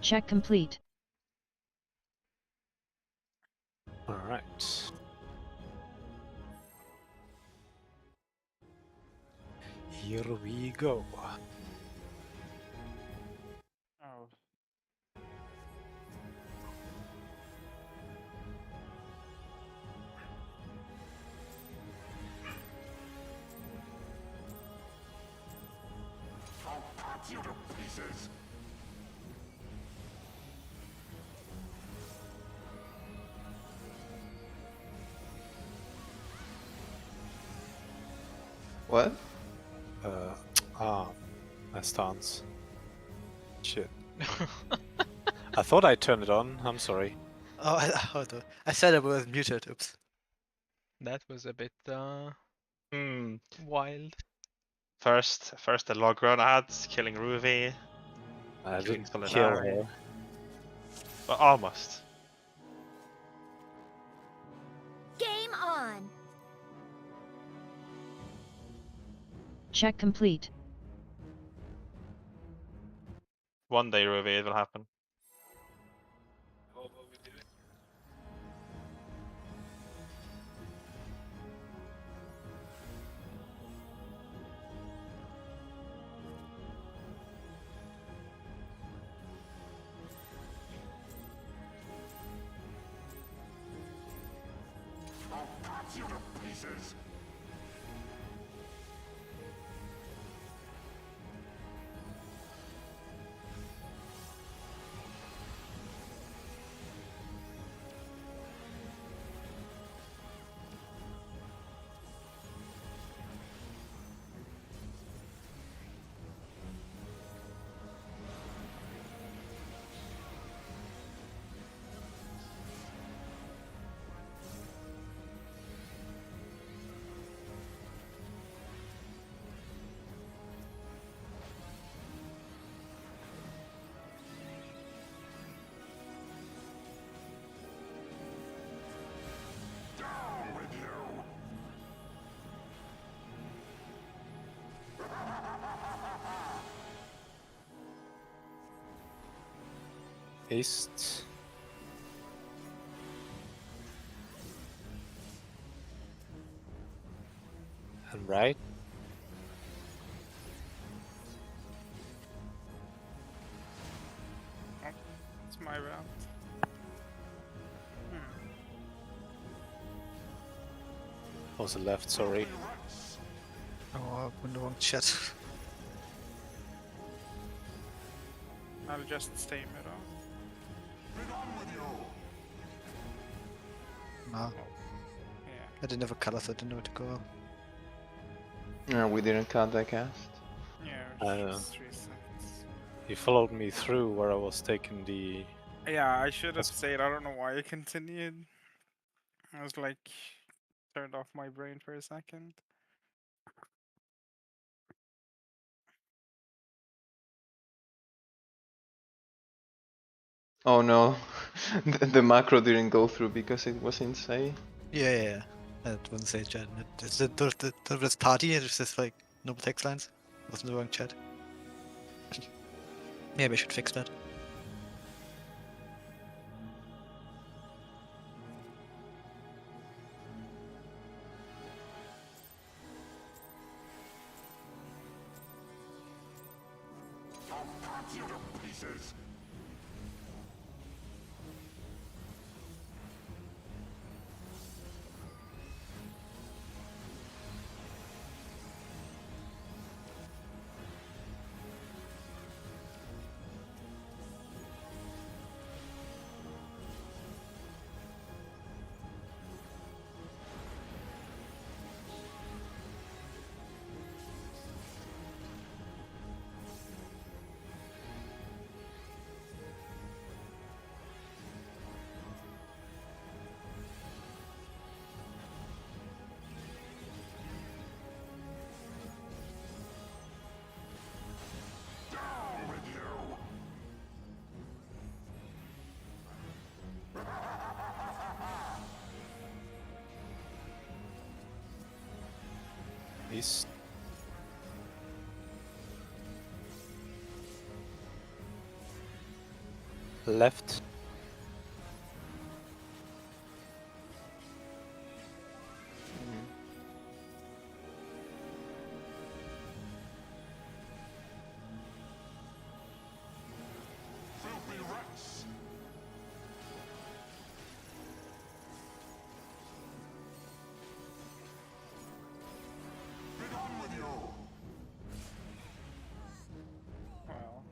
Check complete. Alright. Here we go. Oh. I'll cut you to pieces! What? My stance. Shit. I thought I turned it on, I'm sorry. Oh, I said it was muted. Oops. That was a bit Hmm. wild. First the log run ads, killing Ruby, I killing didn't kill Soledari. her. But almost. Game on! Check complete. One day, Ruby, it will happen. I'll cut you to pieces! Down with you! East. And right. It's my round. Also left, sorry. Oh, I opened the wrong chat. I'll just stay middle. Bring on with you! No, Yeah. I didn't have a color, so I didn't know where to go. No, we didn't count that cast. Yeah, I know. just 3 seconds. You followed me through where I was taking the... Yeah, I should have That's- stayed. I don't know why I continued. I was like, turned off my brain for a second. Oh no, the macro didn't go through because it was insane. Yeah. That wouldn't say chat. It's this party, it's just like no text lines. It wasn't the wrong chat. Maybe I should fix that. I'll cut you to pieces! Down with you! East. left. Filthy rats! Be gone with you! Well,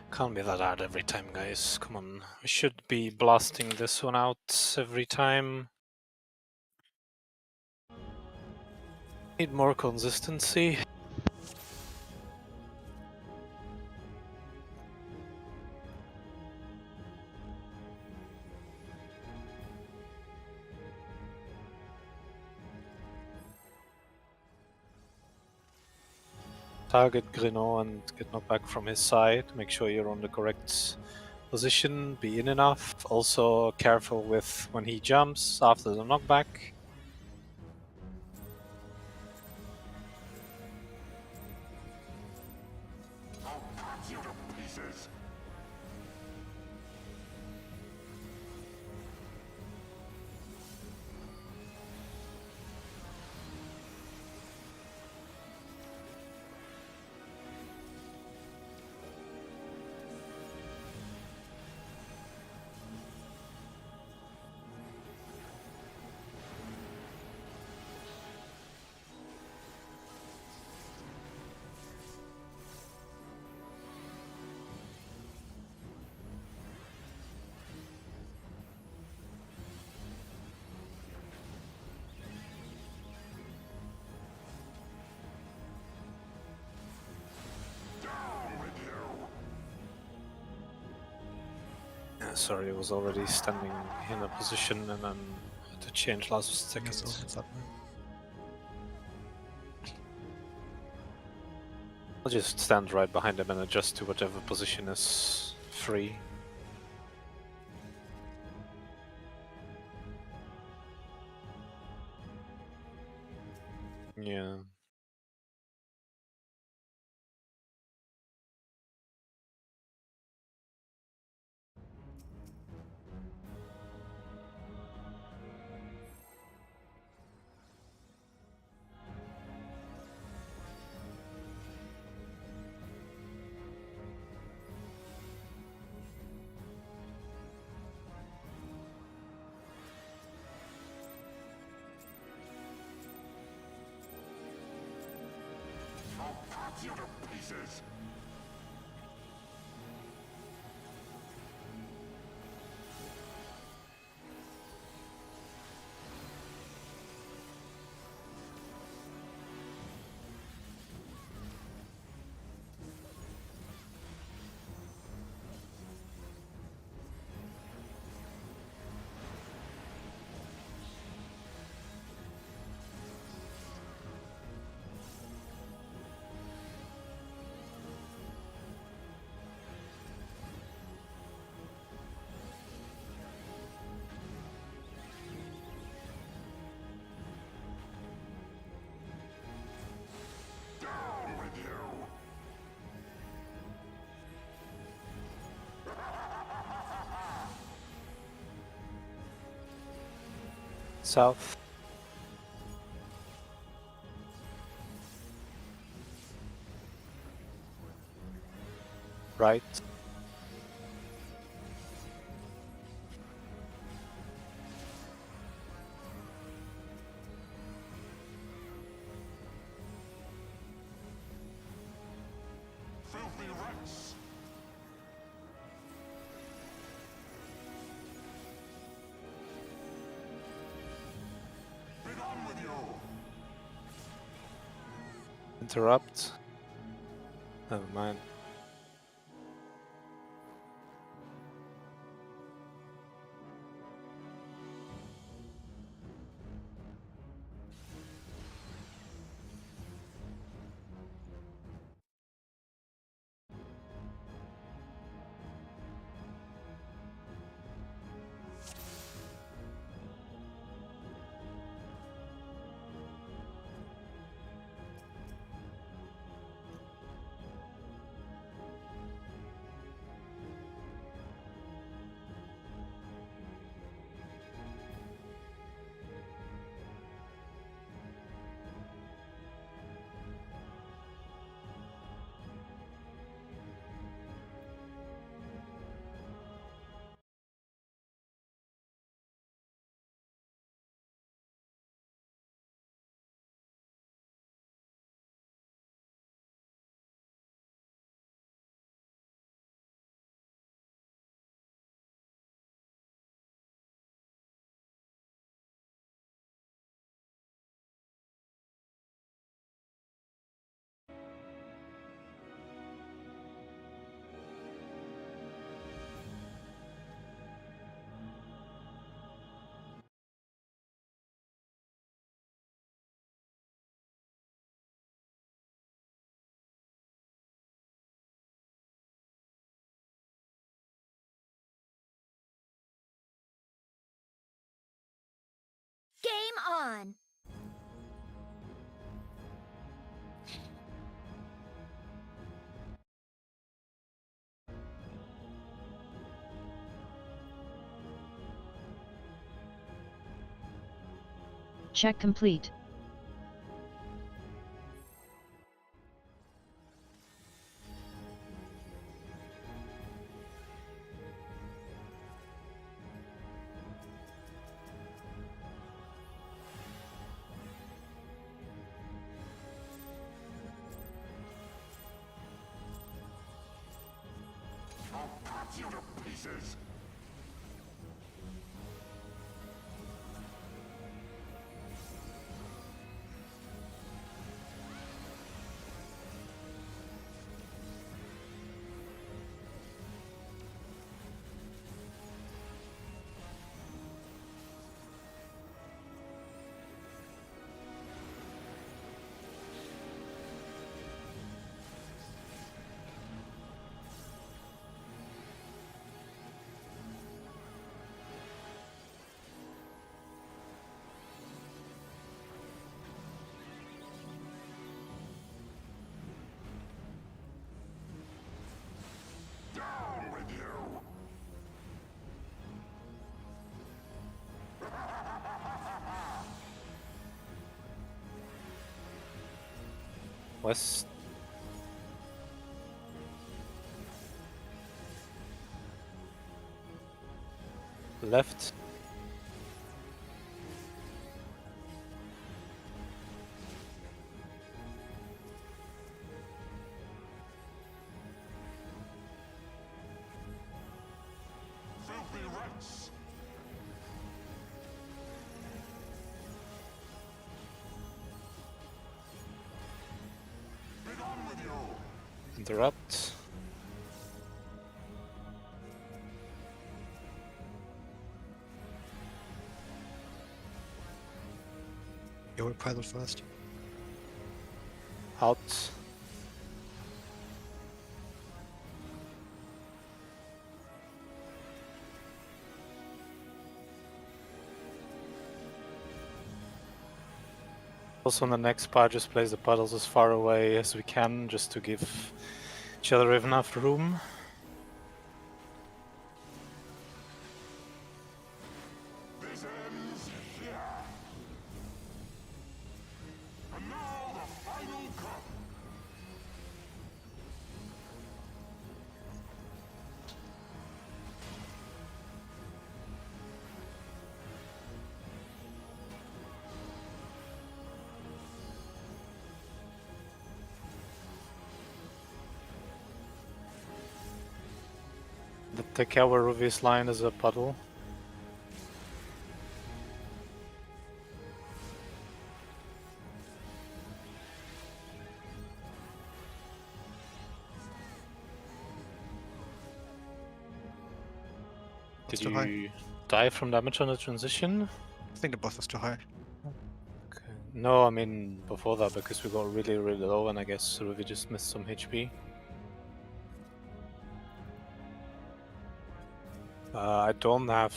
Can't be that hard every time, guys. Come on. We should be blasting this one out every time. Need more consistency. Target Grino and get knocked back from his side. Make sure you're on the correct position. Be in enough. Also careful with when he jumps after the knockback. I'll cut you to pieces! Down with you! Sorry, I was already standing in a position and then had to change last second. Fingers opens up, man. I'll just stand right behind him and adjust to whatever position is free. Yeah. I'll cut you to pieces! Down with you! South. Right. Filthy rats! Be gone with you! Interrupt. Never mind. Game on! Check complete. I'll cut you to pieces. Down with you. West. Left. Filthy rats. Be gone with you. Interrupt. Your pilot first. Out. Also on the next part, just place the puddles as far away as we can, just to give each other enough room. This ends here. And now the final cut. Take our Ruby's line as a puddle. That's Did too high. you die from damage on the transition? I think the boss was too high. Okay. No, I mean before that, because we got really low and I guess Ruby just missed some HP. I don't have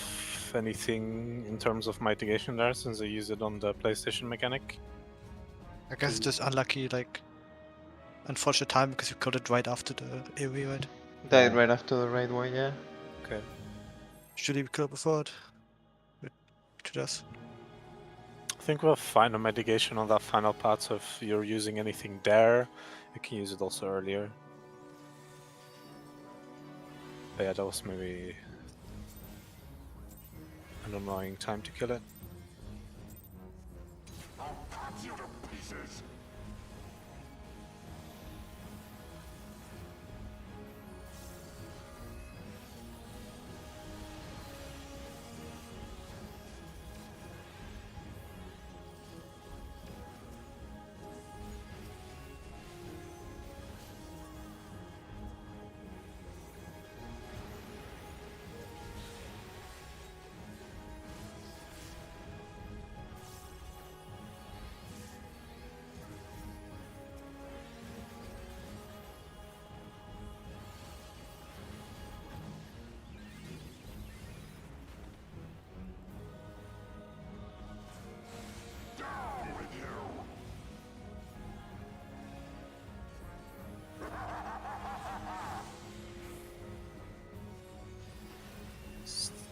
anything in terms of mitigation there since I use it on the PlayStation mechanic. I guess it's just unlucky, like unfortunate time because you got it right after the AoE, right? Died right after the right one, yeah. Okay. Should he kill before it? It does. I think we're fine on mitigation on that final part, so if you're using anything there, you can use it also earlier. But yeah, that was maybe an annoying time to kill it. I'll cut you to pieces.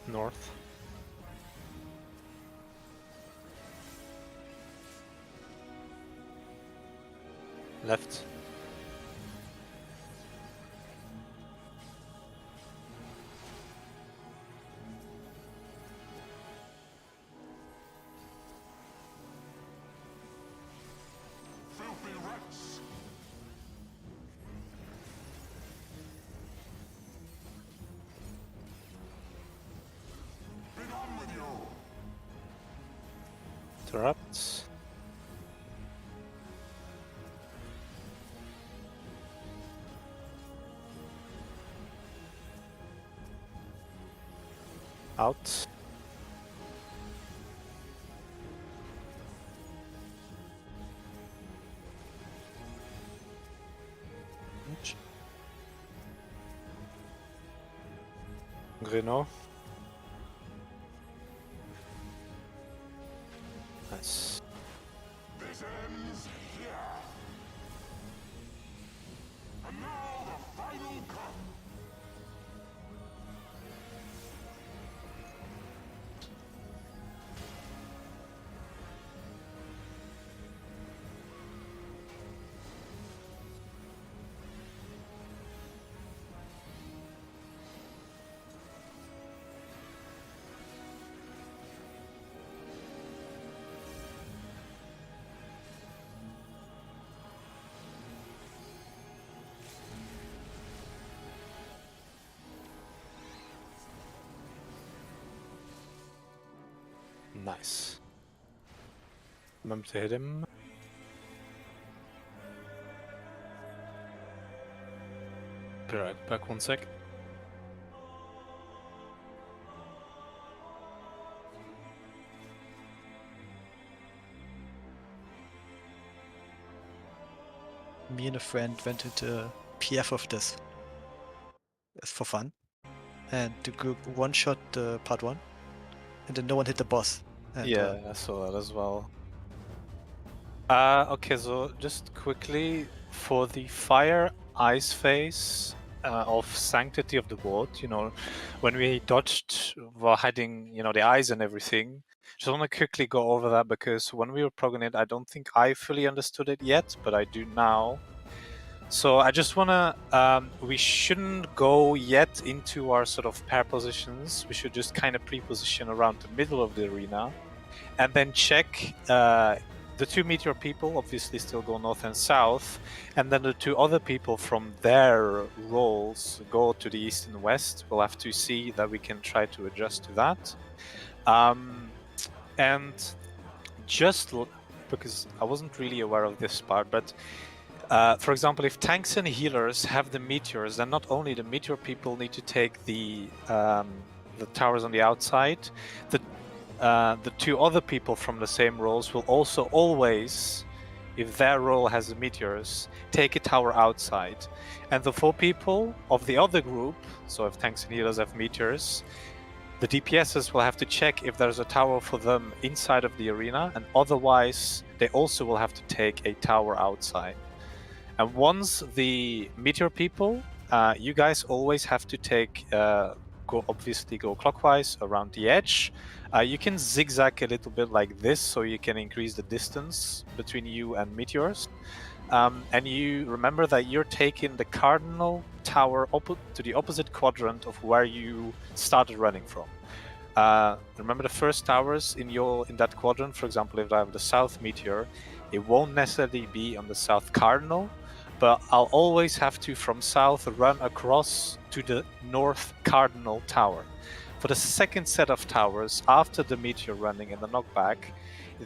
North. Left. Filthy rats! Be gone with you! Interrupt. Out. Greno. Nice. This ends here! And now the final cut! Nice. Remember to hit him. Be right back, 1 sec. Me and a friend went into PF of this. Just for fun. And the group one-shot the part 1. And then no one hit the boss. And, Yeah, I saw that as well. Okay, so just quickly, for the fire ice phase of Sanctity of the World, you know, when we dodged while hiding, you know, the eyes and everything, just want to quickly go over that because when we were programming it, I don't think I fully understood it yet, but I do now. So I just want to, we shouldn't go yet into our sort of pair positions. We should just kind of pre-position around the middle of the arena and then check the 2 meteor people obviously still go north and south, and then the 2 other people from their roles go to the east and west. We'll have to see that we can try to adjust to that. And just because I wasn't really aware of this part, but for example, if tanks and healers have the meteors, then not only the meteor people need to take the towers on the outside, the 2 other people from the same roles will also always, if their role has the meteors, take a tower outside. And the 4 people of the other group, so if tanks and healers have meteors, the DPSs will have to check if there's a tower for them inside of the arena, and otherwise they also will have to take a tower outside. And once the meteor people, you guys always have to take, obviously go clockwise around the edge. You can zigzag a little bit like this, so you can increase the distance between you and meteors. And you remember that you're taking the cardinal tower to the opposite quadrant of where you started running from. Remember the first towers in that quadrant. For example, if I have the south meteor, it won't necessarily be on the south cardinal, but I'll always have to from south run across to the north cardinal tower. For the second set of towers after the meteor running and the knockback,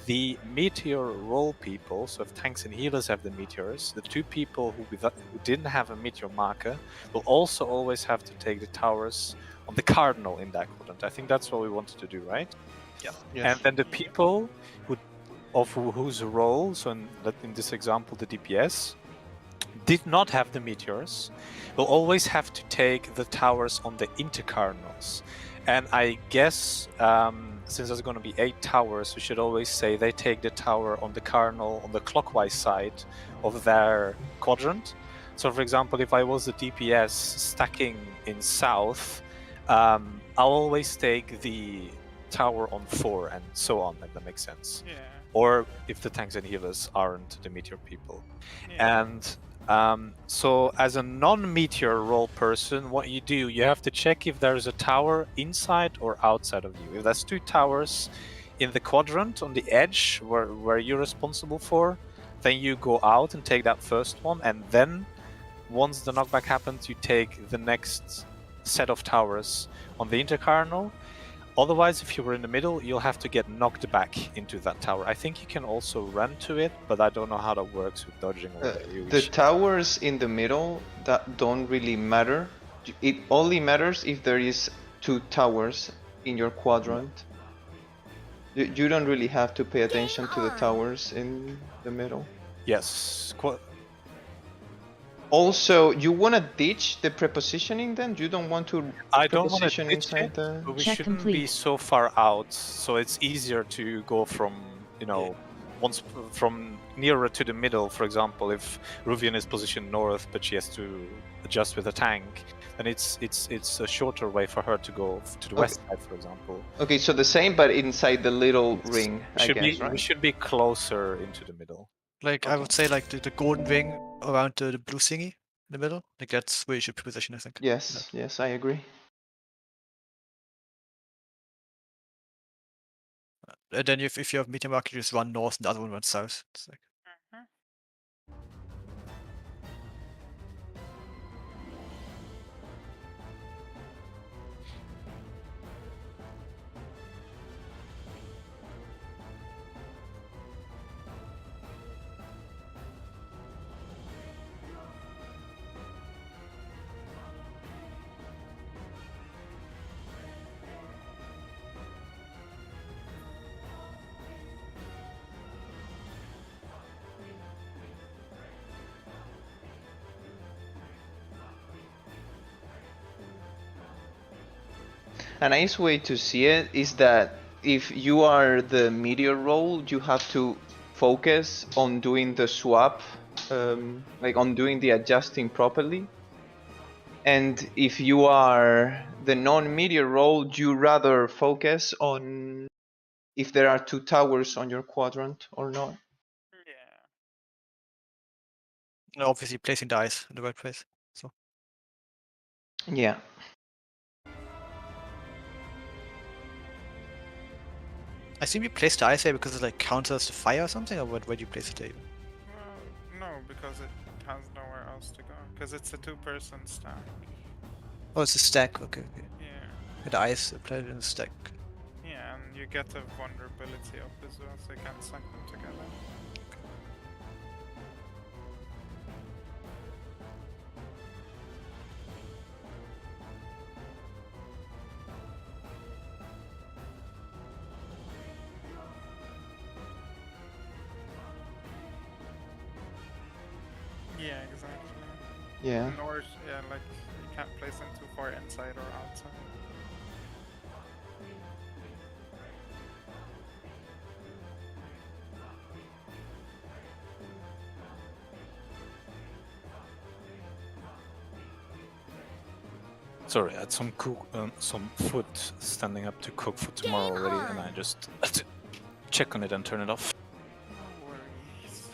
the meteor roll people, so if tanks and healers have the meteors, the 2 people who didn't have a meteor marker will also always have to take the towers on the cardinal in that quadrant. I think that's what we wanted to do, right? Yeah. Yes. And then the people whose role, so in this example the DPS, did not have the meteors, will always have to take the towers on the intercardinals. And I guess since there's going to be 8 towers, we should always say they take the tower on the cardinal on the clockwise side of their quadrant. So for example, if I was the DPS stacking in south, I'll always take the tower on 4 and so on, if that makes sense. Yeah. Or if the tanks and healers aren't the meteor people. Yeah. And so as a non-meteor role person, what you do, you have to check if there's a tower inside or outside of you. If there's 2 towers in the quadrant on the edge where you're responsible for, then you go out and take that first one, and then once the knockback happens, you take the next set of towers on the intercardinal. Otherwise, if you were in the middle, you'll have to get knocked back into that tower. I think you can also run to it, but I don't know how that works with dodging or The towers in the middle that don't really matter. It only matters if there is 2 towers in your quadrant. You don't really have to pay attention to the towers in the middle. Yes. Also, you want to ditch the prepositioning then? You don't want to I don't want to preposition ditch inside it, the... but we Check shouldn't be complete. so far out, so it's easier to go from, you know, once from nearer to the middle. For example, if Ruvian is positioned north, but she has to adjust with a tank, then it's a shorter way for her to go to the west side, for example. Okay, so the same, but inside the little ring, I Should guess, be, right? we should be closer into the middle. Like I would say, like the golden ring around the blue thingy in the middle. Like that's where you should position, I think. Yes, yes, I agree. And then if you have meteor market, you just run north and the other one runs south. It's like, Mhm. A nice way to see it is that if you are the meteor role, you have to focus on doing the swap, like on doing the adjusting properly. And if you are the non-meteor role, you rather focus on if there are 2 towers on your quadrant or not. Yeah. and obviously placing the ice in the right place. So Yeah. I assume you place the ice there because it like counters the fire or something, or where do you place it there? Even? Well, no, because it has nowhere else to go. Because it's a 2-person stack. Oh, it's a stack. Okay, okay. Yeah. The ice applied in a stack. Yeah, and you get a vulnerability up as well, so you can't suck them together. Yeah, exactly. Yeah. Or, yeah, like, you can't place them too far inside or outside. Sorry, I had some food standing up to cook for tomorrow Game already, and on. I just had to check on it and turn it off. No worries.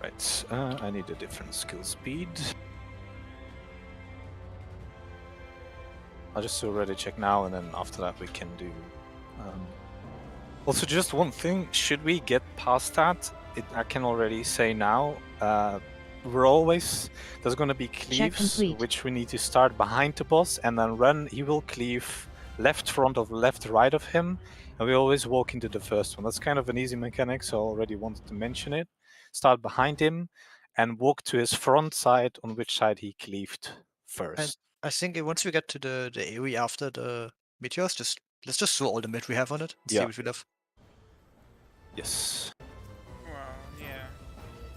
Right, I need a different skill speed. I'll just already check now, and then after that we can do... Also, just one thing, should we get past that, I can already say now, there's going to be cleaves, complete. which we need to start behind the boss, and then run, he will cleave left front of left right of him, and we always walk into the first one. That's kind of an easy mechanic, so I already wanted to mention it. Start behind him, and walk to his front side, on which side he cleaved first. I think once we get to the area after the meteors, let's just throw all the mid we have on it. And see Yeah. what we love. Yes. Well, yeah.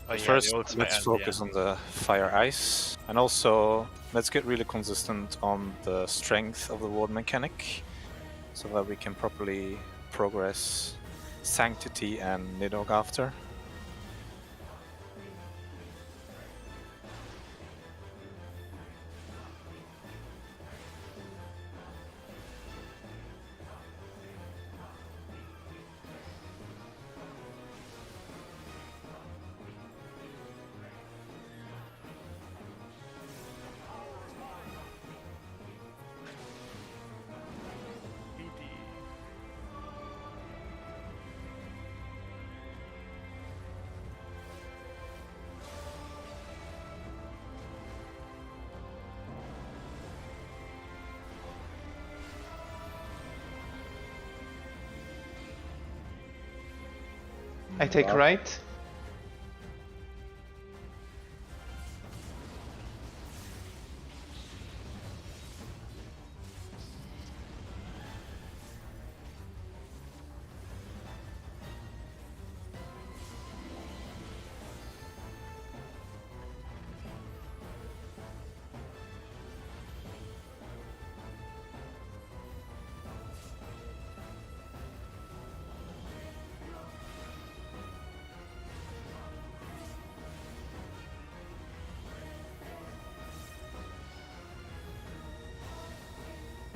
Oh, yeah, First, the ultimate let's and focus on the fire ice, and also let's get really consistent on the strength of the ward mechanic, so that we can properly progress Sanctity and Nidhogg after. I take Wow. right.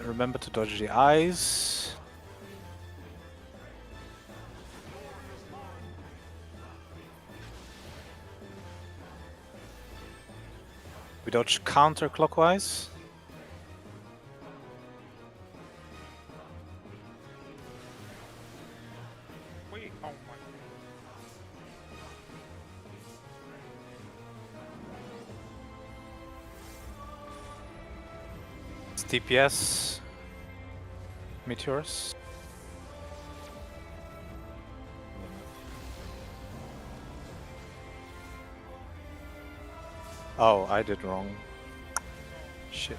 Remember to dodge the eyes. We dodge counterclockwise. Wait, oh my. It's DPS. Meteors. Oh, I did wrong. Shit.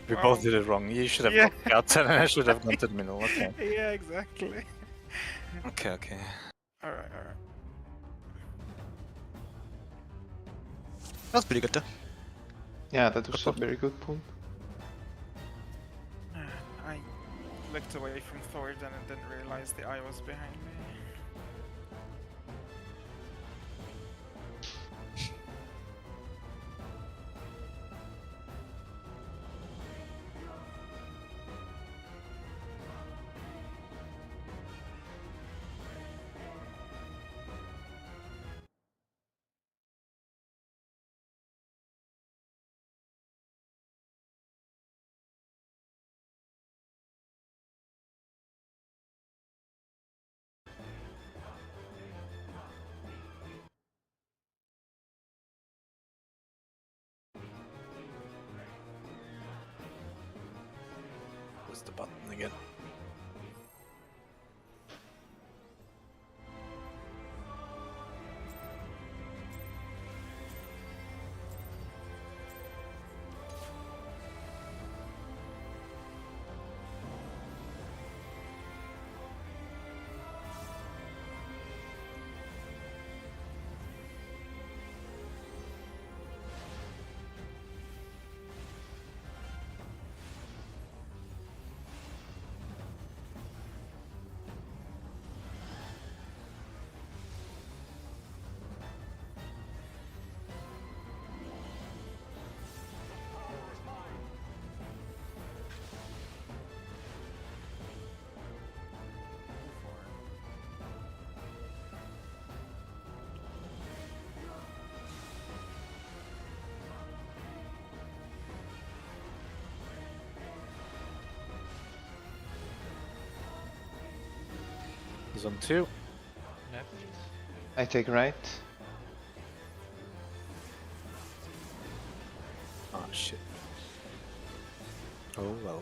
We Wow. both did it wrong. You should have Yeah. gone outside and I should have gone to the middle. Okay. Yeah, exactly. Okay, okay. Alright, alright. That's pretty good though. Yeah, that was a very good pull. I looked away from Thor then and didn't realize the eye was behind me. Where's the button again? Zone 2. Left. I take right. Oh shit. Oh well.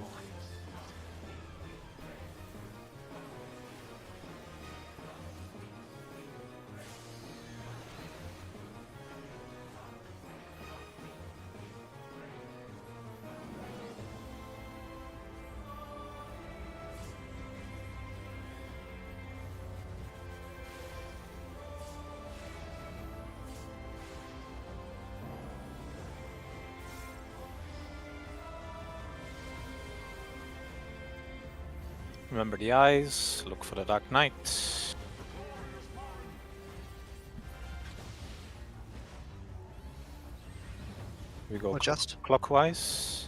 Remember the eyes, look for the Dark Knight. We go Adjust. clockwise.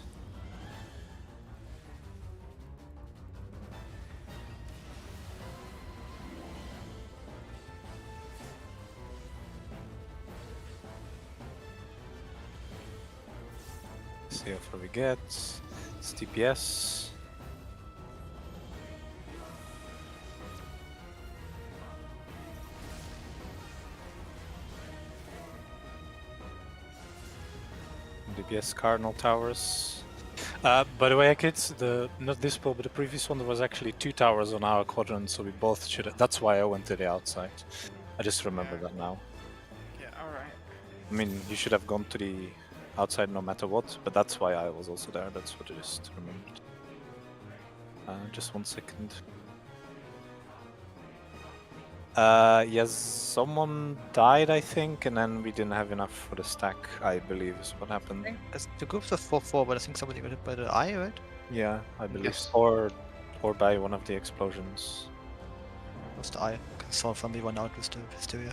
See how far we get. It's TPS. DPS Cardinal Towers. By the way, kids, not this pull, but the previous one, there was actually 2 towers on our quadrant, so we both should. That's why I went to the outside. I just remember Yeah. that now. Yeah, alright. I mean, you should have gone to the outside no matter what, but that's why I was also there. That's what I just remembered. Just 1 second. Yes, someone died, I think, and then we didn't have enough for the stack, I believe, is what I happened. think the groups are 4-4, but I think somebody got hit by the eye, right? Yeah, I believe, Yes. or by one of the explosions. It was the eye. I saw somebody run out with the hysteria.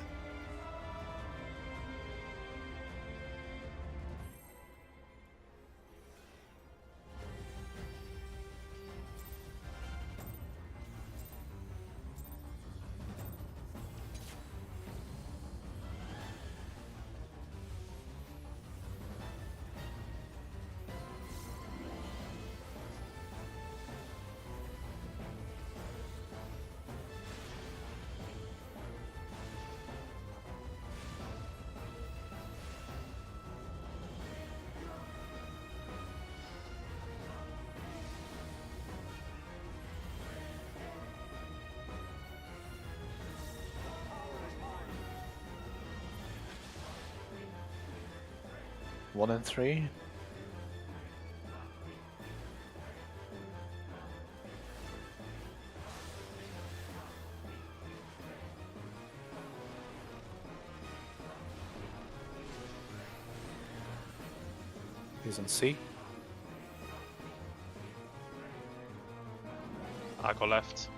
One and three. He's in C. I go left.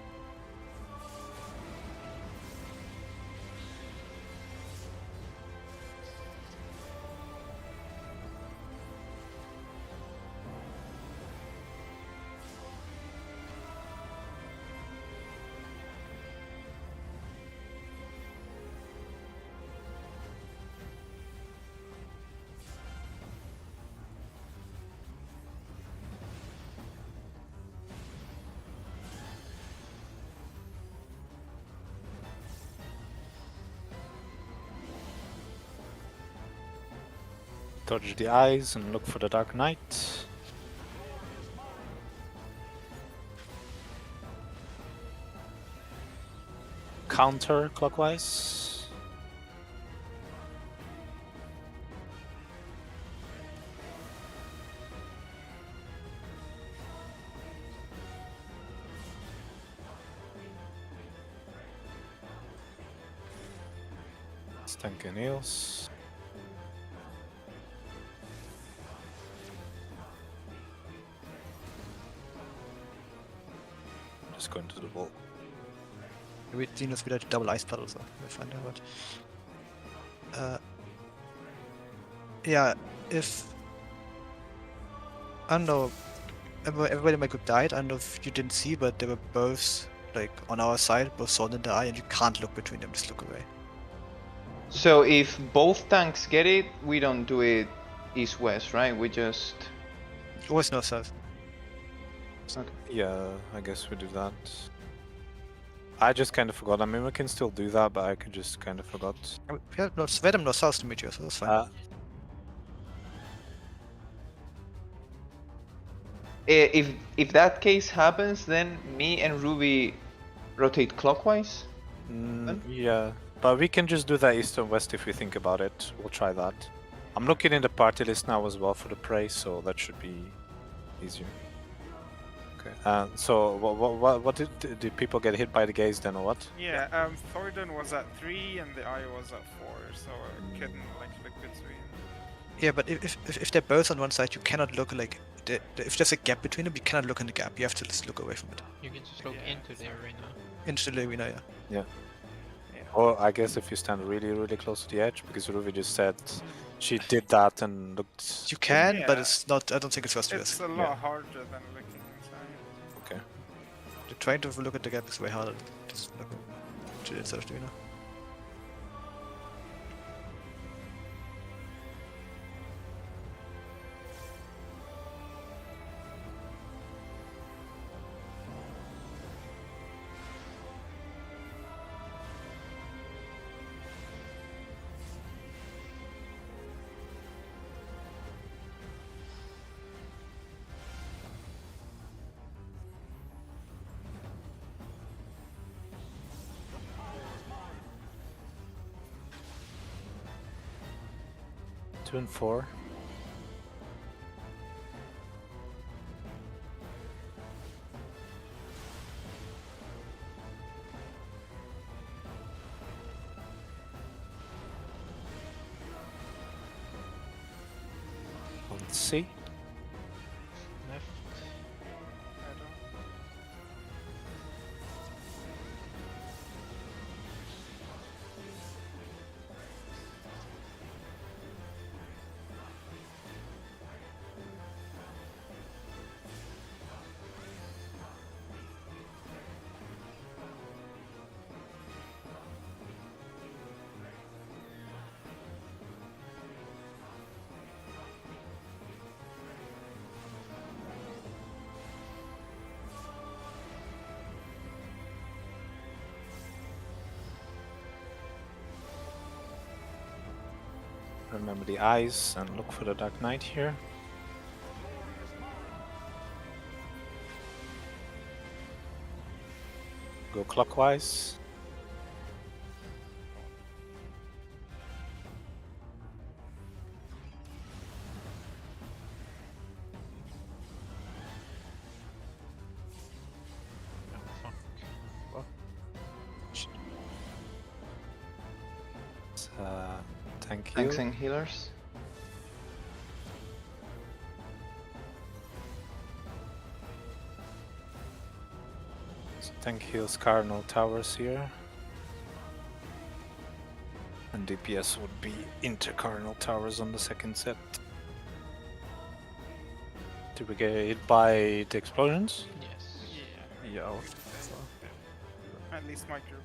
Dodge the eyes and look for the Dark Knight. Counter clockwise. Stank and heals. Just going to the wall. We seen us wieder double ice paddle, so we'll find out. Yeah, if I don't know, everybody in my group died. I don't know if you didn't see, but they were both like on our side, both sword in the eye, and you can't look between them. Just look away. So if both tanks get it, we don't do it east-west, right? We just... Always north south. Yeah, I guess we do that. I just kind of forgot. I mean, we can still do that, but I could just kind of forgot. We have Vedam north south to meet you, so that's fine. If that case happens, then me and Ruby rotate clockwise. Yeah, but we can just do that east and west if we think about it. We'll try that. I'm looking in the party list now as well for the prey, so that should be easier. Okay. So what did people get hit by the gaze then, or what? Yeah, Thornton was at 3 and the eye was at 4, so I couldn't like look between. Yeah, but if they're both on one side, you cannot look like if there's a gap between them, you cannot look in the gap. You have to just look away from it. You can just look into the arena. Into the arena, yeah. Or I guess if you stand really, really close to the edge, because Ruby just said she did that and looked. You can, but Yeah. it's not. I don't think it's worth it. It's a lot harder than looking inside. Okay. Trying to look at the gap is way harder. Just look to the inside of the arena. 2 and 4. Let's see. Left. Remember the eyes and look for the Dark Knight here. Go clockwise. Thank you. Tanks and healers. So tank heals Cardinal Towers here. And DPS would be into Cardinal Towers on the second set. Did we get hit by the explosions? Yes. Yeah. Yeah. At least my group.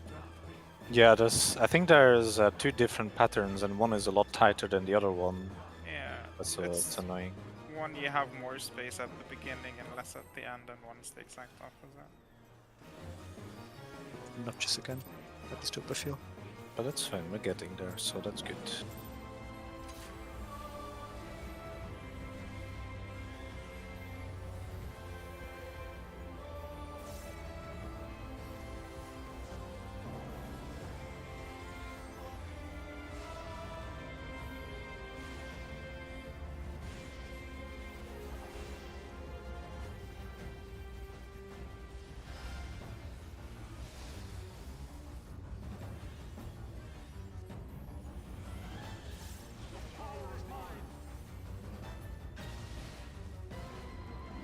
Yeah, I think there's two different patterns, and one is a lot tighter than the other one. Yeah. So it's annoying. One you have more space at the beginning and less at the end, and one is the exact opposite. Notches again. At least hope I feel. But that's fine, we're getting there, so that's good.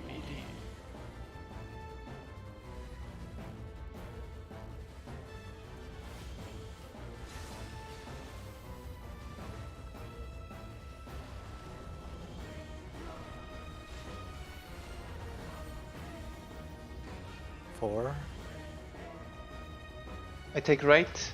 BD. Four. I take right.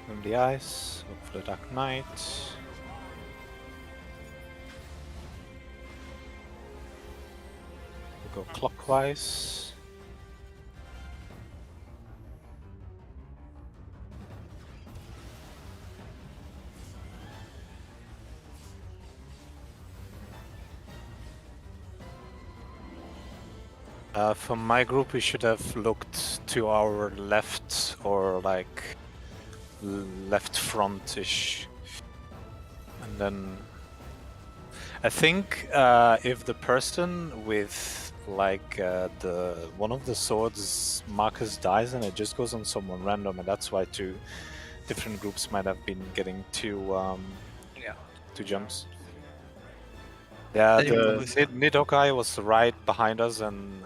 From the eyes, look for the Dark Knight. We go clockwise. For my group, we should have looked to our left or like left front-ish, and then I think if the person with like the one of the swords Marcus dies and it just goes on someone random, and that's why two different groups might have been getting two jumps. Yeah, Then you the always- Nidokai was right behind us, and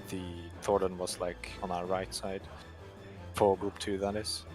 the Thornton was like on our right side. For group 2, that is.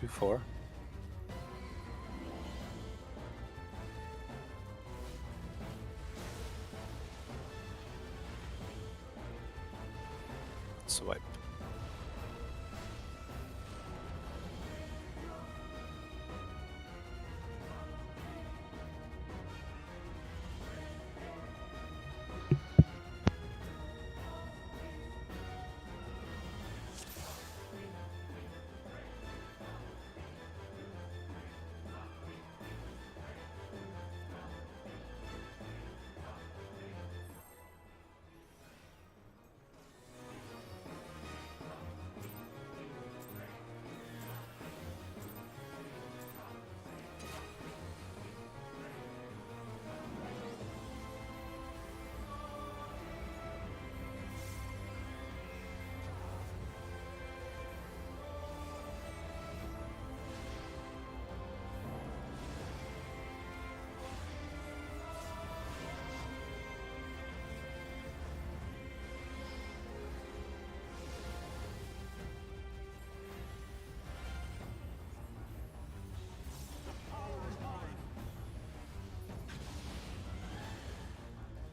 2-4. Swipe.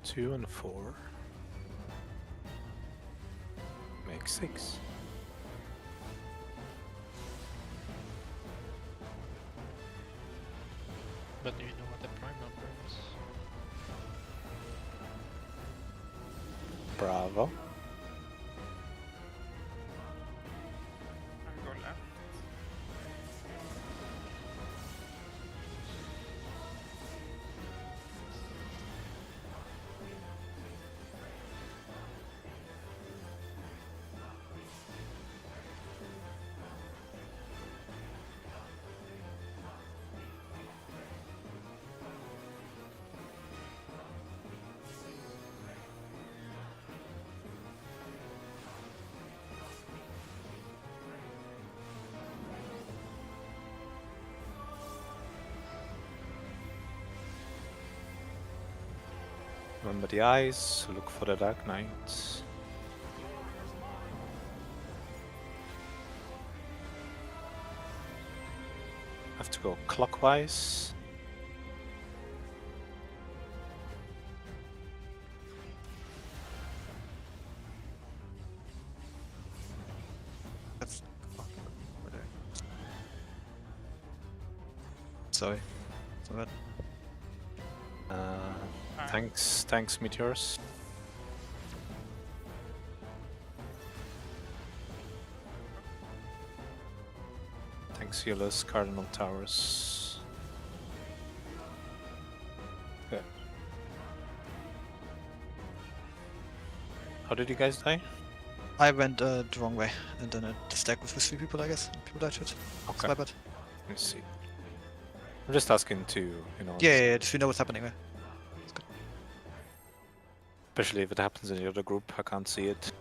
Two and 4 make 6. But do you know what the prime number is? Bravo. And go left. Remember the eyes, look for the Dark Knight. Have to go clockwise. That's. Oh, whatever. Sorry. So bad. Thanks, meteors. Thanks, healers, Cardinal Towers. Good. How did you guys die? I went the wrong way, and then the stack was with 3 people, I guess. People died to it. It's Okay, my bad. let me see. I'm just asking to, you know, Yeah, just we know what's happening, right? especially if it happens in the other group, I can't see it.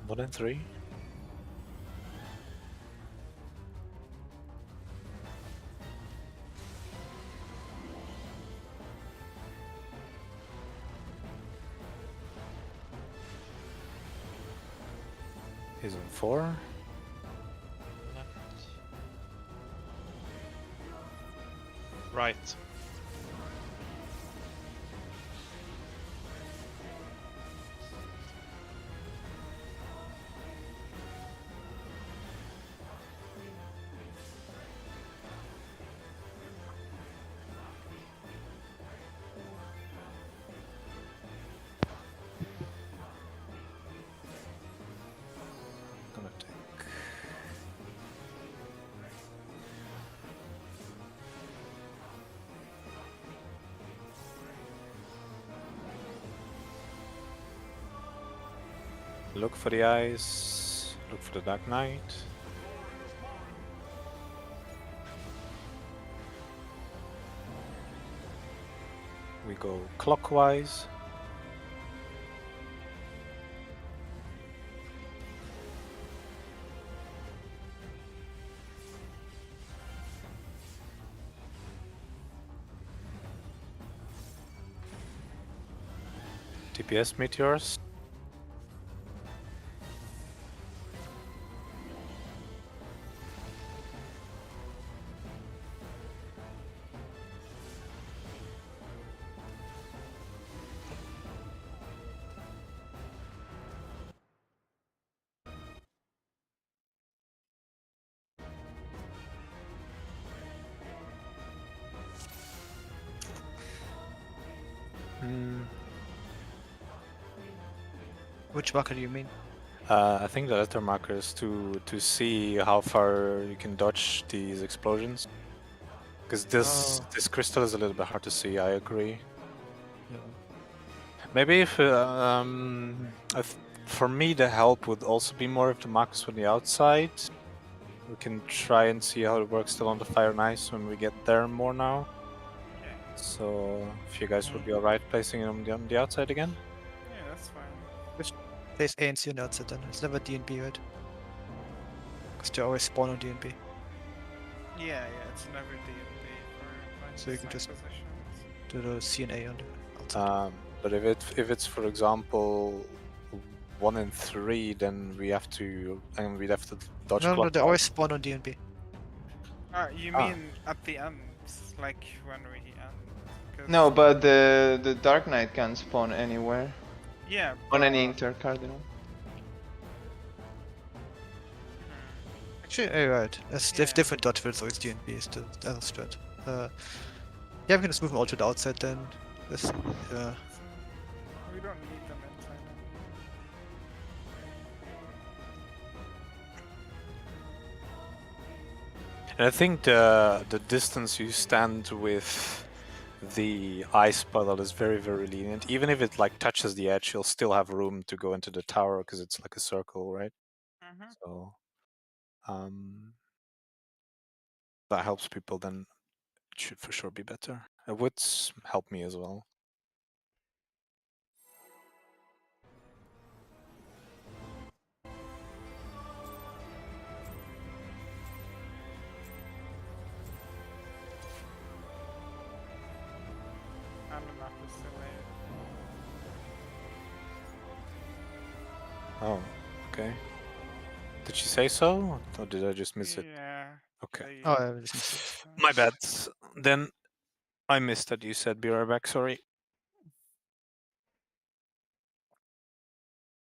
One and 3. He's on 4. Left. Right. Gonna take. Look for the eyes. Look for the Dark Knight. We go clockwise. TPS meteors. Hmm. Which marker do you mean? I think the letter markers to see how far you can dodge these explosions. Because this Oh. this crystal is a little bit hard to see. I agree. Yeah. Maybe if for me the help would also be more if the markers from the outside. We can try and see how it works still on the fire and ice when we get there more now. Okay. So if you guys would be alright placing it on the outside again. Yeah, that's fine. Place ANC on the outside then. It's never DNB, right? Because they always spawn on DNB. Yeah, it's never DNB for line So you can of just- sight positions. Do the CNA on the outside. But if it's for example 1 in 3, then we'd have to dodge No, they clockwise. always spawn on DNB. You Ah. mean at the end, like when we end? 'Cause- No, but the Dark Knight can spawn anywhere yeah, on any but- intercardinal. Actually, right. They have Yeah. different dodge fields, so it's DNB is the other strat. Yeah, we can just move them all to the outside then. This, We don't need them inside. And I think the distance you stand with the ice puddle is very, very lenient. Even if it like touches the edge, you'll still have room to go into the tower because it's like a circle, right? Mhm. So that helps people. Then it should for sure be better. It would help me as well. And the map is still there. Oh, okay. Did she say so, or did I just miss it? Yeah. Okay. oh, yeah, this is- My bad. Then I missed that you said be right back. Sorry.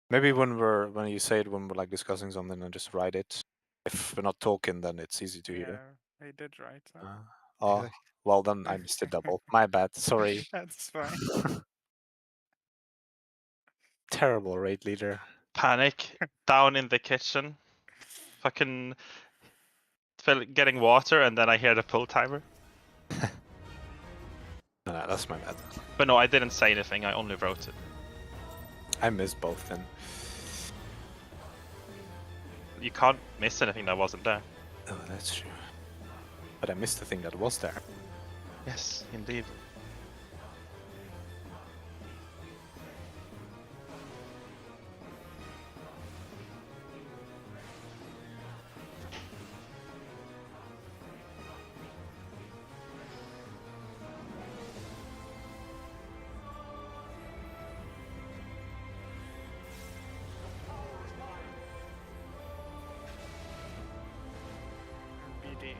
Maybe when you say it when we're like discussing something, and just write it. If we're not talking, then it's easy to hear. Yeah, I did right. Oh, well then I missed it double. My bad. Sorry. That's fine. Terrible raid leader. Panic down in the kitchen. Fucking getting water, and then I hear the pull timer. No, that's my bad. But no, I didn't say anything. I only wrote it. I missed both then. You can't miss anything that wasn't there. Oh, that's true. But I missed the thing that was there. Yes, indeed. BD.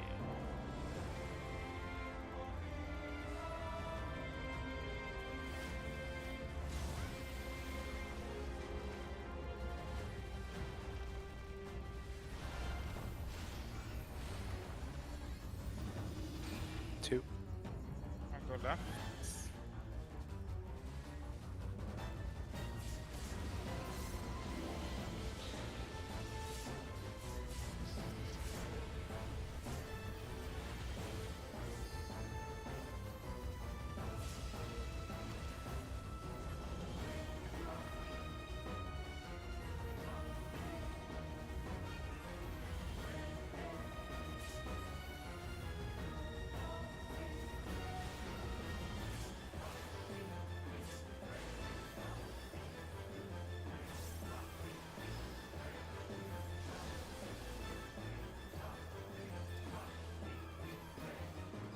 Two. I'll go left.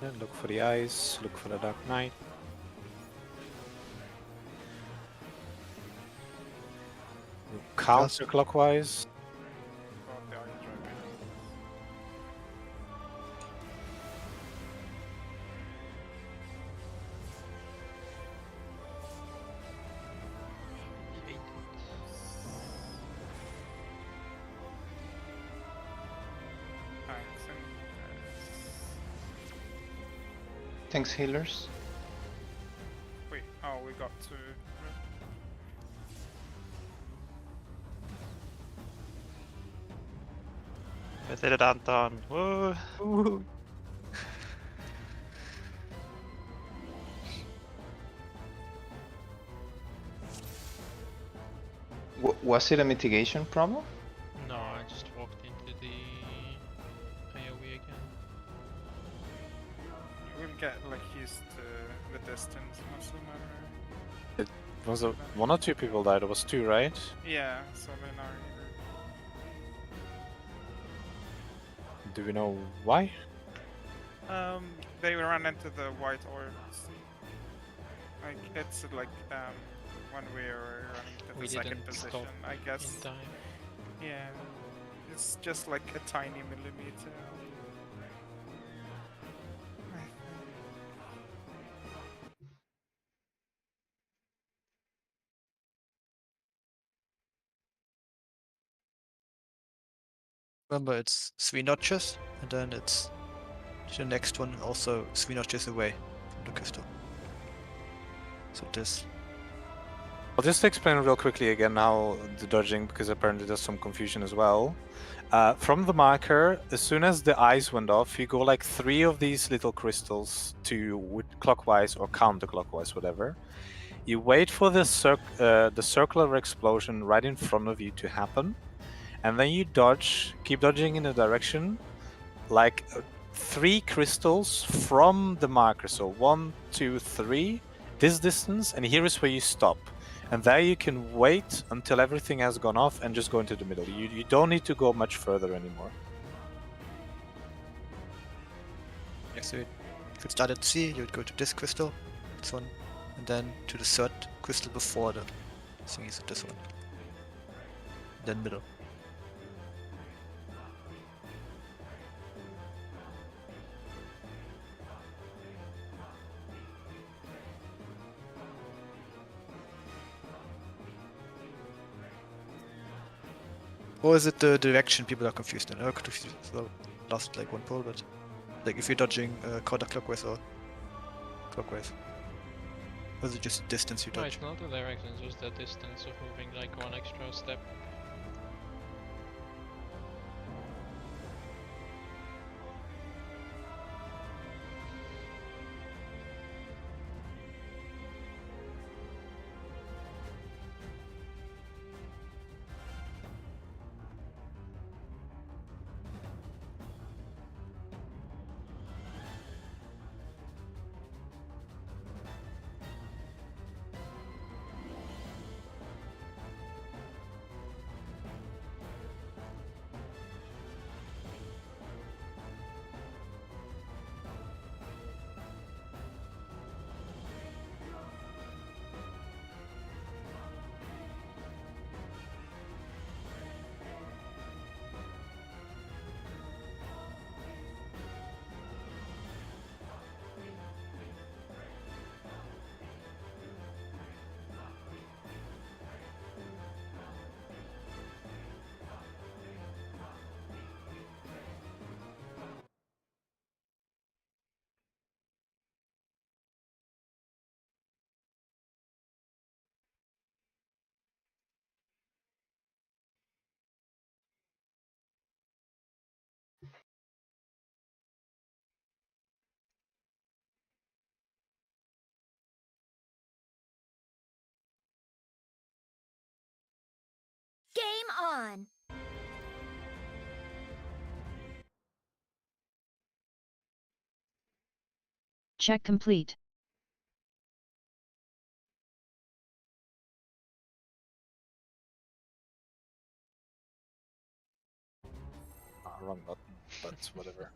Then look for the eyes, look for the Dark Knight. Counterclockwise. Got the eyes right behind us. Thanks, and Thanks, healers. wait, oh, we got to. Vi did it, Anton. Woo! Was it a mitigation problem? No, I just walked into the AoE again. We'll get like used to the distance, muscle memory. Was it one or two people died? It was two, right? Yeah, so then our Do we know why? they ran into the white orbs. Like it's like when we were running to the We second didn't position, stop I guess. in time. Yeah, it's just like a tiny millimeter. I think. Remember, it's 3 notches, and then it's the next one also 3 notches away from the crystal. So this. I'll just explain real quickly again how the dodging, because apparently there's some confusion as well. From the marker, as soon as the eyes went off, you go like 3 of these little crystals to clockwise or counterclockwise, whatever. You wait for the circular explosion right in front of you to happen, and then you dodge, keep dodging in a direction, like 3 crystals from the marker. So 1, 2, 3, this distance, and here is where you stop. And there you can wait until everything has gone off and just go into the middle. You don't need to go much further anymore. Yeah, so if it started at C, you would go to this crystal, this one, and then to the third crystal before the thingy, so this one. Then middle. Or is it the direction people are confused in? I'm confused. So lost like one pole, but like if you're dodging counterclockwise or clockwise. Or is it just distance you No, dodge? it's not the direction, it's just the distance of moving like one extra step. Game on! Check complete. Wrong button, but whatever.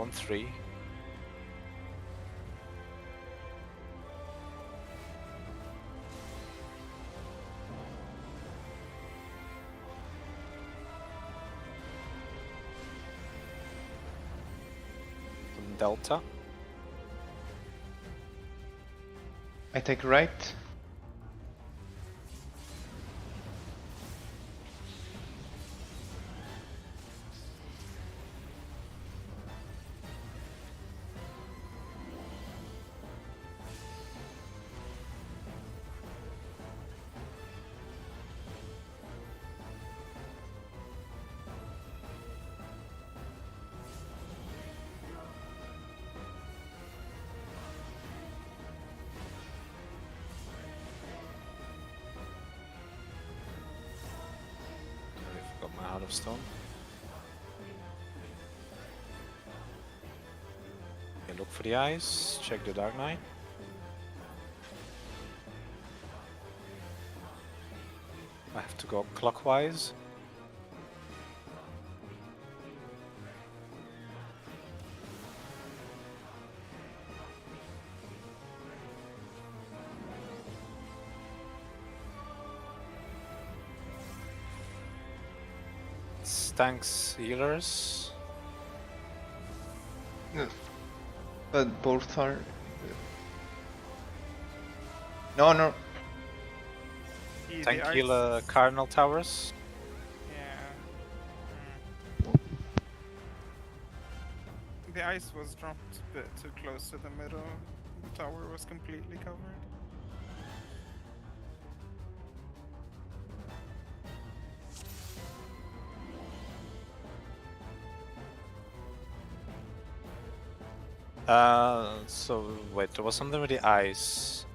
1-3. Delta. I take right. I forgot my Heart of Stone. Okay, look for the eyes. Check the Dark Knight. I have to go clockwise. Tanks, healers. But both are. No, no. Yeah, Tank, the healer, ice- Cardinal Towers. Yeah. The ice was dropped a bit too close to the middle. The tower was completely covered. So wait, there was something with the ice.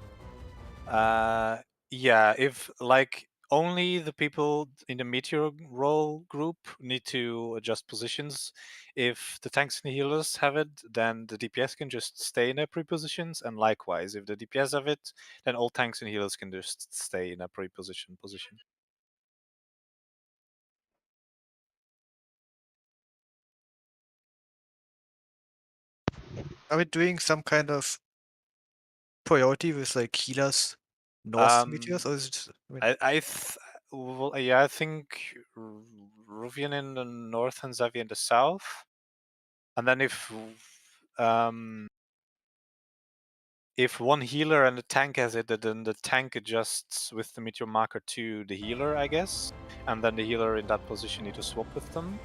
Yeah, if like only the people in the meteor roll group need to adjust positions. If the tanks and healers have it, then the DPS can just stay in their pre-positions, and likewise, if the DPS have it, then all tanks and healers can just stay in a pre-position position. Are we doing some kind of priority with like healers north meteors, or is it? I mean, I think Ruvian in the north and Xavier in the south, and then if one healer and a tank has it, then the tank adjusts with the meteor marker to the healer, I guess, and then the healer in that position need to swap with them.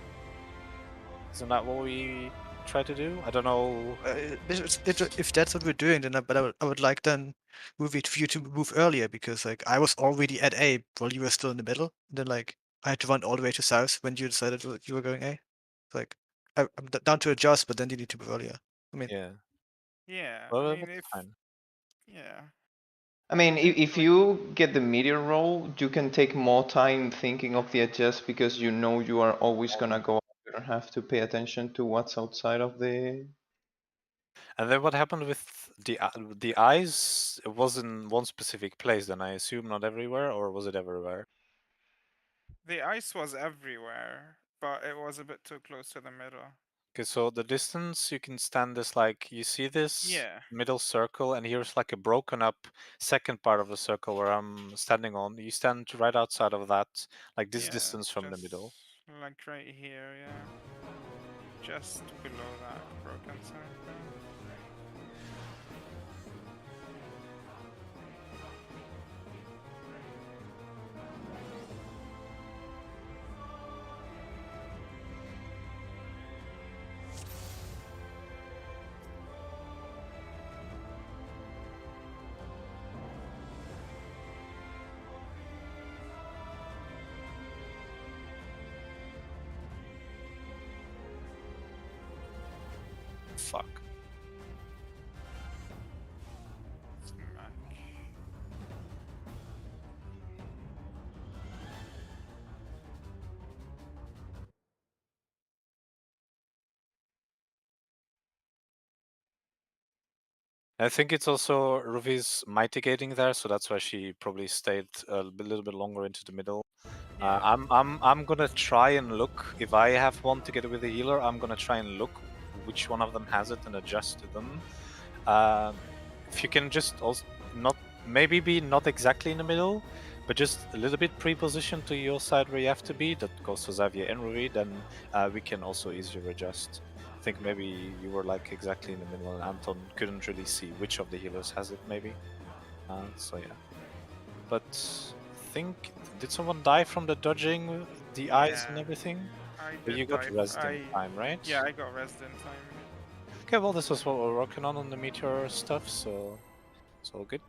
Isn't that what we try to do? I don't know. if that's what we're doing, then I would like then move it for you to move earlier, because like I was already at A while you were still in the middle. And then like I had to run all the way to south when you decided you were going A. Like I'm down to adjust, but then you need to move earlier. I mean, Yeah. Yeah, Well, I mean, that's if fine. yeah, I mean, if you get the meteor roll, you can take more time thinking of the adjust because you know you are always gonna go. You don't have to pay attention to what's outside of the. And then what happened with the eyes? It was in one specific place, then I assume, not everywhere, or was it everywhere? the ice was everywhere, but it was a bit too close to the middle. Okay, so the distance you can stand this, like you see this Yeah. middle circle, and here's like a broken up second part of the circle where I'm standing on. You stand right outside of that, like this Yeah, distance from the just middle. like right here, yeah. Just below that broken circle. Fuck. Smack. I think it's also Ruvy's mitigating there, so that's why she probably stayed a little bit longer into the middle. Yeah. I'm gonna try and look if I have one together with the healer. I'm gonna try and look which one of them has it and adjust to them. If you can just also not maybe be not exactly in the middle, but just a little bit pre-positioned to your side where you have to be. That goes for Xavier and Rui. Then we can also easier adjust. I think maybe you were like exactly in the middle, and Anton couldn't really see which of the healers has it. Maybe. So yeah. But I think did someone die from the dodging the eyes and Yeah, everything? I But did you got die. rest in time, right? Yeah, I got resident time. Okay, well, this is what we're working on the meteor stuff, so it's all good.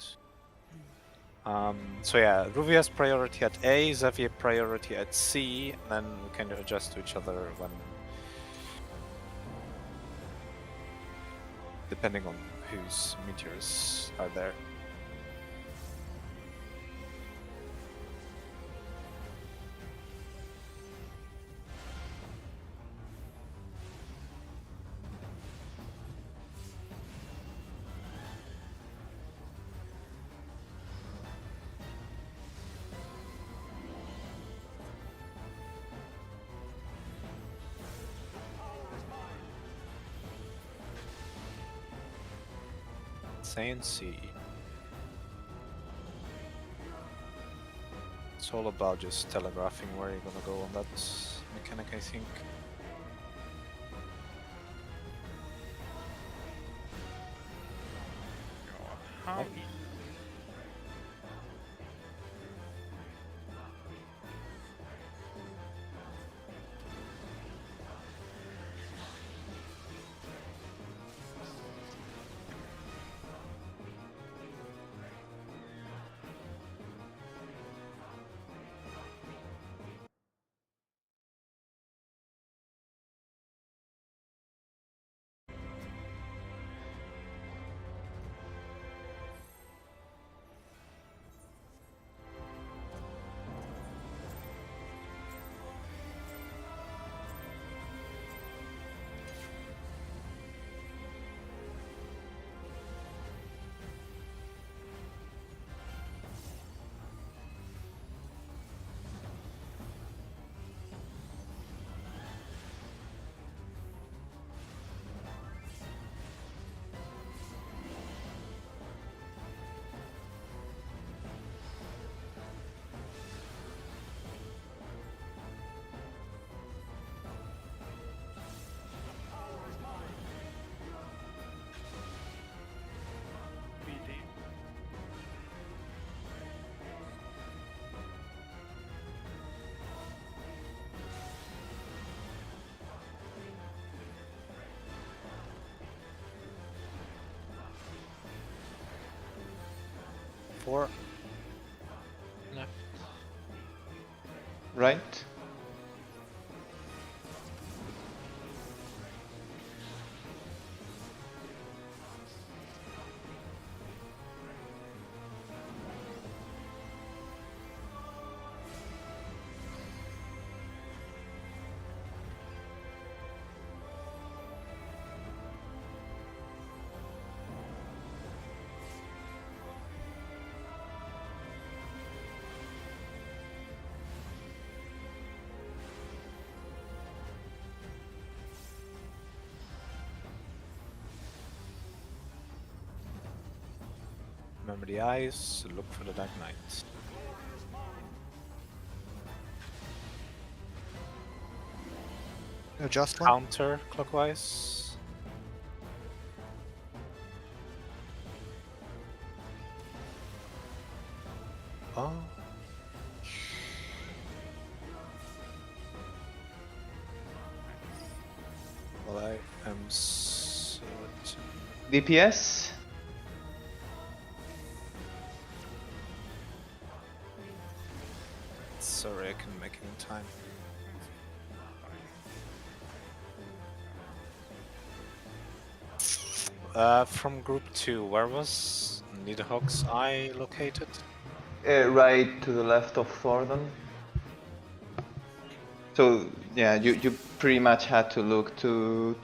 So yeah, Ruby has priority at A, Xavier priority at C, and then we can adjust to each other when, depending on whose meteors are there. A and C. It's all about just telegraphing where you're gonna go on that mechanic, I think. How? Right. BD. Four. Left. Right? Remember the eyes, look for the Dark Knight. Adjust one. Counter clockwise. Oh. Well, I am certain. DPS? Sorry, I couldn't make it in time. From group 2, where was Niederhawk's eye located? Right to the left of Thornton. So yeah, you pretty much had to look to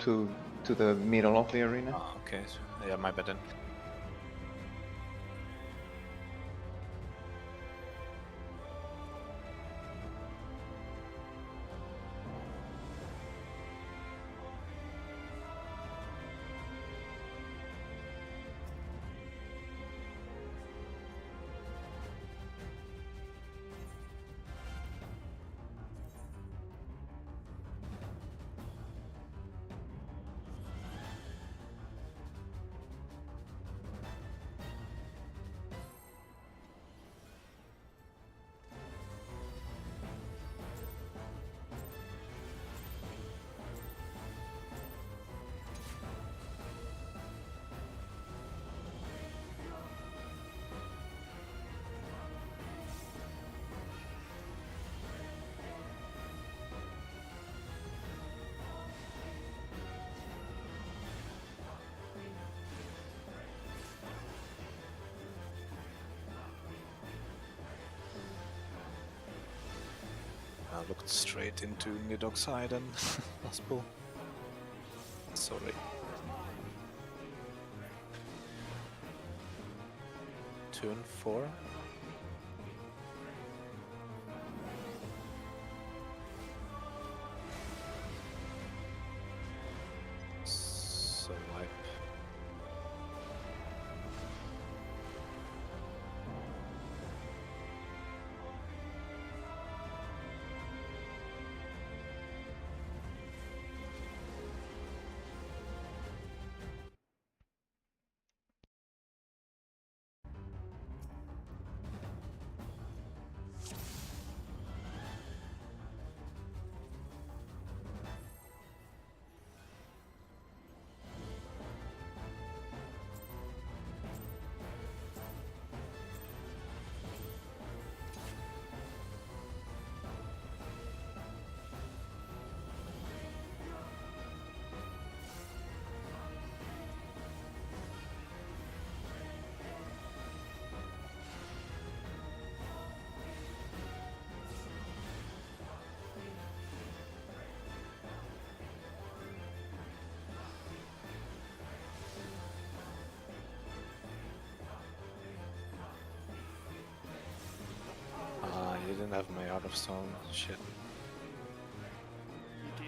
the middle of the arena. Oh, okay. Yeah, my bad then. I looked straight into Nidog's side and last pull. Sorry. 2 and 4. So wipe. You didn't have my Art of Stone. Shit. ED.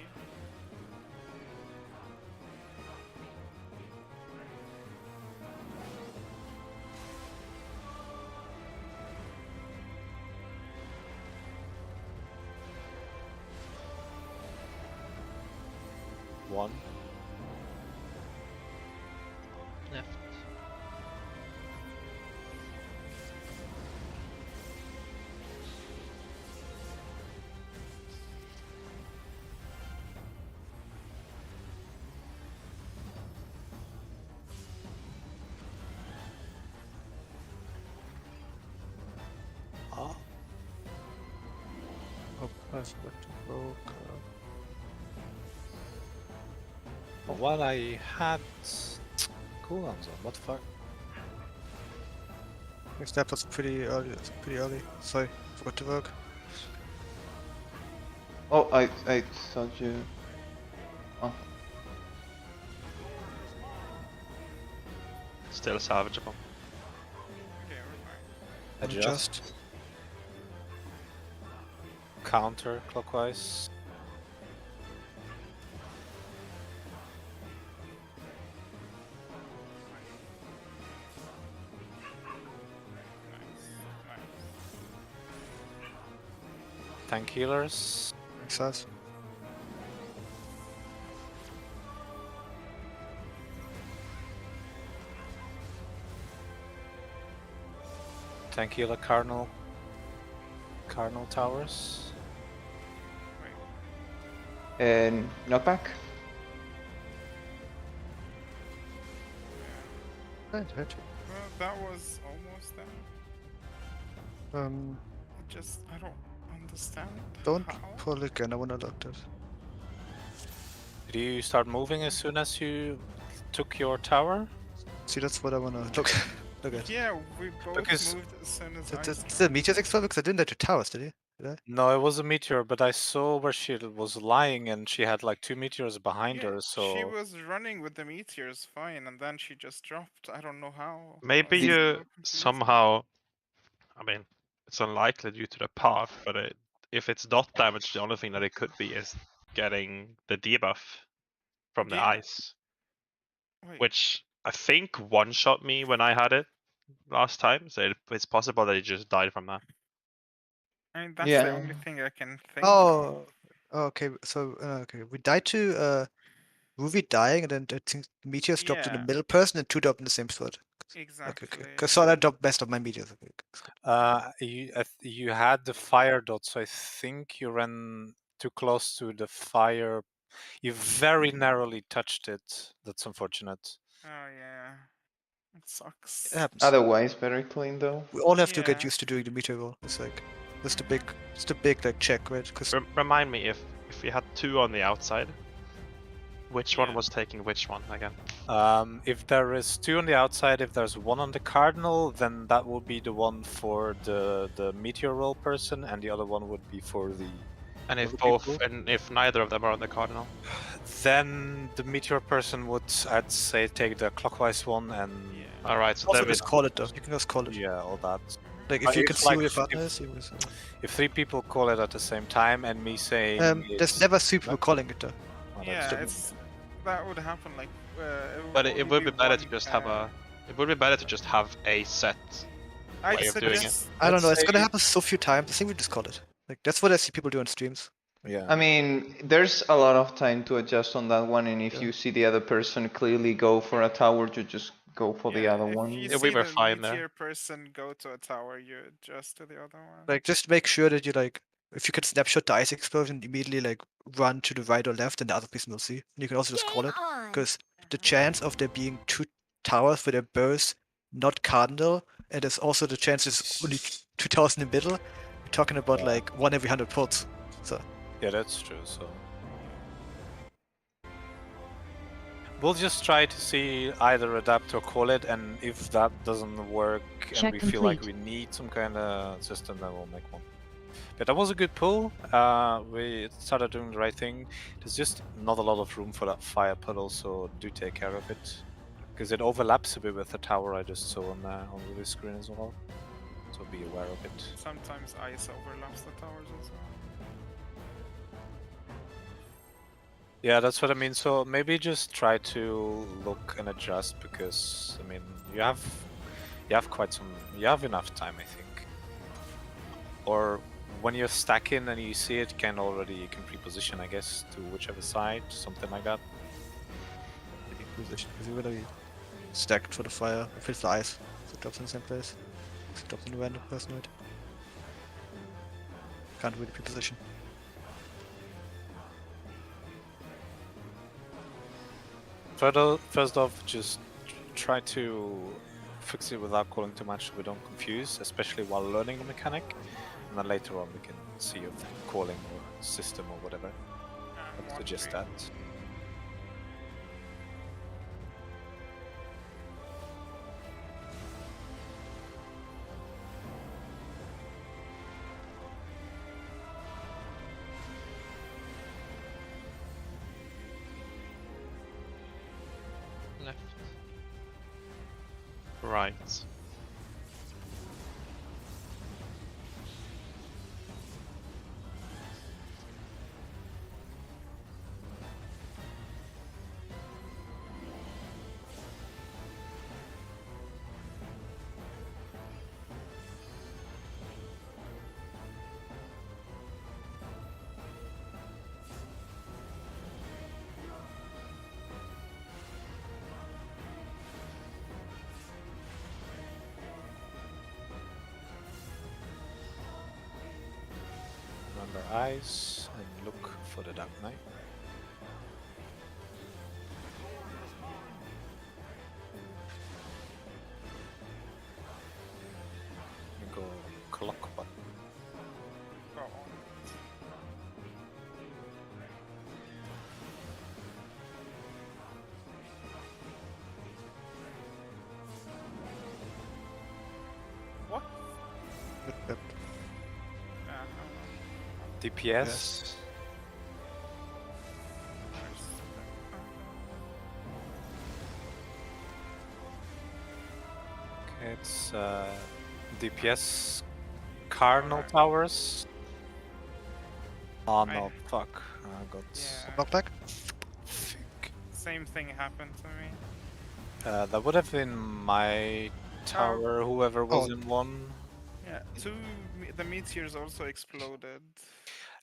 One. Left. Oh. Oh, that's what to broke. What I had cooldowns on, what the fuck? Your step was pretty early. Pretty early. Sorry, forgot to work. Oh, I thought you. Oh, Still salvageable. Okay, we're fine. Adjust. Counter clockwise. Tank healers. Makes sense. Tank healer Cardinal. Cardinal towers. and knockback. Right, right. Well, that was almost that. I don't understand. Don't how. pull again. I wanna look that. Did you start moving as soon as you took your tower? See, that's what I wanna look look at. Yeah, we both Because- moved as soon as I Did started. the meteors explode? Because I didn't enter towers, did he? Did I? No, it was a meteor, but I saw where she was lying and she had like 2 meteors behind Yeah, her, so... she was running with the meteors fine, and then she just dropped. I don't know how. Maybe It's you so confusing. somehow. I mean, it's unlikely due to the path, but if it's dot damage, the only thing that it could be is getting the debuff from the Yeah. ice, Wait, which I think one shot me when I had it last time. So it's possible that it just died from that. I mean that's Yeah. the only thing I can think Oh, of. okay. So okay, we died to Ruby dying, and then I think meteors dropped in the Yeah. middle person, and two dropped in the same spot. Exactly. Okay. Because so I dropped best of my meteors. Okay. You had the fire dot, so I think you ran too close to the fire. You very narrowly touched it. That's unfortunate. Oh yeah. It sucks. It happens. Otherwise, very clean though. We all have to get Yeah. used to doing the meteor roll. It's like it's the big like check, right? Because Remind me if you had two on the outside, which one Yeah. was taking which one again? If there is 2 on the outside, if there's 1 on the cardinal, then that will be the one for the meteor roll person, and the other one would be for the And if Other both, people? and if neither of them are on the cardinal. Then the meteor person would, I'd say, take the clockwise one and Yeah. All right, so Also, then we just call it though. You can just call it. yeah, all that. Like But if you if, can see like, who your if- partner is, you will. If 3 people call it at the same time and me saying There's it's never 3 people calling it though. well, that's Yeah, different. it's that would happen like. But it would be better to one just have pair. It would be better to just have a set. I'd way of doing it. suggest. I don't know. Let's It's gonna say- happen so few times. I think we just call it. Like that's what I see people do on streams. Yeah. I mean, there's a lot of time to adjust on that one, and if Yeah. you see the other person clearly go for a tower, you just go for the Yeah, other if one. you Yeah, we see were the fine there. meteor person go to a tower, you adjust to the other one. Like just make sure that you like, if you can snapshot the ice explosion, immediately like run to the right or left, and the other person will see. And you can also just call Game it, on. because the chance of there being 2 towers with a both not cardinal, and there's also the chance there's only 2 towers in the middle. We're talking about Yeah. like 1 every 100 pulls. So Yeah, that's true. So we'll just try to see either adapt or call it, and if that doesn't work Check and we feel like we complete. need some kind of system, then we'll make one. But that was a good pull. We started doing the right thing. There's just not a lot of room for that fire puddle, so do take care of it, because it overlaps a bit with the tower I just saw on the screen as well. So be aware of it. Sometimes ice overlaps the towers as well. Yeah, that's what I mean. So maybe just try to look and adjust, because I mean you have quite some, you have enough time, I think. Or when you're stacking and you see it, you can pre-position, I guess, to whichever side, something like that. maybe position, because you're gonna be stacked for the fire. If it's the ice, so it drops in the same place. If it drops in a random person, right? Can't really pre-position. First off, just try to fix it without calling too much so we don't confuse, especially while learning the mechanic. And then later on we can see if calling or system or whatever. I'd suggest that. Left. Right. Remember eyes and look for the Dark Knight. You go clock button. Go on. What? Yep. No. DPS. Okay, it's DPS Cardinal Alright. Towers. Oh I- no, fuck. I got Yeah. Knockback? thick. Same thing happened to me. That would have been my tower, whoever was Oh. in one. Yeah, the meteors also exploded.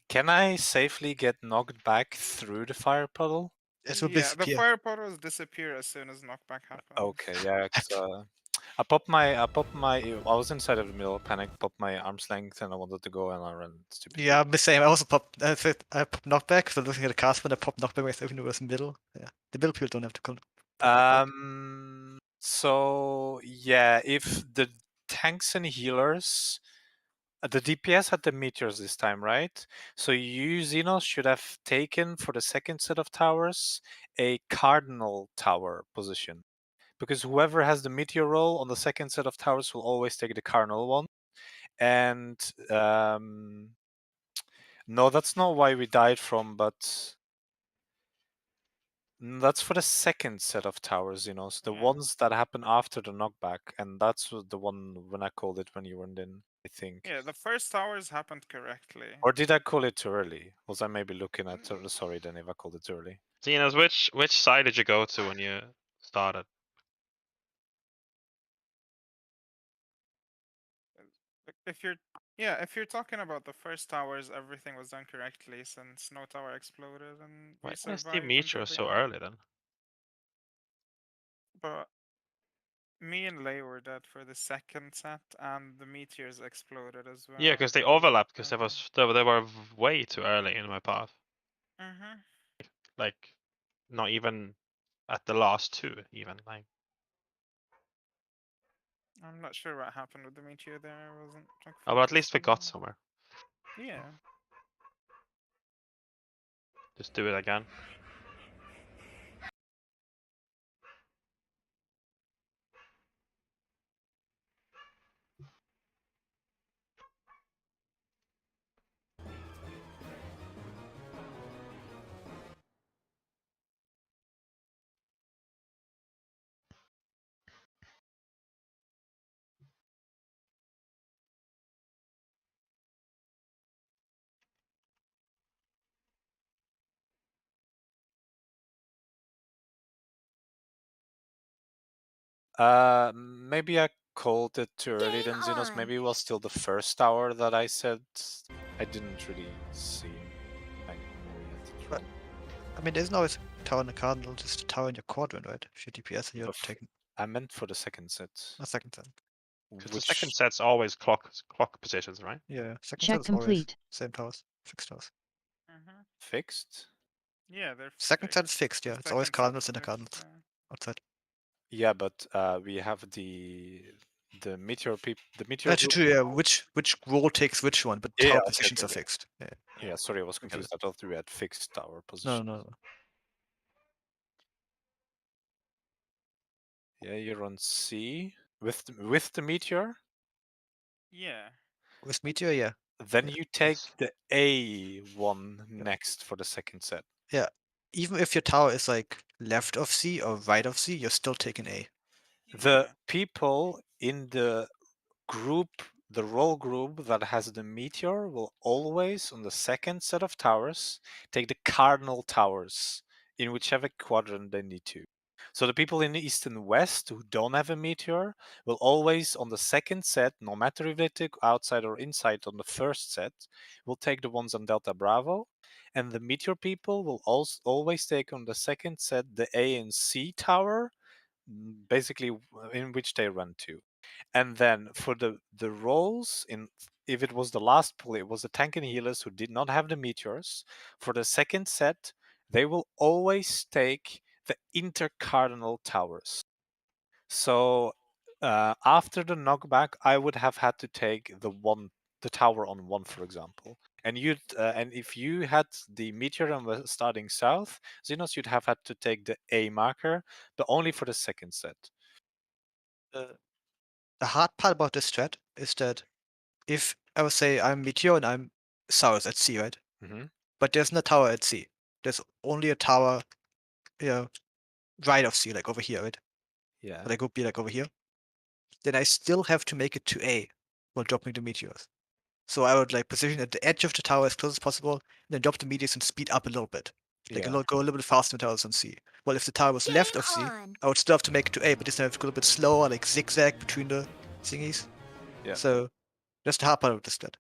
Can I safely get knocked back through the fire puddle? It will Yeah, the disappear. fire portals disappear as soon as knockback happens. Okay, yeah, 'cause, I was inside of the middle of panic, popped my arm's length, and I wanted to go, and I ran stupid. Yeah, I'm the same. I also popped. I popped knockback. So looking at the cast when I popped knockback myself into the middle. Yeah, the middle people don't have to call. So yeah, if the tanks and healers, the DPS had the meteors this time, right? So you, Xenos, should have taken for the second set of towers a cardinal tower position, because whoever has the meteor roll on the second set of towers will always take the cardinal one, and No, that's not why we died from, but that's for the second set of towers, you know. So the Yeah. ones that happen after the knockback, and that's the one when I called it when you weren't in, I think. Yeah, the first towers happened correctly. Or did I call it too early? Was I maybe looking at? Sorry, then if I called it too early. Tinas, which side did you go to when you started? If you're if you're talking about the first towers, everything was done correctly since no tower exploded and we Why is the survived meteor until the so end. early then? But me and Lei were dead for the second set, and the meteors exploded as well. Yeah, because they overlapped. Because they were way too early in my path. Mhm. Like, not even at the last two. Even like. I'm not sure what happened with the meteor there. I wasn't like, Oh, but at least we focused got on- somewhere. Yeah. Just do it again. Maybe I called it too early Game then, Xenos. on. Maybe it was still the first tower that I said. I didn't really see. Like, we had to But- throw. I mean, there isn't always a tower in the cardinal, just a tower in your quadrant, right? If you're DPS, you're But f- taking I meant for the second set. a second set. Because the Which second set's always clock positions, right? Yeah, second Check set is always complete. same towers, fixed towers. Mhm. fixed? Yeah, they're Second set is fixed, yeah. The It's always second set cardinals is in the fixed, cardinals yeah. outside. Yeah, but we have the meteor the meteor That's group. true, yeah. Which role takes which one, but Yeah, tower okay, positions okay, are yeah. fixed. Yeah. Yeah, sorry, I was I get confused. I thought we had fixed tower No, position. no, no. Yeah, you're on C with the meteor. Yeah. With Meteor, yeah. Then Yeah, you take yes. the A one next for the second set. Yeah. Even if your tower is like left of C or right of C, you're still taking A. The Yeah. people in the group, the role group that has the meteor will always, on the second set of towers, take the cardinal towers in whichever quadrant they need to. So the people in the east and west who don't have a meteor will always, on the second set, no matter if they take outside or inside on the first set, will take the ones on Delta Bravo. And the meteor people will also always take on the second set the A and C tower, basically in which they run to. And then for the roles in, if it was the last pull, it was the tank and healers who did not have the meteors. For the second set, they will always take the intercardinal towers. So after the knockback, I would have had to take the tower on 1, for example. And and if you had the meteor and was starting south, Xenos, you'd have had to take the A marker, but only for the second set. The hard part about this strat is that if I would say I'm Meteor and I'm south at C, right? Mm-hmm. But there's no tower at C. There's only a tower, right of C, like over here, right? Yeah. Like would be like over here. Then I still have to make it to A while dropping the meteors. So I would like position at the edge of the tower as close as possible, and then drop the meteors and speed up a little bit. Like Yeah. go a little bit faster than towers on C. Well, if the tower was left of C, on. I would still have to make it to A, but this time I have to go a little bit slower, like zigzag between the thingies. Yeah. So that's the hard part of this stat.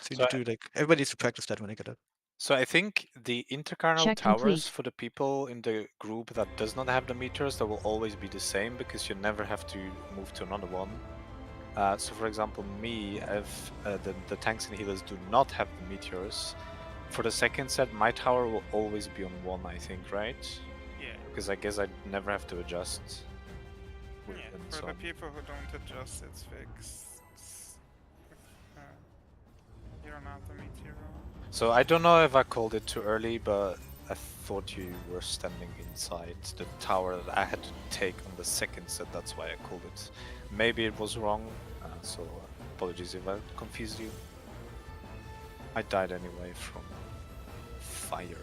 So you So need to like everybody needs to practice that when they get it. So I think the intercardinal Check towers complete. for the people in the group that does not have the meters, that will always be the same because you never have to move to another one. So for example, me, if the tanks and healers do not have the meteors, for the second set, my tower will always be on 1, I think, right? Yeah. Because I guess I never have to adjust. Yeah. And For so the on. people who don't adjust, it's fixed. If, you don't have the meteor on. So I don't know if I called it too early, but I thought you were standing inside the tower that I had to take on the second set. That's why I called it. Maybe it was wrong, so apologies if I confused you. I died anyway from fire.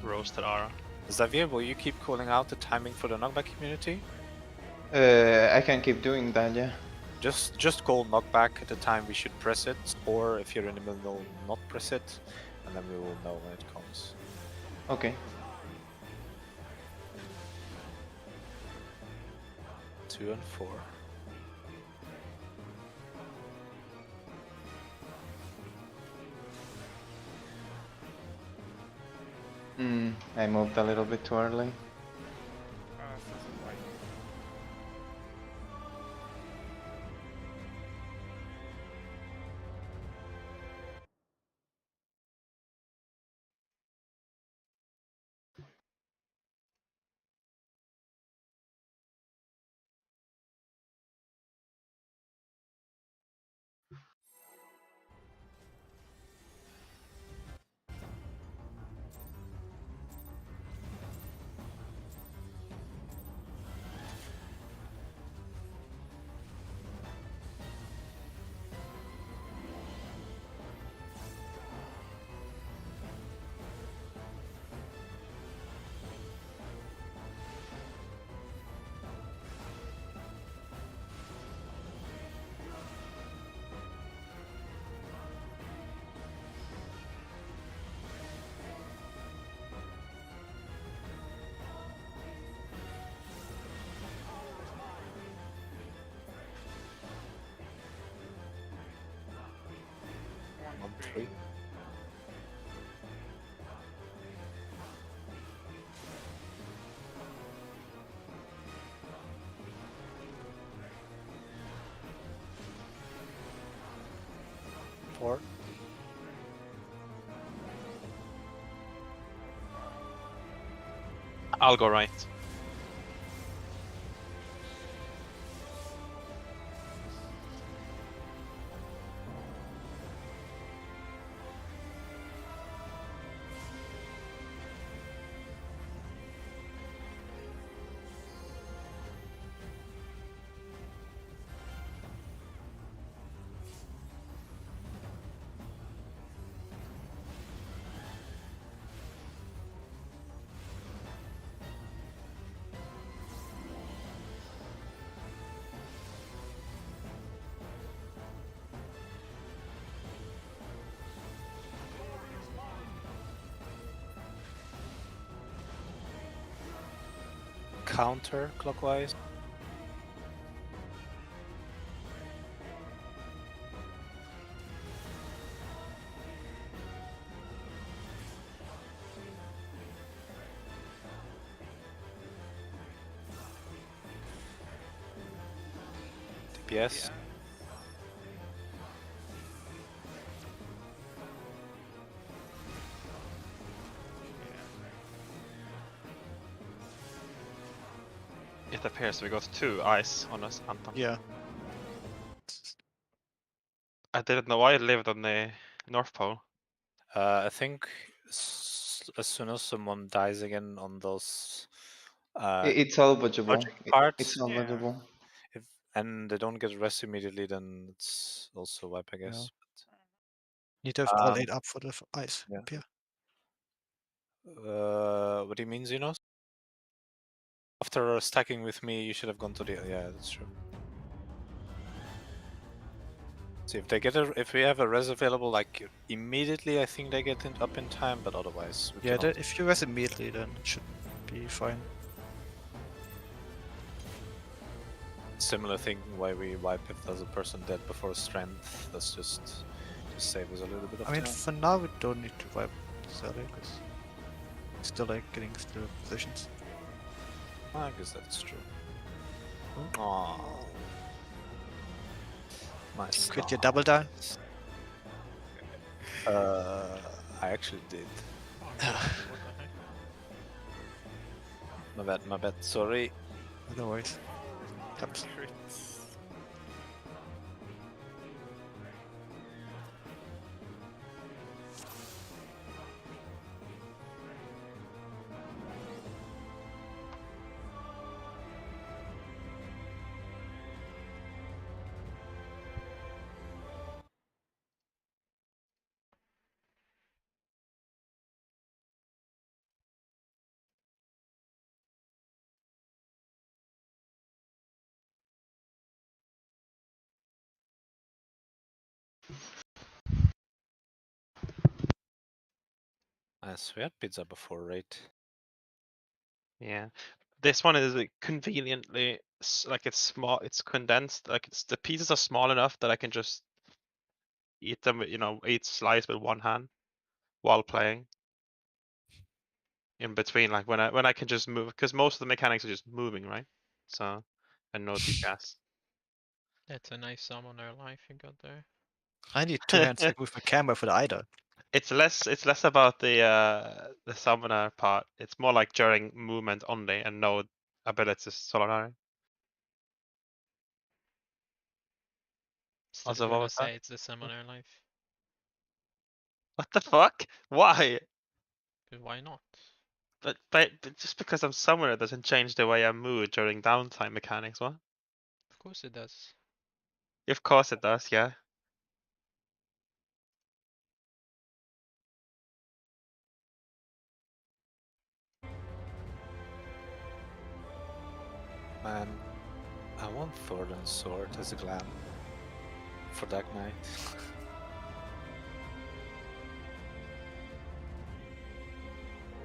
Roasted Ara. Xavier, will you keep calling out the timing for the knockback community? I can keep doing that, yeah. Just call knockback at the time we should press it, or if you're in the middle, not press it, and then we will know when it comes. Okay. 2 and 4. I moved a little bit too early. This is like On 3. Four. I'll go right. Counter clockwise. DPS. It appears we got 2 eyes on us, Anton. Yeah. I didn't know I lived on the North Pole. I think as soon as someone dies again on those It's salvageable. logic parts, It's salvageable. and they don't get rest immediately, then it's also wipe, I guess. Need to have all 8 up for the ice. yeah. Appear. What do you mean, Xenos? After stacking with me, you should have gone to the. Yeah, that's true. See if they get if we have a res available like immediately, I think they get up in time, but otherwise we Yeah, cannot. if you rest immediately, then it should be fine. Similar thing why we wipe if there's a person dead before strength. That's just to save us a little bit of I mean, time. for now we don't need to wipe Sally because still like getting still positions. I guess that's true. Aww. My Quit your double down. I actually did. What the heck? My bad, sorry. No worries. Happens. crits. As we had pizza before, right? Yeah, this one is like, conveniently like it's small, it's condensed. Like the pieces are small enough that I can just eat them. Each slice with one hand while playing. In between, like when I can just move, because most of the mechanics are just moving, right? So, and no DPS. That's a nice summoner life you got there. I need 2 hands to move my camera for the Ida. It's less about the summoner part. It's more like during movement only and no abilities Solanari. Still Also, what gonna was that? say it's the summoner life. What the fuck? Why? But why not? But just because I'm summoner doesn't change the way I move during downtime mechanics, what? Of course it does. Of course it does, yeah. Man, I want Thornton's sword as a glam for Dark Knight.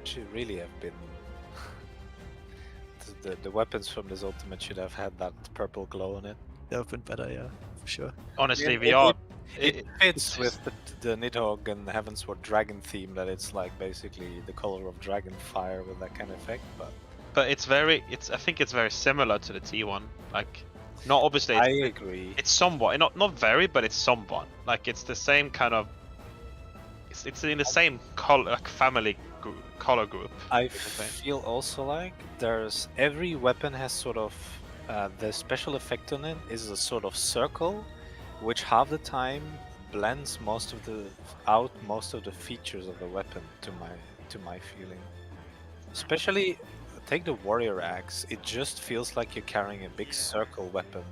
Should really have been. The weapons from this ultimate should have had that purple glow on it. That would have been better, yeah, for sure. Honestly, Yeah, we all. It fits it's with the Nidhogg and Heavensward dragon theme that it's like basically the color of dragon fire with that kind of effect, But I think it's very similar to the T1. Like, not obviously. I agree. It's somewhat, not very, but it's somewhat. Like it's the same kind of. It's in the same color, like family color group. I feel also like there's every weapon has sort of the special effect on it is a sort of circle, which half the time blends most of the features of the weapon to my feeling. Especially take the warrior axe. It just feels like you're carrying a big circle weapon.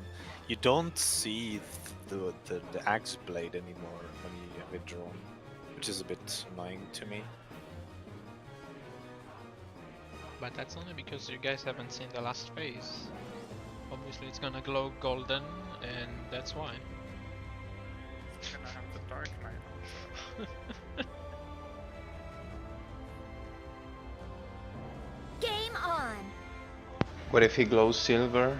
You don't see the axe blade anymore when you have it drawn, which is a bit annoying to me. But that's only because you guys haven't seen the last phase. Obviously it's gonna glow golden, and that's why. It's gonna have the Dark Knight. Game on. What if he glows silver?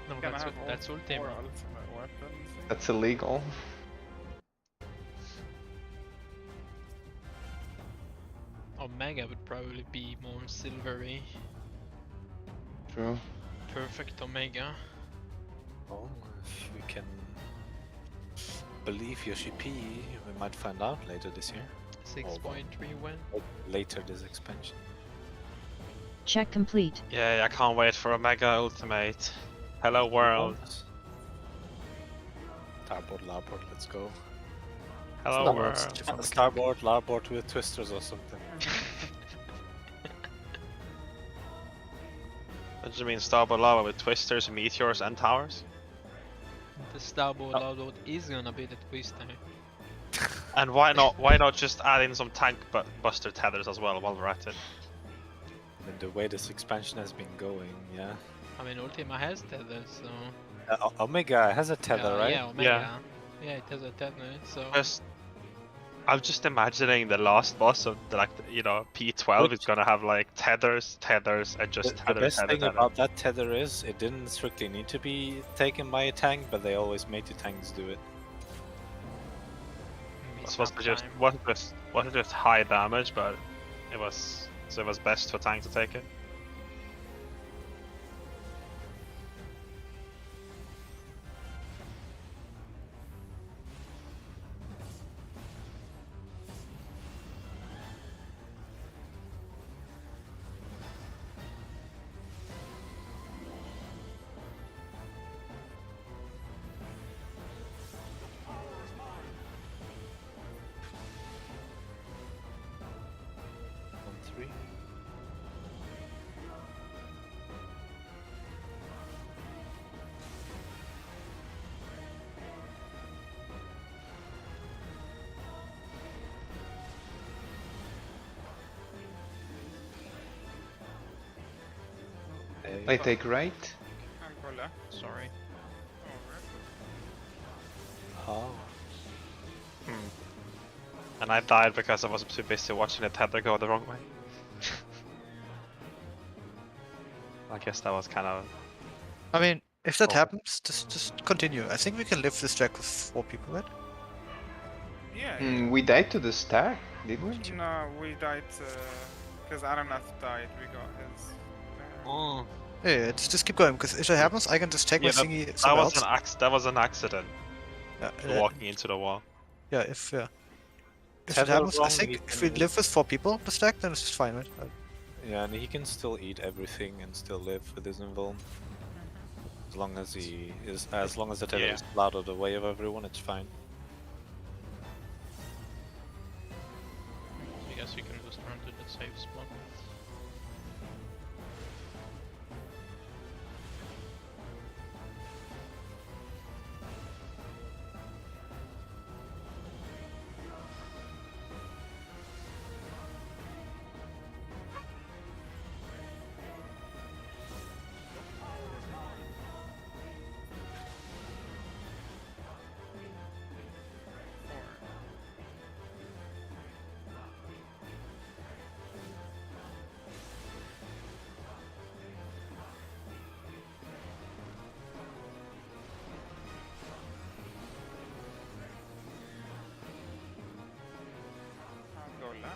No, It's gonna that's have all that's four ultimate. ultimate weapons. That's illegal. Omega would probably be more silvery. True. Perfect Omega. Well, if we can believe Yoshi P, we might find out later this year. 6.3 win. Later this expansion. Check complete. Yeah, I can't wait for Omega Ultimate. Hello world. Starboard, larboard, let's go. Hello Starboard's world. different mechanic. Starboard, larboard with twisters or something. What do you mean Starboard Lava with twisters, meteors, and towers? The Starboard Loadout is gonna be the twister. And why not just add in some tank buster tethers as well while we're at it? I mean, the way this expansion has been going, yeah. I mean, Ultima has tethers, so. Omega has a tether, yeah, right? Yeah, Omega. Yeah, it has a tether, so. I'm just imagining the last boss of P12 is gonna have like tethers, and just The tether, best tether, thing tether. about that tether is it didn't strictly need to be taken by a tank, but they always made the tanks do it. It wasn't just high damage, but it was best for tank to take it. I take right. And go left. Sorry. Over. Oh, And I died because I was too busy watching the tether go the wrong way. I guess that was kind of... I mean, if that Oh. happens, just continue. I think we can live this track with 4 people, right? Yeah. We died to the stack, did we? No, we died because Aranath died. We got his. Mm. Yeah, just keep going, because if that happens, I can just take my Yeah, thingy that somewhere was else. that was an accident. Yeah, Walking into the wall. yeah, if it Tether happens, I wrong, think he if we can- live with 4 people, the stack, then it's just fine, right? Yeah, and he can still eat everything and still live with his invuln. As long as as long as the tether Yeah. is out of the way of everyone, it's fine. I guess you can just run to the safe spot. I'll go left.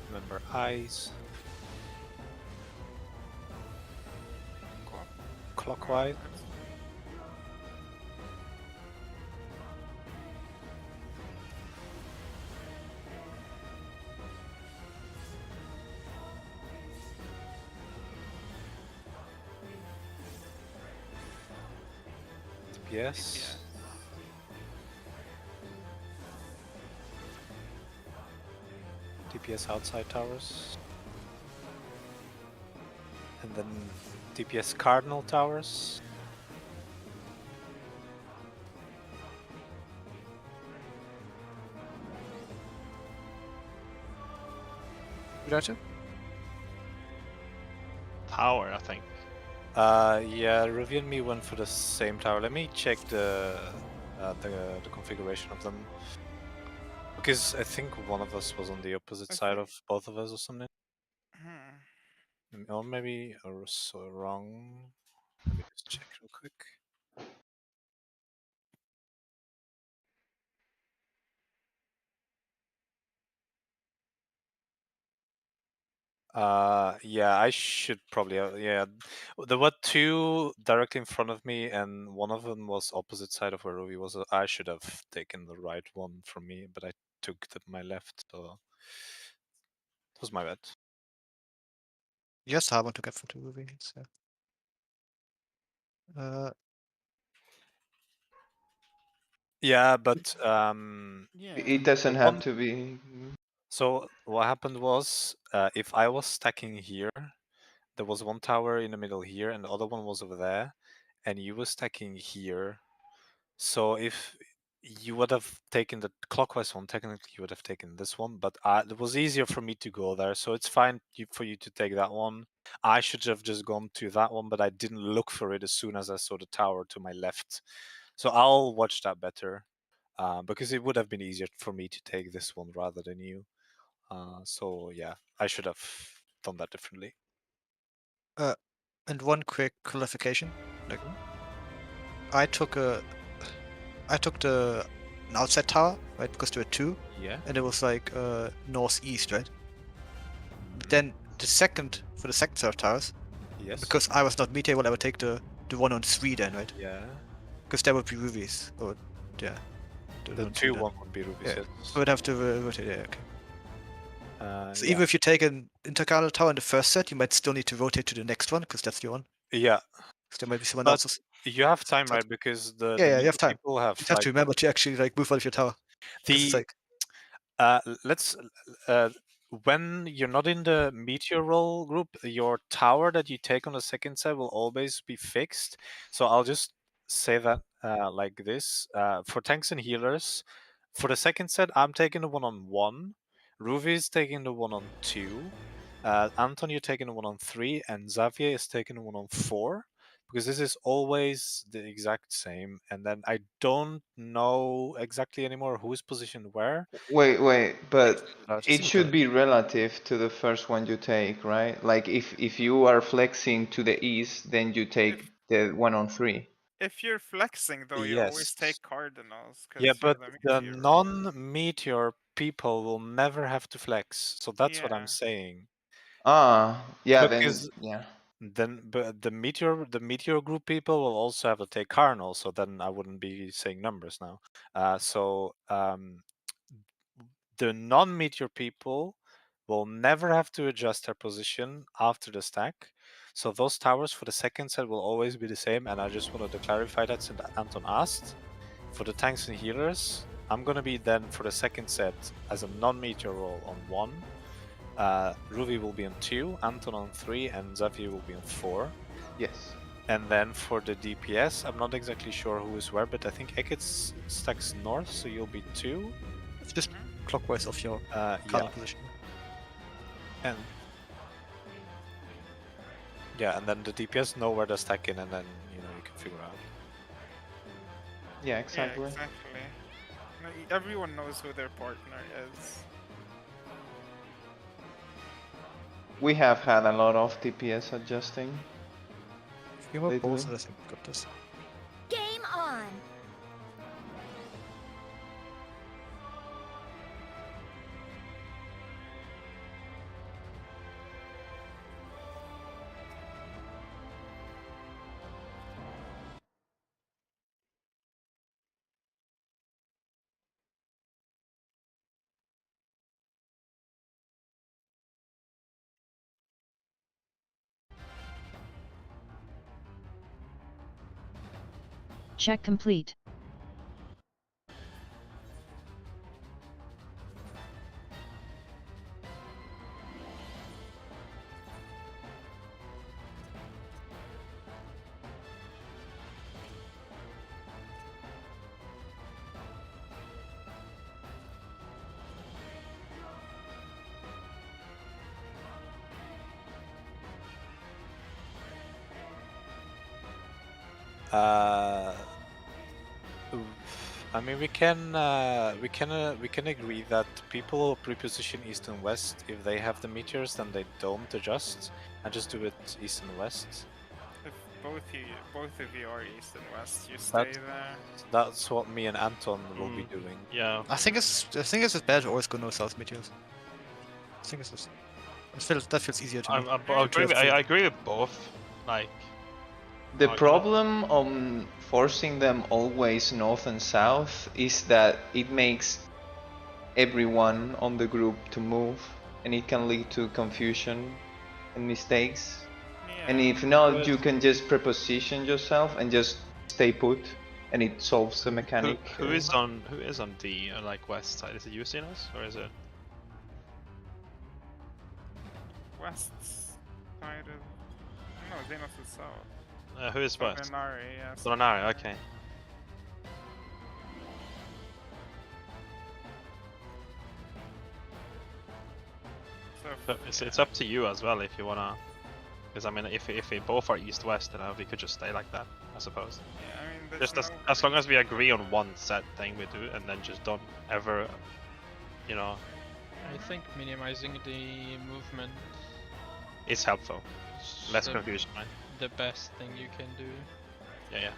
Remember eyes. Clockwise. Yes. DPS outside towers. And then DPS cardinal towers. You got to? Tower, I think. Yeah, Ruby and me went for the same tower. Let me check the configuration of them. Because I think one of us was on the opposite side of both of us or something. Or maybe I was so wrong. Let me just check real quick. Yeah, I should probably, yeah. There were 2 directly in front of me, and one of them was opposite side of where Ruby was. I should have taken the right one from me, but I took my left, so it was my bad. Yes, I want to get for 2 movies. Yeah. Yeah, but It doesn't the have one- to be. So what happened was, if I was stacking here, there was one tower in the middle here, and the other one was over there, and you were stacking here. So if you would have taken the clockwise one, technically you would have taken this one, but it was easier for me to go there, so it's fine for you to take that one. I should have just gone to that one, but I didn't look for it as soon as I saw the tower to my left. So I'll watch that better, because it would have been easier for me to take this one rather than you. So yeah, I should have done that differently. And one quick clarification. Like, I took the an outside tower, right? Because there were 2, Yeah. and it was like northeast, right? Mhm. Then the second set of towers, Yes. because I was not meteable, I would take the one on 3 then, right? Yeah. Because there would be rubies. Or yeah. The 2-1 would be Ruby's. Yeah. Yes. I would have to rotate. Yeah, okay. So yeah. even if you take an intercardinal tower in the first set, you might still need to rotate to the next one because that's your one. Yeah, Because there might be someone but else's. you have time, set. right? Because the Yeah, you meteor have time. people have You just have like to remember to actually like move out of your tower. 'Cause it's the like let's when you're not in the meteor roll group, your tower that you take on the second set will always be fixed. So I'll just say that like this for tanks and healers. For the second set, I'm taking the 1-on-1. Ruvi is taking the 1-on-2. Anton, you're taking the 1-on-3, and Xavier is taking the 1-on-4. Because this is always the exact same, and then I don't know exactly anymore who is positioned where. Wait, but just it should be relative to the first one you take, right? Like if you are flexing to the east, then you take the 1-on-3. If you're flexing though, you always Yes. take cardinals Yeah, because you're but the the meteor. non-meteor people will never have to flex. So that's what I'm Yeah. saying. Ah, yeah, Because yeah. then but the meteor group people will also have to take cardinal, so then I wouldn't be saying numbers now. The non-meteor people will never have to adjust their position after the stack. So those towers for the second set will always be the same, and I just wanted to clarify that since Anton asked. For the tanks and healers, I'm gonna be then for the second set as a non-meteor roll on 1. Ruvi will be on 2, Anton on 3, and Xavier will be on 4. Yes. And then for the DPS, I'm not exactly sure who is where, but I think Ekit stacks north, so you'll be 2. it's just clockwise of your Yeah. cardinal position. And yeah, and then the DPS know where to stack in, and then you can figure out. Yeah, exactly. Yeah, exactly. No, everyone knows who their partner is. We have had a lot of DPS adjusting. If you have both, Lately. I think we got this. Game on. Check complete. I mean, we can agree that people who pre-position east and west, if they have the meteors, then they don't adjust and just do it east and west. If both of you are east and west, you stay there. That's what me and Anton will be doing. Yeah. I think it's just better to always go north south meteors. I think it's just that feels easier to me. I agree with both. Like The Okay. problem on forcing them always north and south is that it makes everyone on the group to move, and it can lead to confusion and mistakes. And Yeah. if not, you can just preposition yourself and just stay put, and it solves the mechanic. who is on the like west side? Is it Usinos or is it? West side of. No, Xenos is south. Who is west? Solinari, yes. Solinari, okay. So, But it's up to you as well if you wanna. Because I mean, if we both are east-west, then we could just stay like that, I suppose. yeah, I mean, there's Just no. as long as we agree on one set thing we do, and then just don't ever, I think minimizing the movement it's helpful. is Less confusion, right? the best thing you can do. Yeah.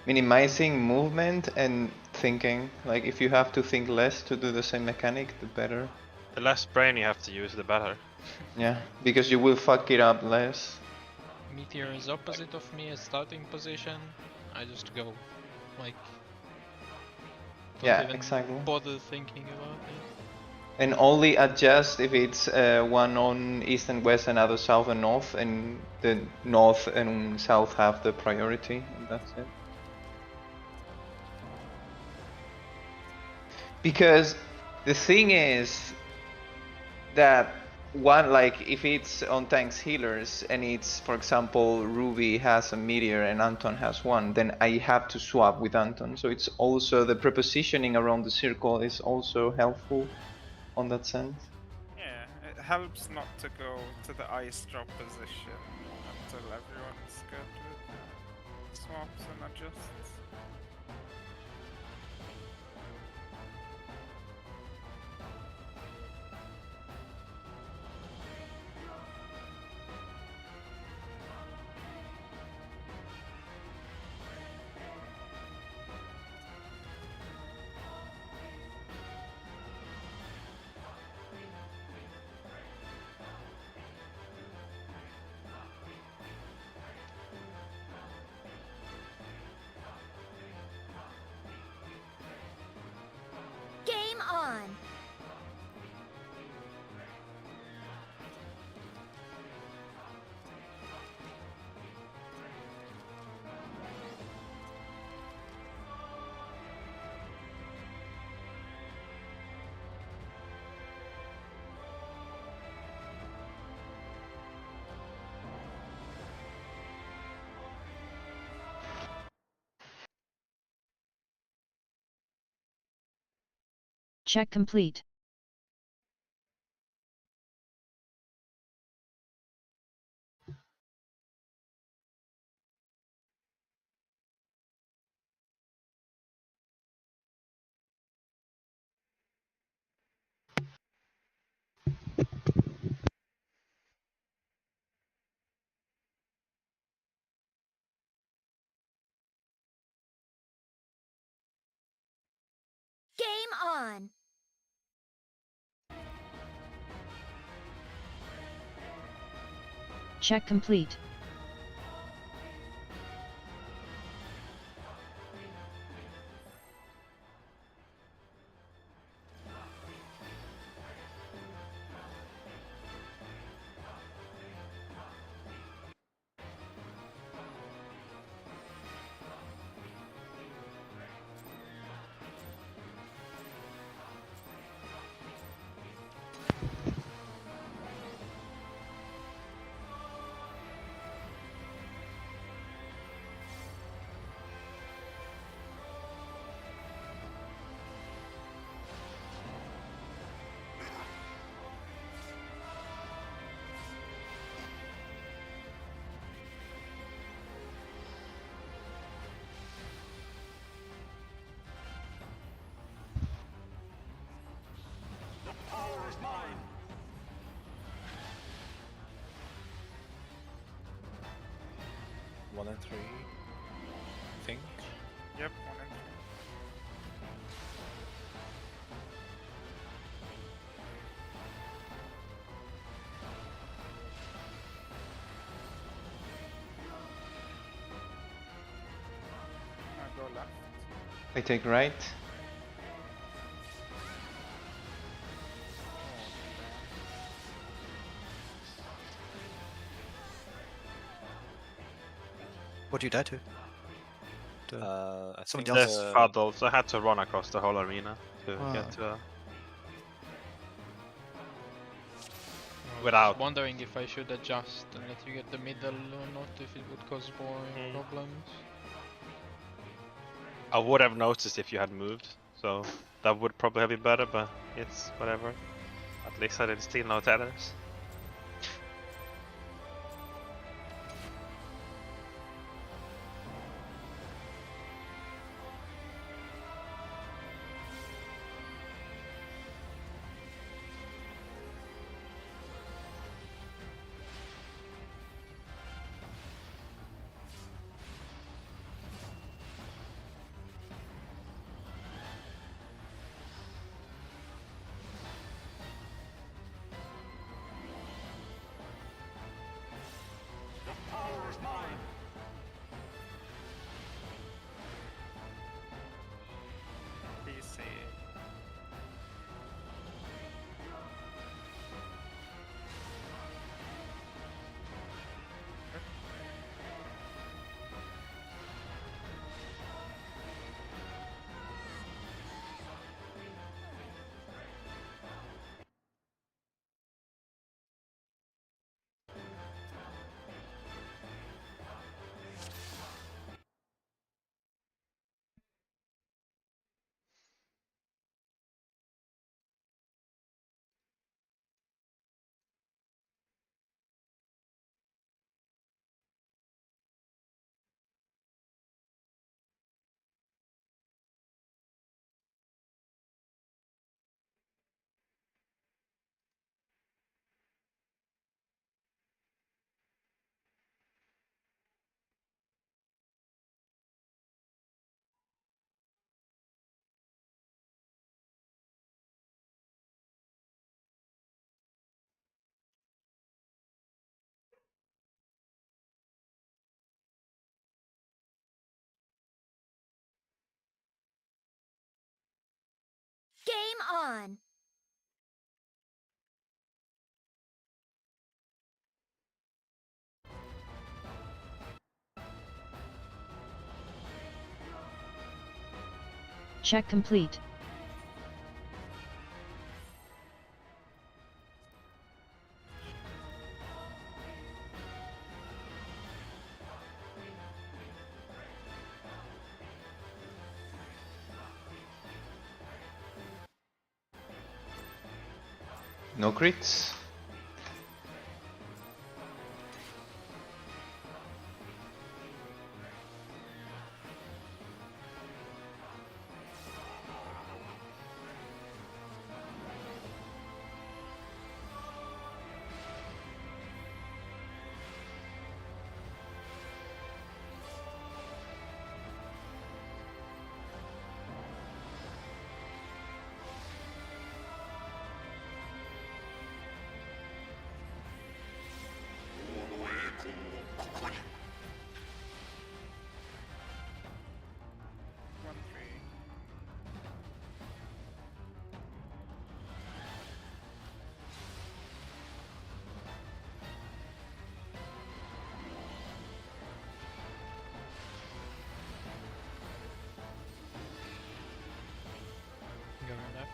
Minimizing movement and thinking. Like if you have to think less to do the same mechanic, the better. The less brain you have to use, the better. Yeah, because you will fuck it up less. Meteor is opposite of me as starting position. I just go, like. Don't Yeah, even exactly. bother thinking about it. And only adjust if it's one on east and west, another south and north, and the north and south have the priority, and that's it. Because the thing is that one, like if it's on tanks healers and it's, for example, Ruby has a meteor and Anton has one, then I have to swap with Anton. So it's also the prepositioning around the circle is also helpful on that sense. Yeah, it helps not to go to the ice drop position until everyone's good with swaps and adjusts. Game on! Check complete. Game on! Check complete. The power is mine. One and three, I think. Yep, 1 and 3. Go left. I take right. What do you die to? I Someone think else? There's Fuddle, so I had to run across the whole arena to Ah. get to. I was Without- wondering if I should adjust and let you get the middle or not, if it would cause more problems. I would have noticed if you had moved, so that would probably have been better. But it's whatever. At least I didn't steal no tethers. on! Check complete. No crits. One tree. Going left.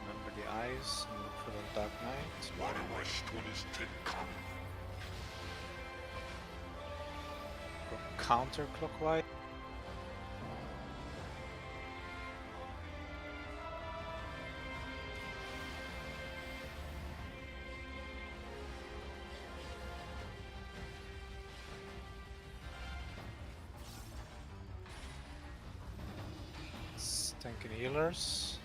Remember the eyes and look for the Dark Knight. Why do my students take come? Go counterclockwise. Tanking healers.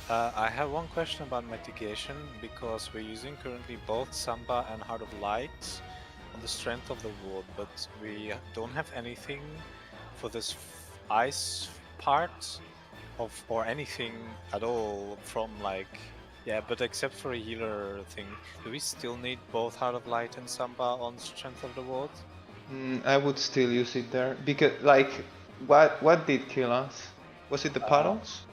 I have one question about mitigation, because we're using currently both Samba and Heart of Light on the strength of the wood, but we don't have anything for this ice part of, or anything at all from like, yeah, but except for a healer thing. Do we still need both Heart of Light and Samba on strength of the wood? I would still use it there because, like, what did kill us? Was it the puddles?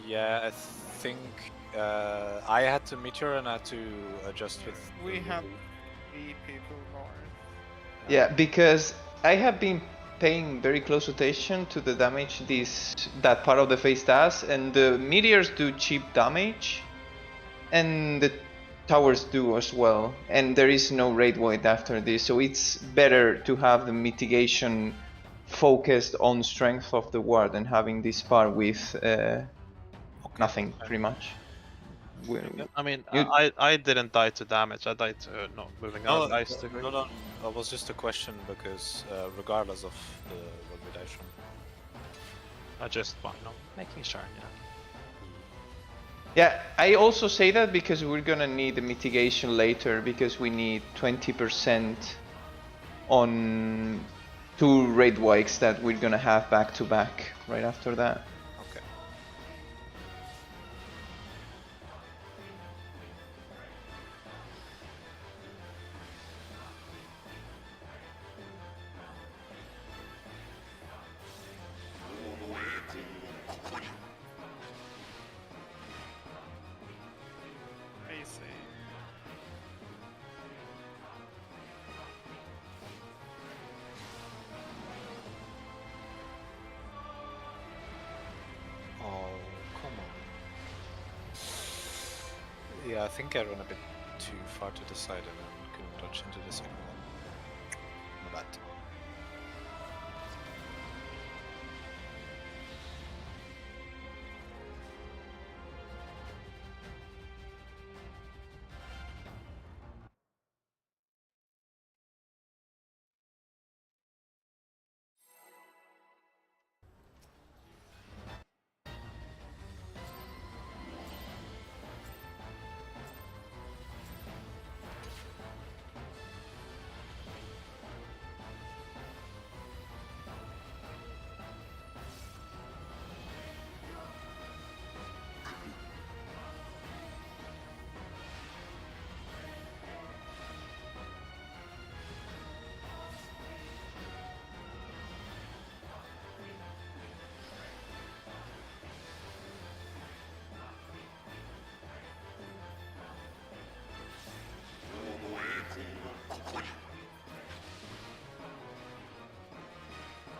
Yeah, I think I had to meteor and I had to adjust with. We the had rule. 3 people north. Yeah, because I have been paying very close attention to the damage that part of the face does, and the meteors do cheap damage, and the towers do as well. And there is no raid void after this, so it's better to have the mitigation focused on strength of the ward than having this part with nothing, pretty much. I mean, You- I didn't die to damage. I died to not moving out of the ice degree. no, it was just a question because regardless of what we died from. I just, well, you know, making sure, yeah. Yeah, I also say that because we're gonna need the mitigation later, because we need 20% on 2 raid wikes that we're gonna have back to back right after that. Okay. I see. Yeah, I think I ran a bit too far to the side and then couldn't dodge into the second one. My bad.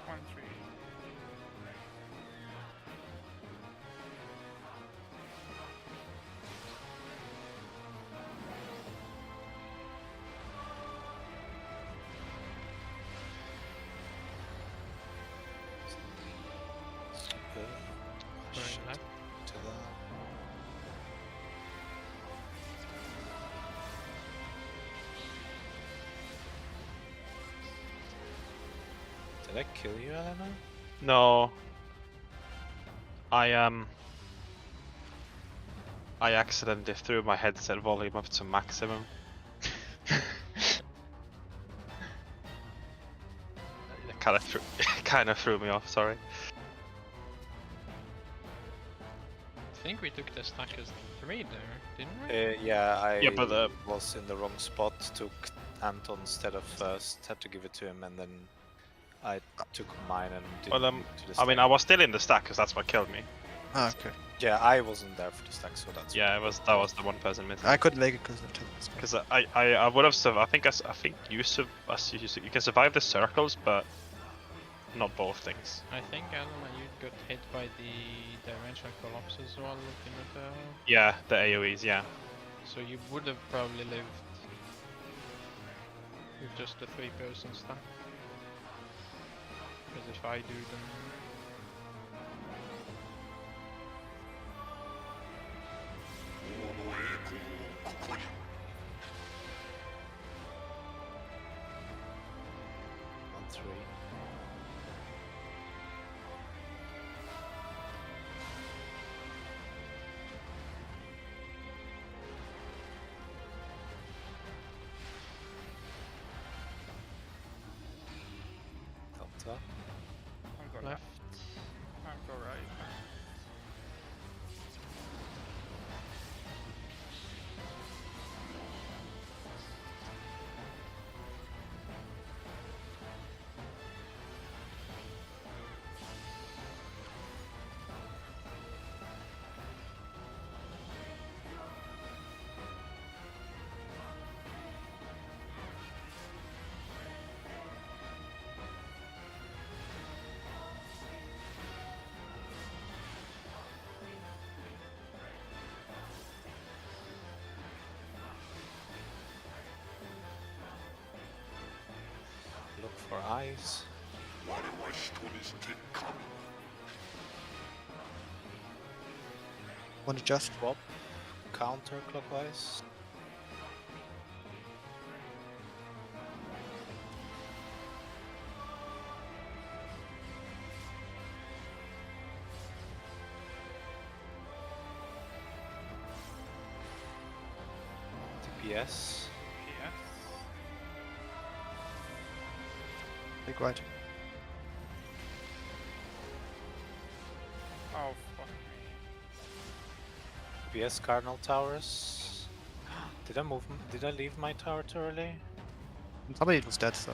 One, three. Very Shit. left. To that. Did I kill you, Elena? No. I accidentally threw my headset volume up to maximum. It kind of threw me off. Sorry. I think we took the stack as 3 there, didn't we? Yeah, I Yeah, but, was in the wrong spot. Took Anton instead of first. Had to give it to him, and then I took mine and didn't Well, move to the I mean, stack. I was still in the stack because that's what killed me. Ah, okay. Yeah, I wasn't there for the stack, so that's. Yeah, that was the one person missing. I couldn't make it because of the Because I would have survived. I think you you can survive the circles, but not both things. I think, Alma, you got hit by the dimensional collapse as well, looking at the... Yeah, the AoEs. Yeah. So you would have probably lived with just the 3-person stack. Because if I do, then... On 3. Delta. I'll go Left. I'll go right. Look for eyes. Why do I still this thing coming? Want to just Swap. Counterclockwise. DPS. Yes. take right. Oh, fuck me. DPS Cardinal Towers. Did I move? Did I leave my tower too early? Somebody was dead, so.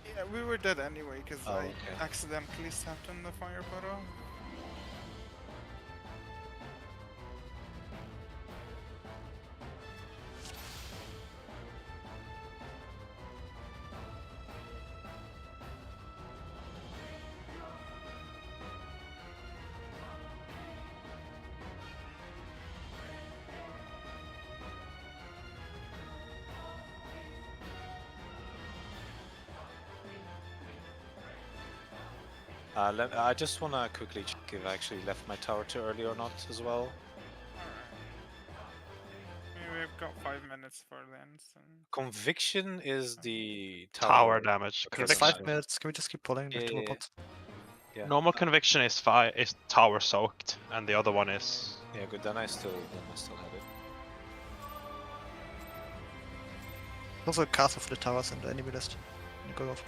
Yeah, we were dead anyway, because Oh, I okay. accidentally stepped on the fire puddle. I just want to quickly check if I actually left my tower too early or not as well. Alright. We've got 5 minutes for Lens. And... Conviction is the Tower damage. Okay, It's so- 5 Conviction. minutes. Can we just keep pulling the two more Yeah. pots? Yeah. Normal conviction is tower soaked, and the other one is. Yeah, good. Then I still had it. Also a castle for the towers and the enemy list. You go off.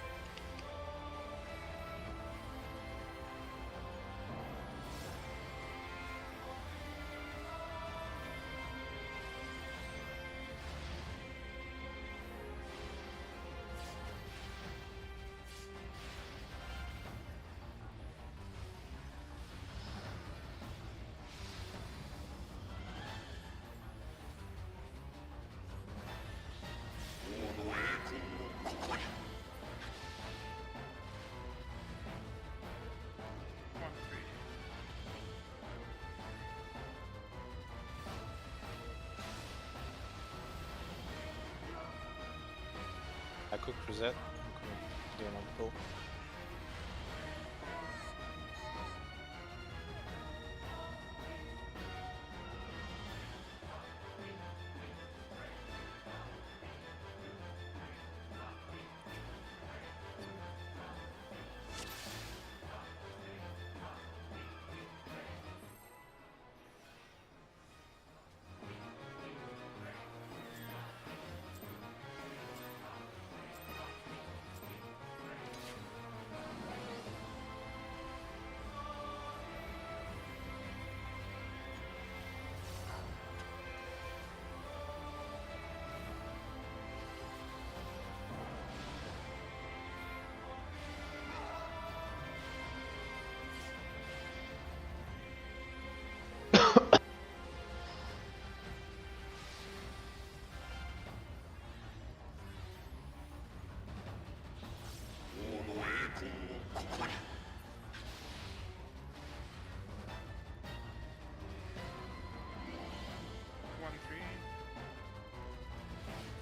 I could reset. I'm doing on pull.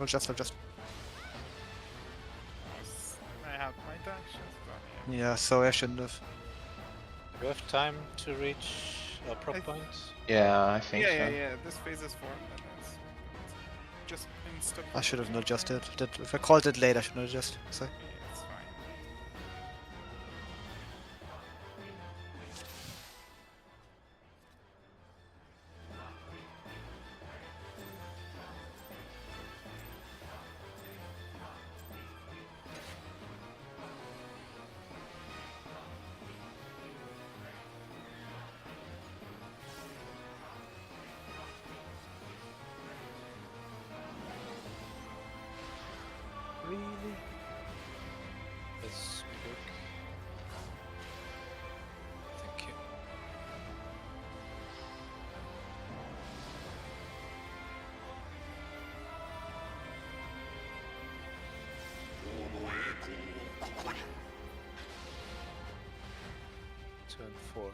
I'll just. I had my dashes, but Yeah, sorry, I shouldn't have. Do we have time to reach a prop I- point? Yeah, I think so. yeah. This phase is 4 minutes. Just insta. I should have not adjusted. If I called it late, I should not adjust. So. Yeah, it's fine. Really? That's quick. Thank you. Turn 4.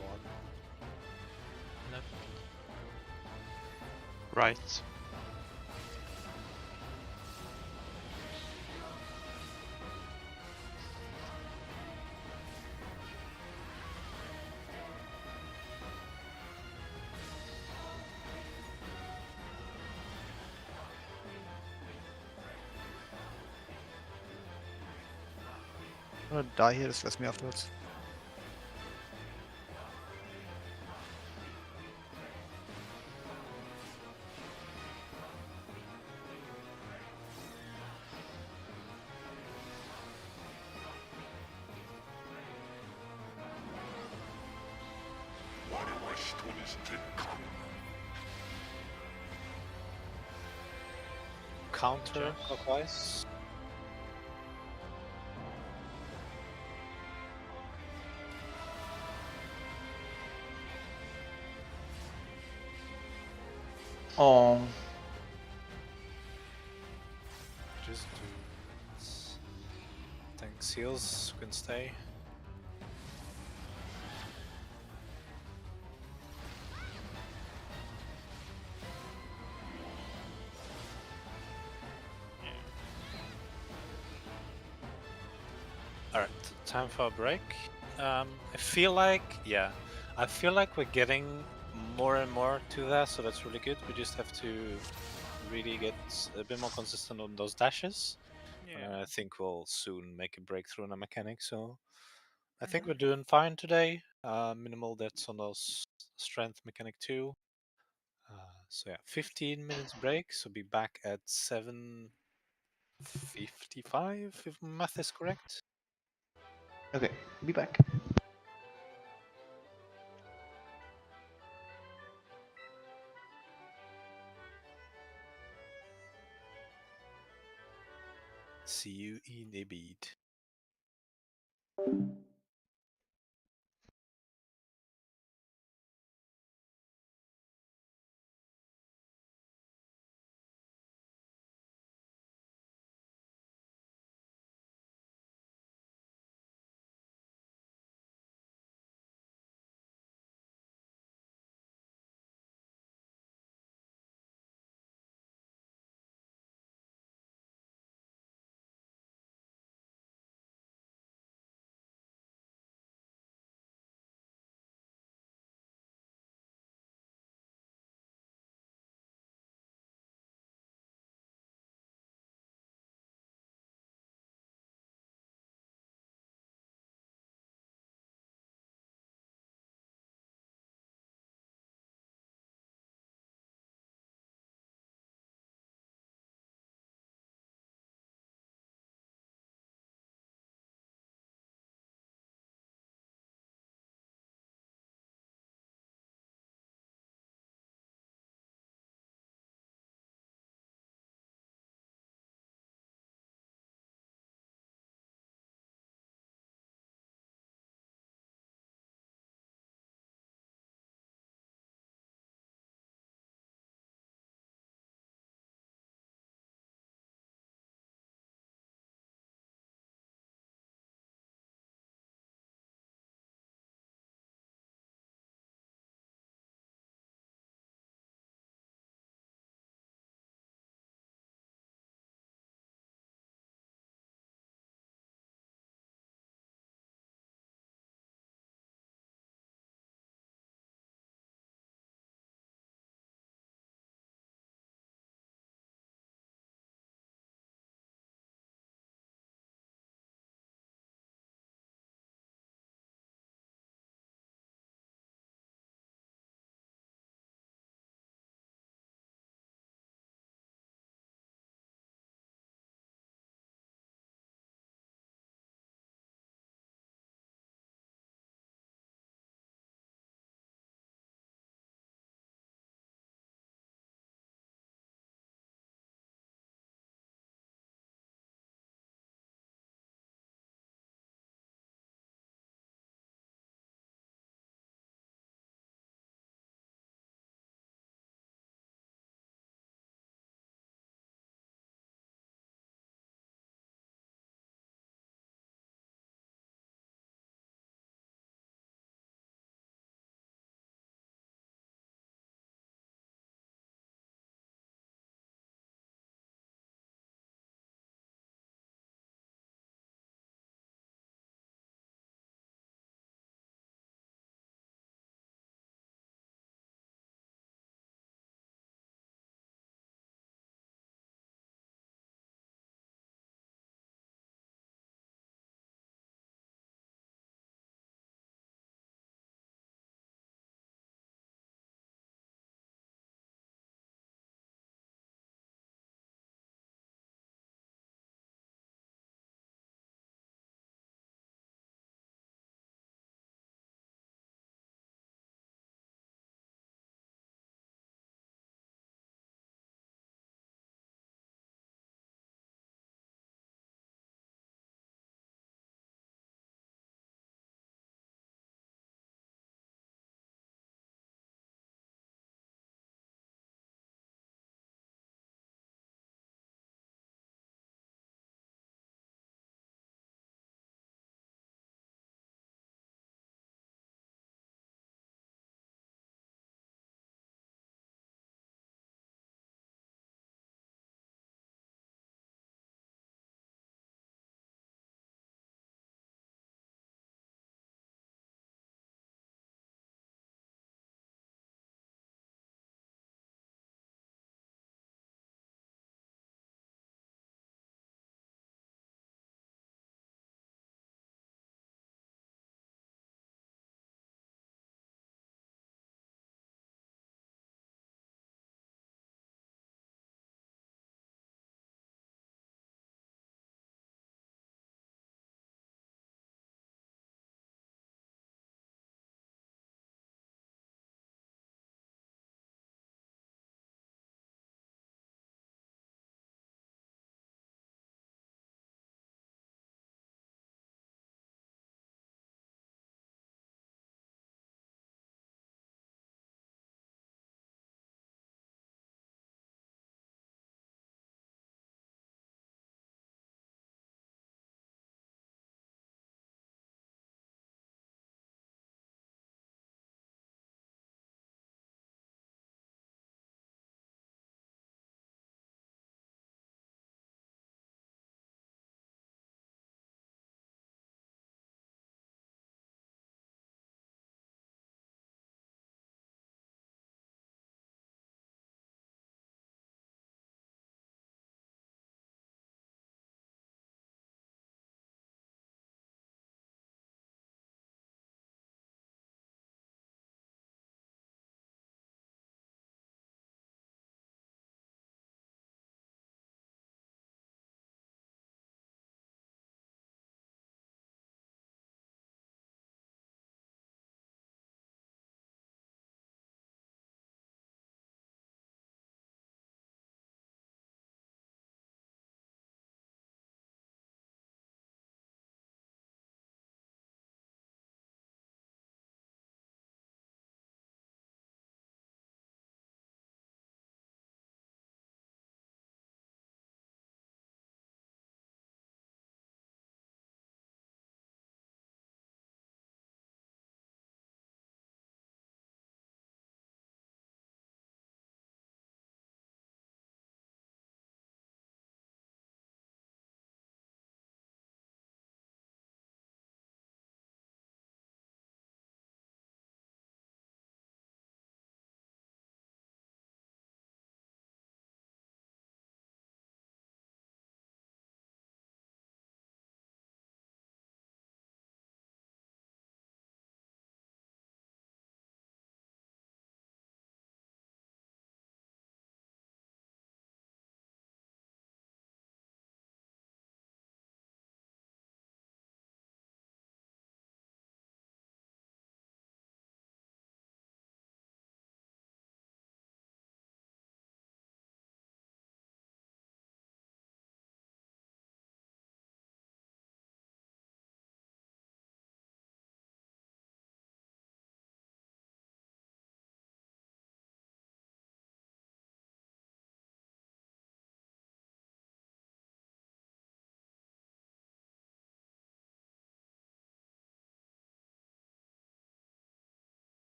One. Left. Right. I'm gonna die here, just rest me afterwards. What a wish to this did come. Counter clockwise. Oh, Just do this. Thanks. seals can stay. Alright, time for a break. I feel like, I feel like we're getting more and more to that, so that's really good. We just have to really get a bit more consistent on those dashes. Yeah. I think we'll soon make a breakthrough in the mechanic, so I think Mhm. we're doing fine today. Minimal deaths on those strength mechanic 2. So yeah, 15 minutes break, so be back at 7:55 if my math is correct. Okay, be back. See you in a bit.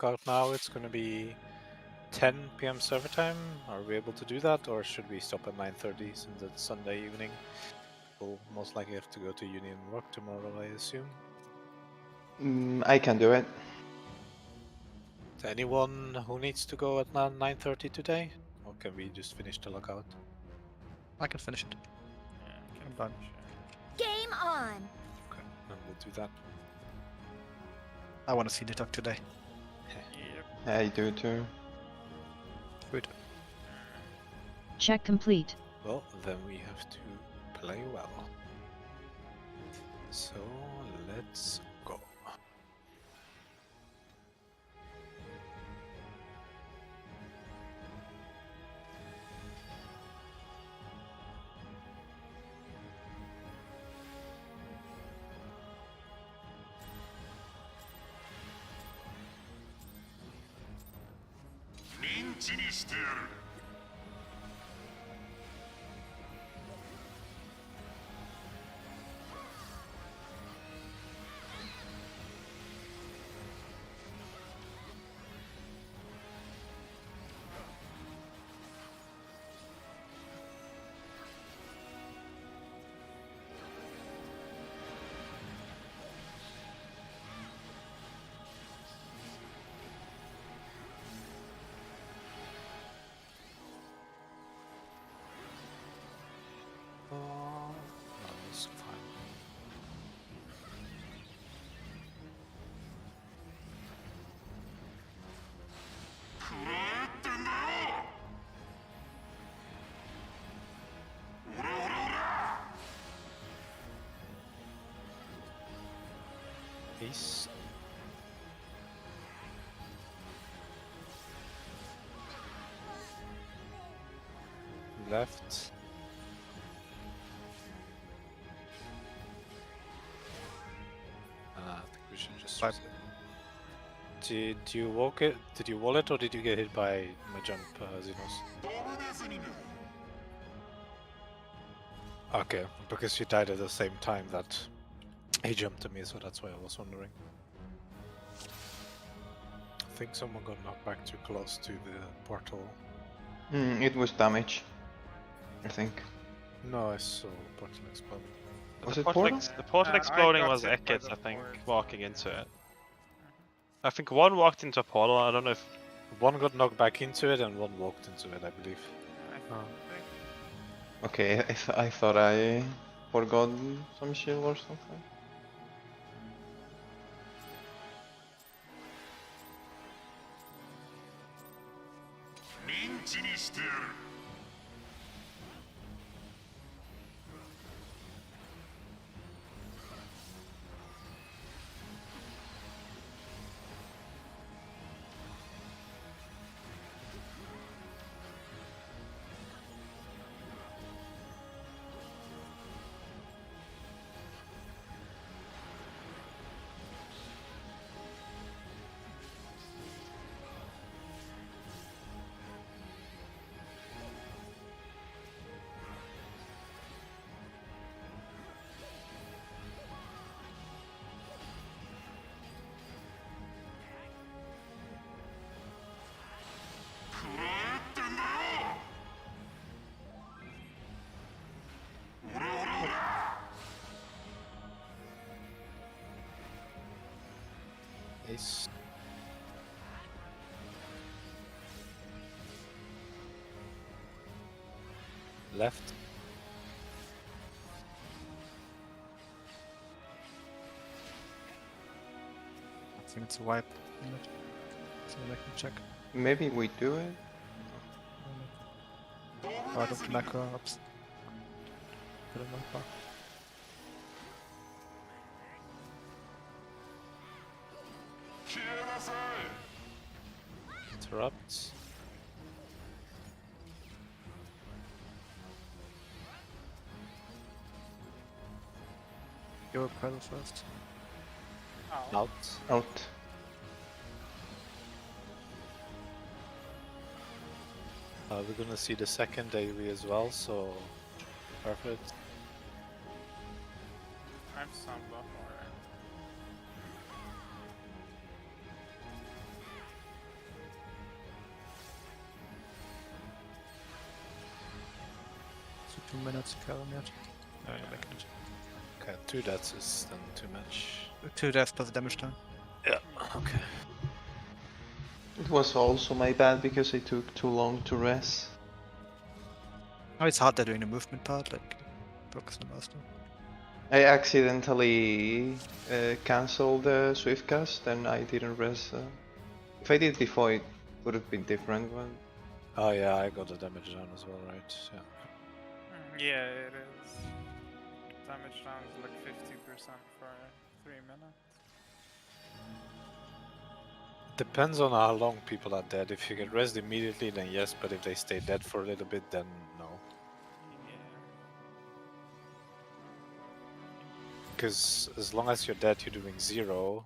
lockout now. It's gonna be 10 p.m. server time. Are we able to do that, or should we stop at 9:30 since it's Sunday evening? We'll most likely have to go to union work tomorrow, I assume. I can do it. Is there anyone who needs to go at 9:30 today, or can we just finish the lockout? I can finish it. Yeah, I can I'm done. finish it. Game on. Okay, then we'll do that. I want to see the talk today. Yep. I do too. Good. Check complete. Well, then we have to play well. So let's go. No, it's fine. East. Left. I think we should just use it. Did you walk it? Did you wall it, or did you get hit by my jump, Xenos? Okay, because you died at the same time that he jumped to me, so that's why I was wondering. I think someone got knocked back too close to the portal. It was damage. I think. No, I saw portal explode. Was the it portal, portal? the portal I exploding got was hit by Ekid's, the I think, port. walking into it. I think one walked into a portal, I don't know if... One got knocked back into it, and one walked into it, I believe. I Oh. think Okay, I thought I forgot some shield or something. Ace. Left. I think it's a wipe. So I can check. Maybe we do it? Out of the macro ups. Put in my bar. Interrupt. Go pedal first. oh, Out. Out. We're gonna see the second AoE as well, so perfect. I have some buff already. 2 minutes to kill him yet. No, Yeah. not making it. Okay, 2 deaths is then too much. 2 deaths plus damage time. Yeah, okay. It was also my bad because I took too long to rest. Oh, it's hard doing the movement part, like focus on master. I accidentally cancelled the swift cast and I didn't rest. If I did before, it would have been different. But Oh yeah, I got the damage down as well, right? Yeah. Yeah, it is. Damage down is like 50% for 3 minutes. Depends on how long people are dead. If you get rest immediately, then yes, but if they stay dead for a little bit, then no. Yeah. Because as long as you're dead, you're doing 0.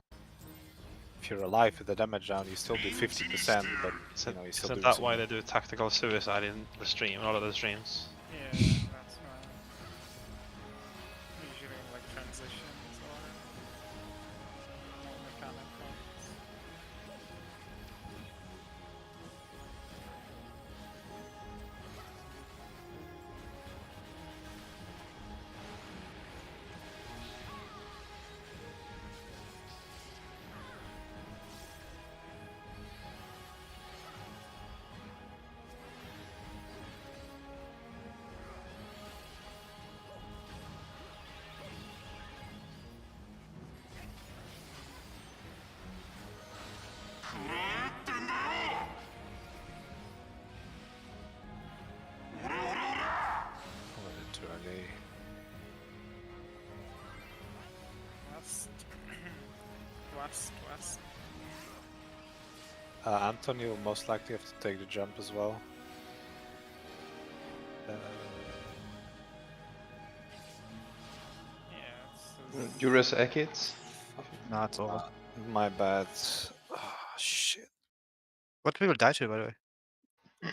If you're alive with the damage down, you still do 50%, but you know, you still Isn't do that why they do tactical suicide in the stream, a lot of the streams? Yeah, that's right. Usually in like transitions or more mechanical. a little too early. West. West. Anthony will most likely have to take the jump as well. Yeah, it's you rest Ekits? Nah, it's over. My bad. Oh, shit. What people die to, by the way?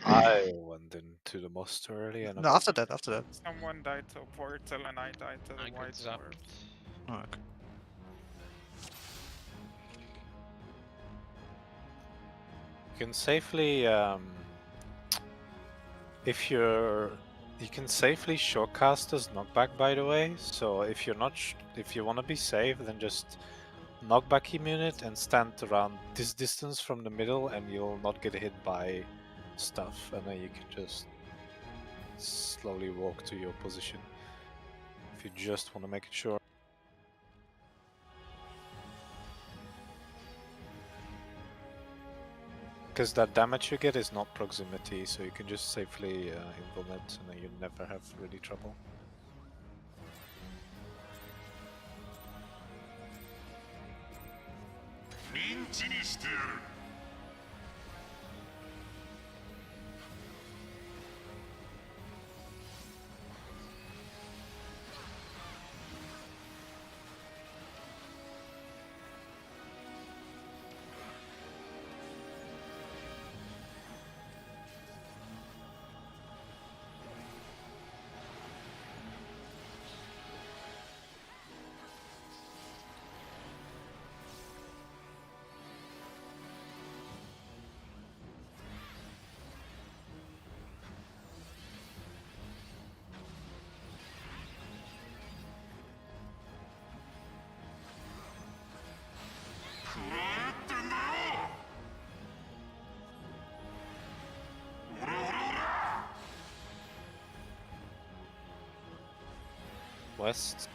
I went into the most early and No, after that, after that. someone died to a portal and I died to the I got white zapped. orb. Oh, okay. you can safely if you can safely shortcast as knockback, by the way. So if you're not if you want to be safe, then just knockback unit and stand around this distance from the middle, and you'll not get hit by stuff, and then you can just slowly walk to your position if you just want to make it sure. Because that damage you get is not proximity, so you can just safely implement, and then you never have really trouble. West.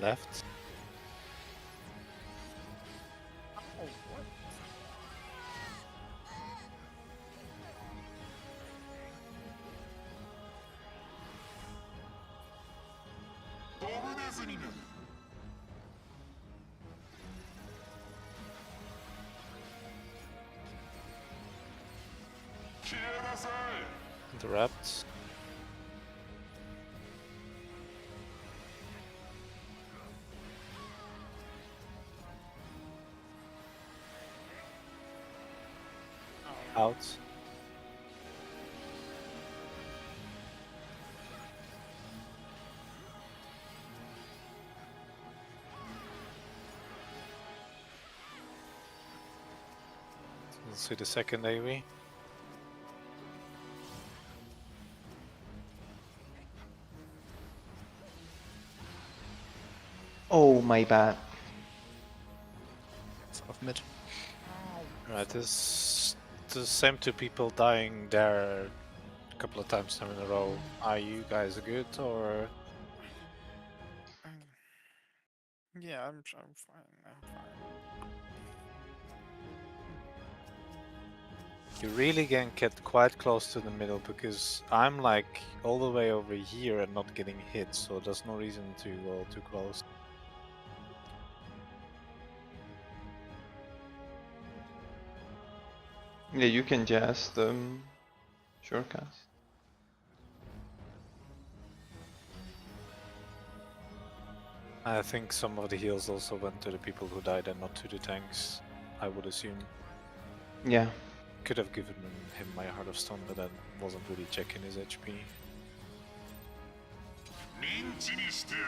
Left. Oh, what? Interrupt. Out. see the second AV. Oh, my bad. Sort of mid. Right, this the same two people dying there a couple of times now in a row. Are you guys good or? Yeah, I'm fine. I'm fine. You really can get quite close to the middle because I'm like all the way over here and not getting hit, so there's no reason to go too close. Yeah, you can just shortcast. I think some of the heals also went to the people who died and not to the tanks, I would assume. Yeah. Could have given him my Heart of Stone, but I wasn't really checking his HP. 認知にしてやる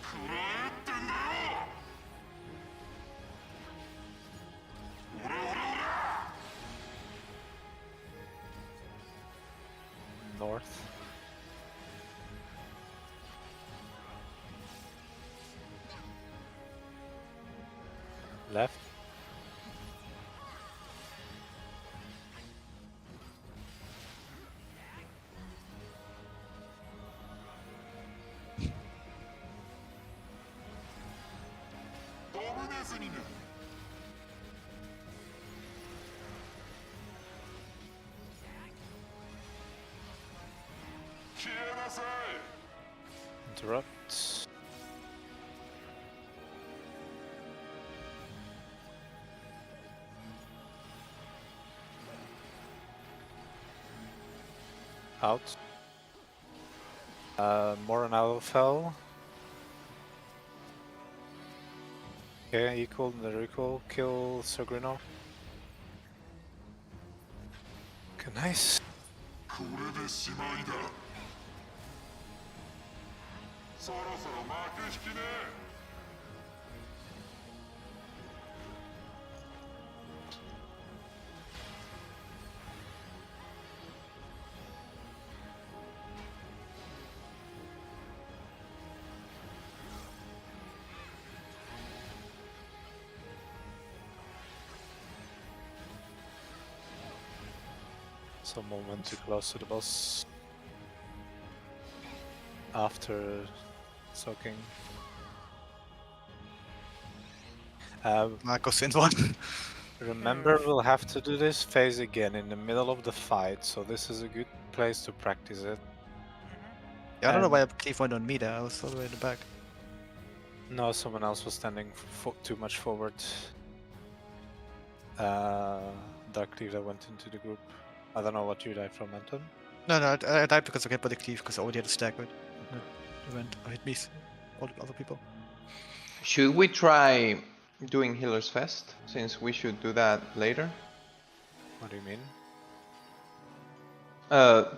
食らえってんだよ オラオラオラ North. Left. Interrupt. Out. More an arrow fell. Okay, equal, the equal. Kill Sogrino. Okay, nice. これでしまいだそろそろ幕引きね Some movement too close to the boss. After soaking. Marcos in one. Remember, we'll have to do this phase again in the middle of the fight, so this is a good place to practice it. Yeah, I don't know why I cleave went on me there. I was all the way in the back. No, someone else was standing too much forward. Dark Cleaver went into the group. I don't know what you died from, Anton. No, I died because I kept body cleave because I already had a stack, right? No, it went. I hit me. All the other people. Should we try doing Healer's Fest? Since we should do that later. What do you mean?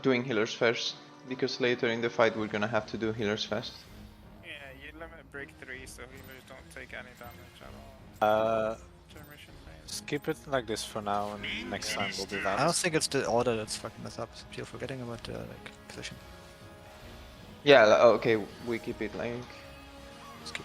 Doing Healer's Fest. Because later in the fight we're gonna have to do Healer's Fest. Yeah, you limit break 3 so healers don't take any damage at all. Generation phase. Skip it like this for now, and next time we'll do I don't that. think it's the order that's fucking us up. You're forgetting about the like position. Yeah, okay, we keep it like... Skip.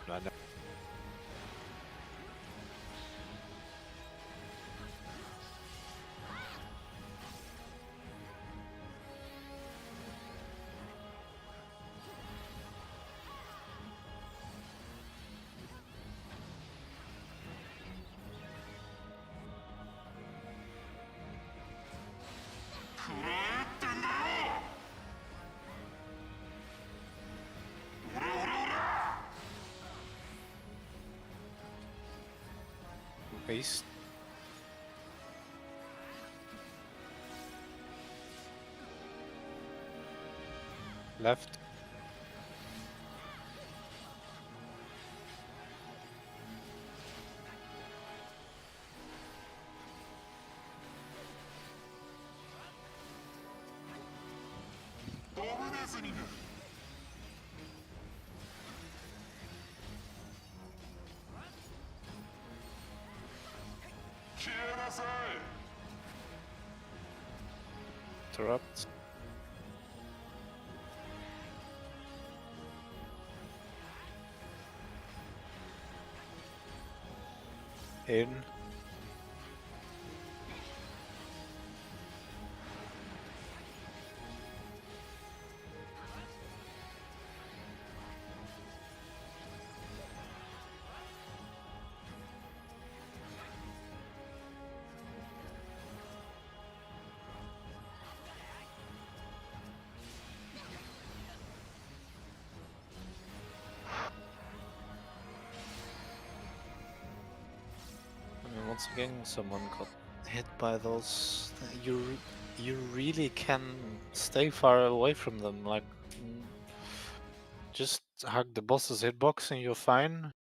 No, no. East. Left. Interrupt. In. And once again, someone got hit by those. You really can stay far away from them. Like, just hug the boss's hitbox and you're fine.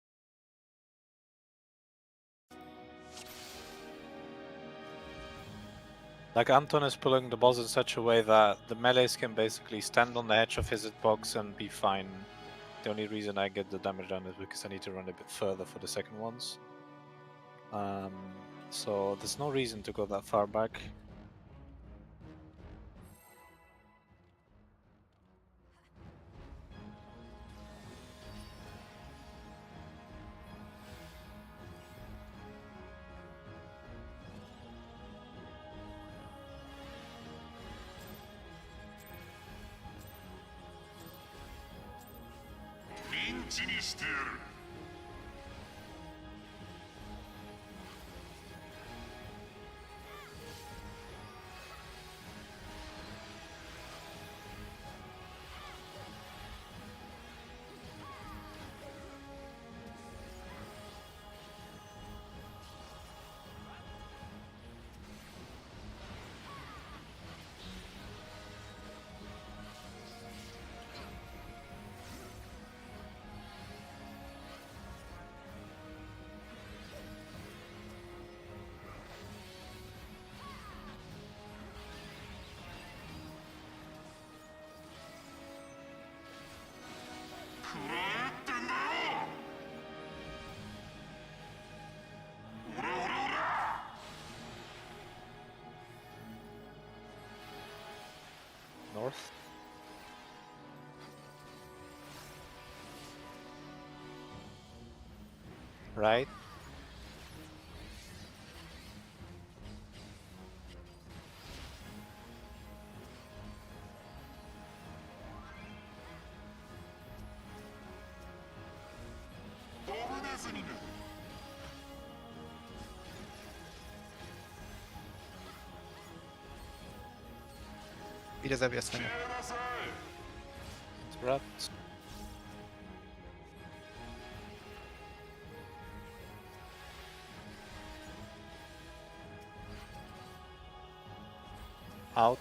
Like, Anton is pulling the boss in such a way that the melees can basically stand on the edge of his hitbox and be fine. The only reason I get the damage done is because I need to run a bit further for the second ones. So there's no reason to go that far back. North. Right. Wieder selber erst länger. Interrupt. Out.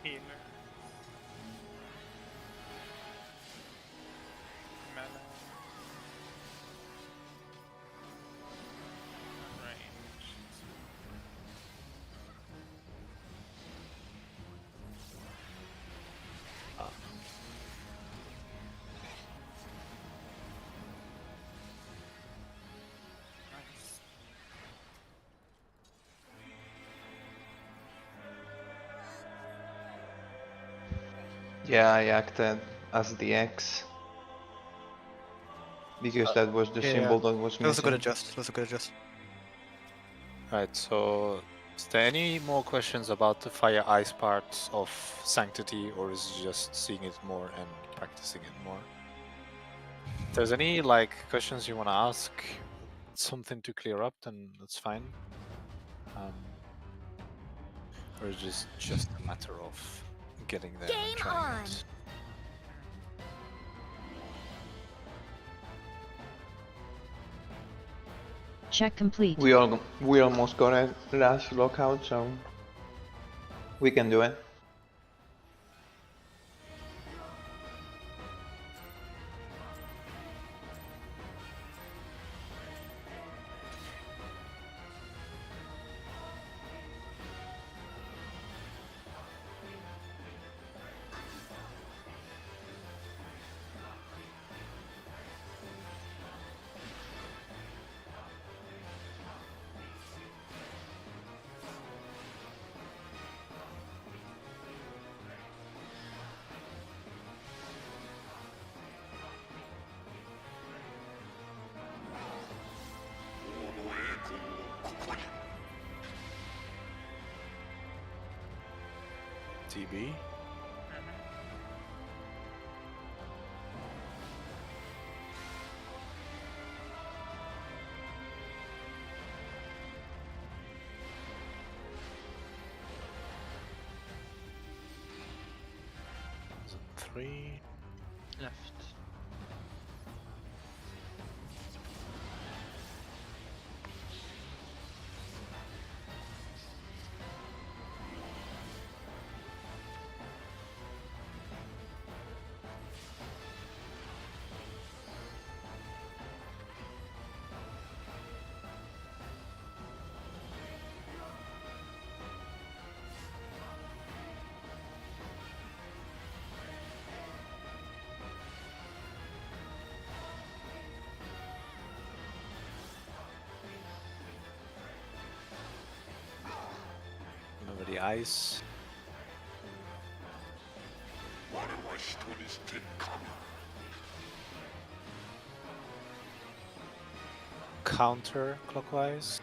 Healer. Melee. Range. Nice. Yeah, I acted as the X. Because that was the yeah. symbol that was That was a good missing. adjust. That was a good adjust. Right, so is there any more questions about the fire ice part of Sanctity, or is it just seeing it more and practicing it more? If there's any like questions you want to ask, something to clear up, then that's fine. Or is it just a matter of getting there and Game trying on. it? Check complete. We almost got a last lockout, so we can do it. TB? Zone 3. Left. Over the ice. Counter clockwise.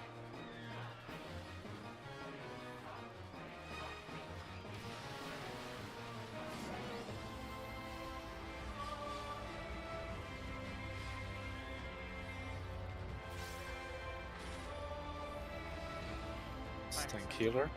Tank healer.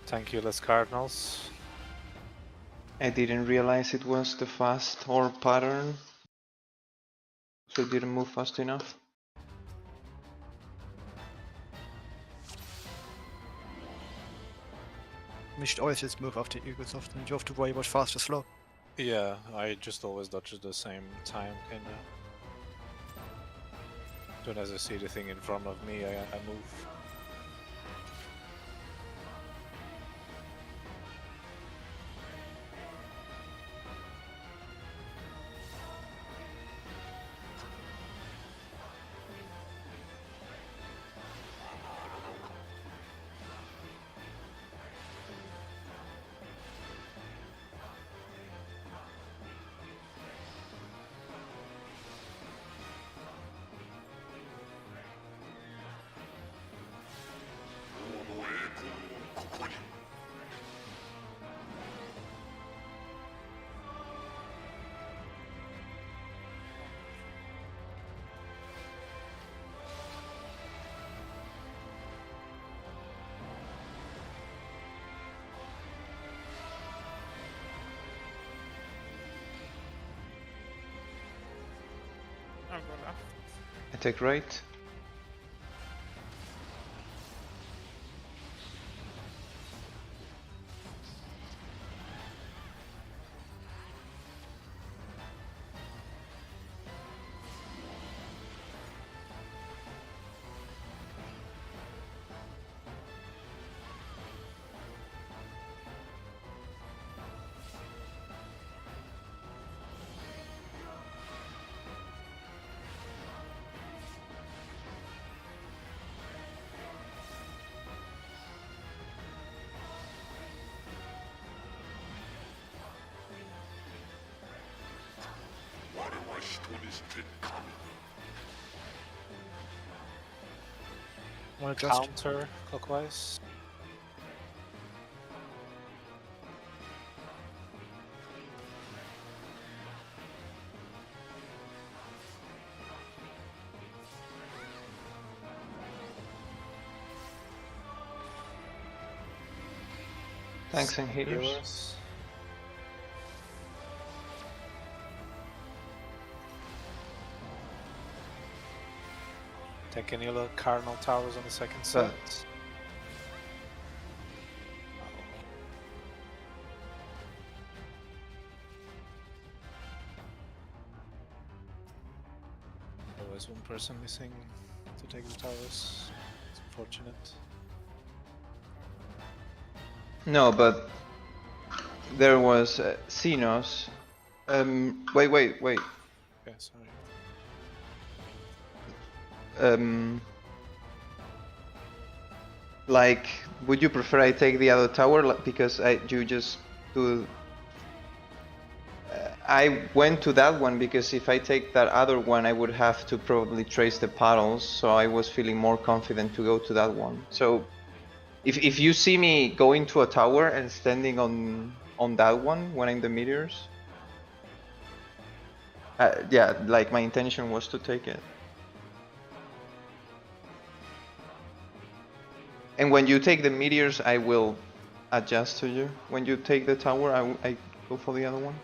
Tank healers Cardinals. I didn't realize it was the fast or pattern, so it didn't move fast enough. We should always just move after Eagles often. You have to worry about fast or slow. Yeah, I just always dodge at the same time, kinda. As soon as I see the thing in front of me, I move. I'll go left. I take right. Wanna adjust? Counter clockwise. Tanks and healers. Healers. Take any little cardinal towers on the second set. Always one person missing to take the towers. It's unfortunate. No, but there was Xenos. Wait. Okay, sorry. Like, would you prefer I take the other tower? Because you just do. I went to that one because if I take that other one, I would have to probably trace the paddles. So I was feeling more confident to go to that one. So if you see me going to a tower and standing on that one when I'm the meteors, yeah, like my intention was to take it. And when you take the meteors, I will adjust to you. When you take the tower, I go for the other one.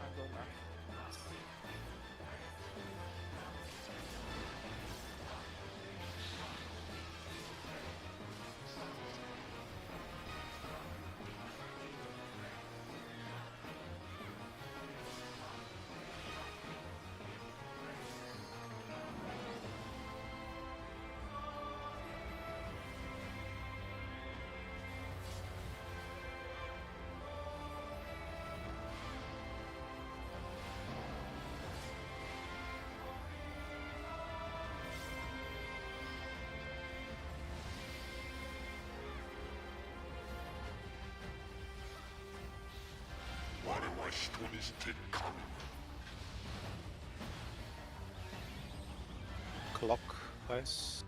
I'll go left. clockwise.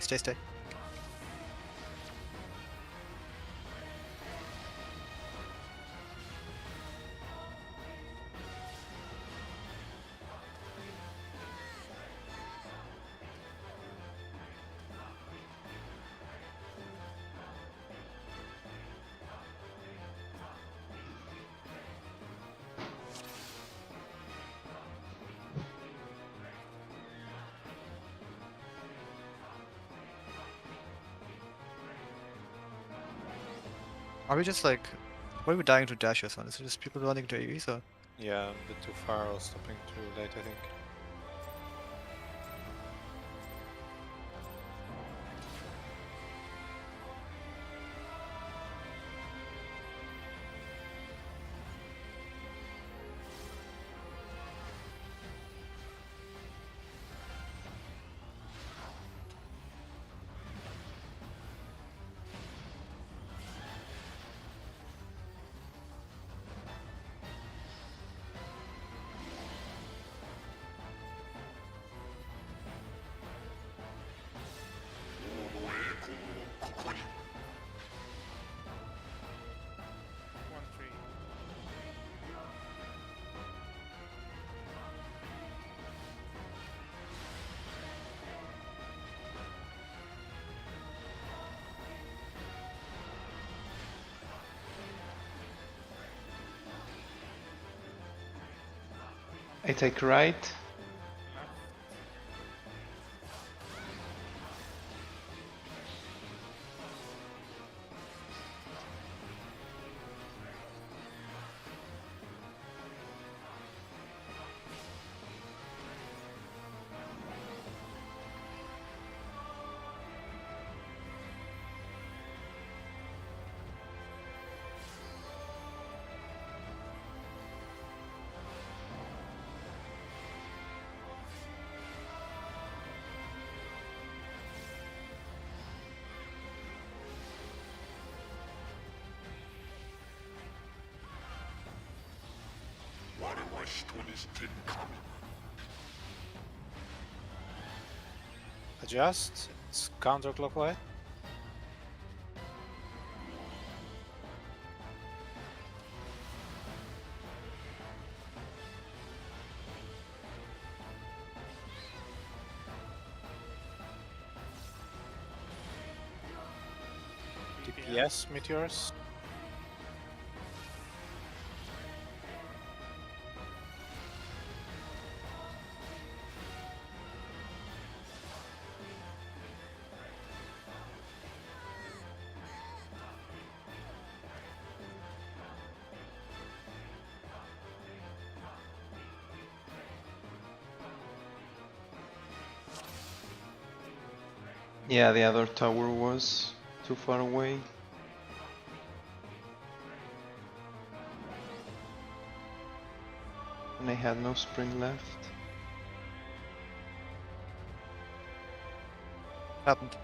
Stay. Are we just like, why are we dying to dash or something? Is it just people running to AoEs or? Yeah, a bit too far or stopping too late, I think. One tree. I take right. Left. Why do I stole this thing coming? Adjust. It's counterclockwise. DPS meteors. Yeah, the other tower was too far away. And I had no spring left. Happened.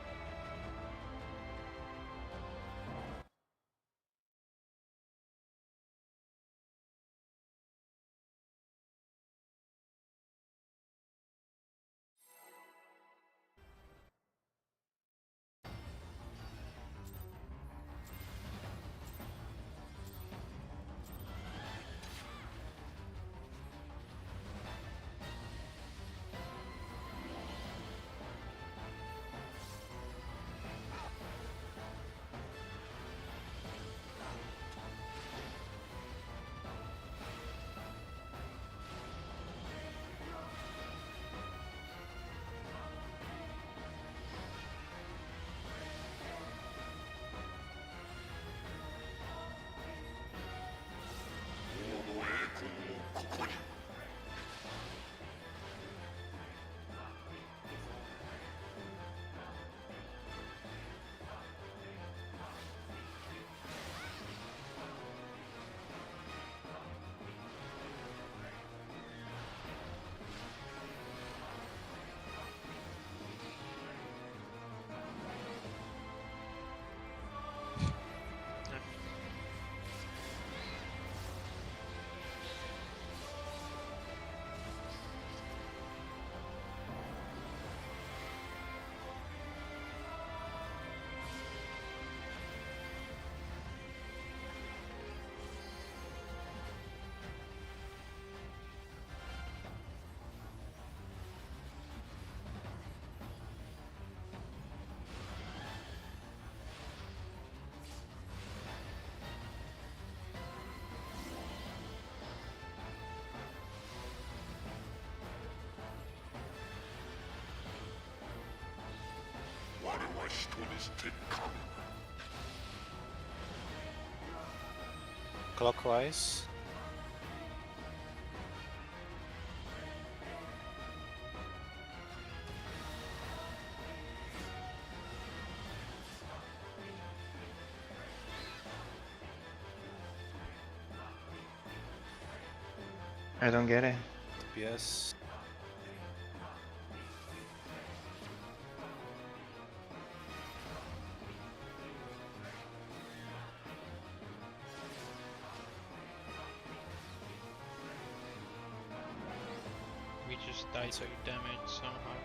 Clockwise. I don't get it. Yes. We just died to damage somehow.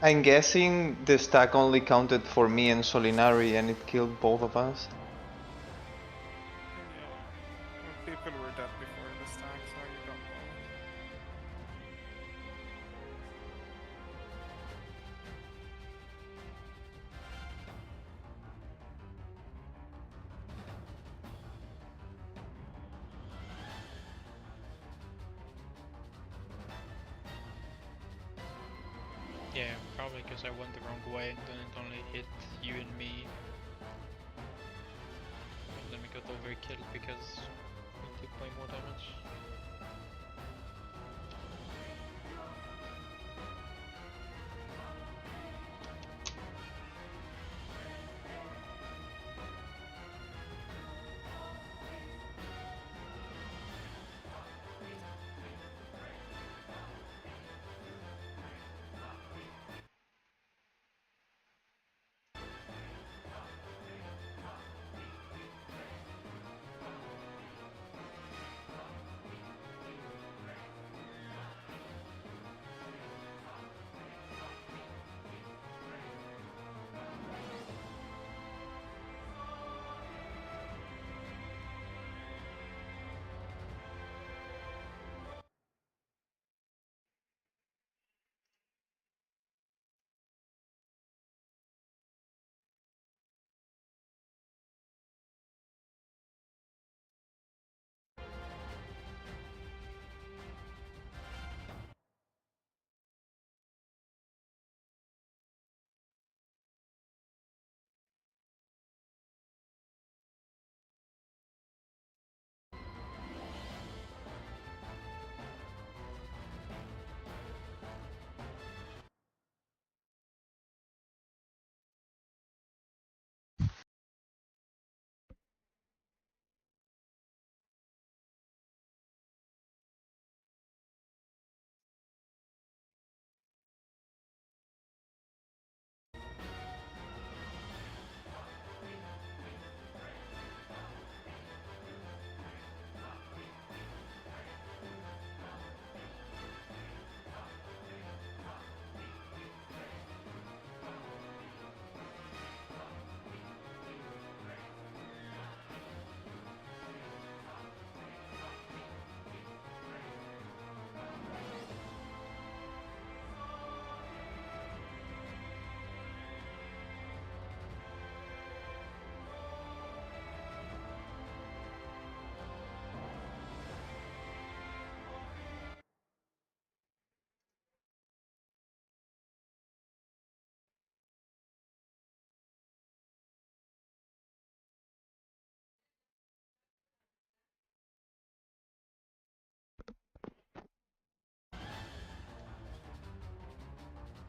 I'm guessing the stack only counted for me and Solinari and it killed both of us. Yeah. Well, people were dead before this time, so you don't know. Yeah, probably because I went the wrong way and then it only hit you and me. And then we got overkilled because we took way more damage.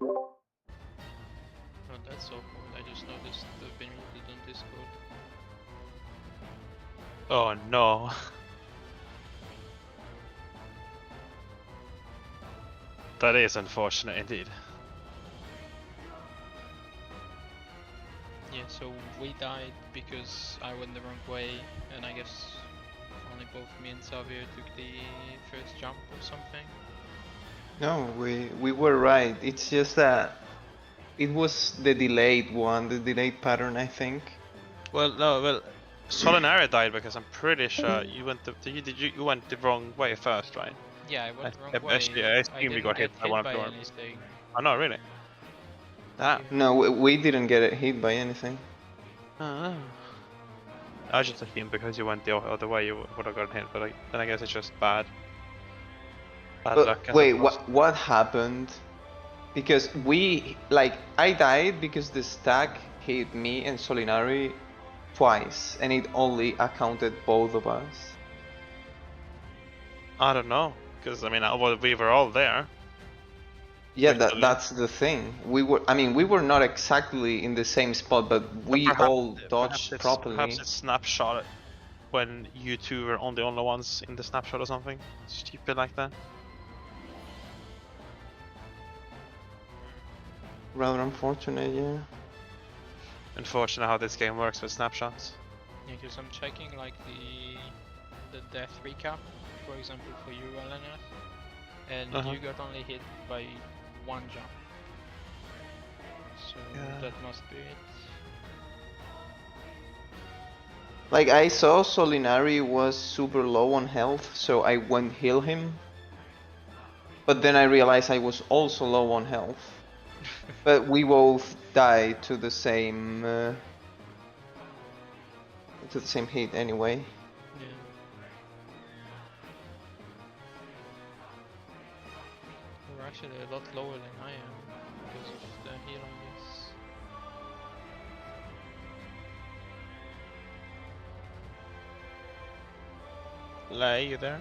Oh, that's awkward. I just noticed they've been muted on Discord. Oh no. That is unfortunate indeed. Yeah, so we died because I went the wrong way, and I guess only both me and Xavier took the first jump or something. No, we were right. It's just that it was the delayed one, the delayed pattern, I think. Well, no, well, Solinari died because I'm pretty sure you went you went the wrong way first, right? Yeah, I went the wrong I way. assume we got hit by one of your. anything. Oh no, really? Damn. No, we didn't get it hit by anything. I just assumed because you went the other way you would have gotten hit, but then I guess it's just bad luck. But wait, what happened? Because I died because the stack hit me and Solinari twice, and it only accounted both of us. I don't know, because I mean, we were all there. Yeah, Literally. that's the thing. We were not exactly in the same spot, but we all dodged Perhaps properly. it snapshot when you two were the only ones in the snapshot or something stupid like that. Rather unfortunate, yeah. Unfortunate how this game works with snapshots. Yeah, because I'm checking like the death recap, for example, for you, Eleanor, and you got only hit by one jump. So Yeah. that must be it. Like I saw Solinari was super low on health, so I went heal him. But then I realized I was also low on health. But we both died to the same hit anyway. Yeah. You're actually a lot lower than I am because of the heal, I guess. Lay, you there?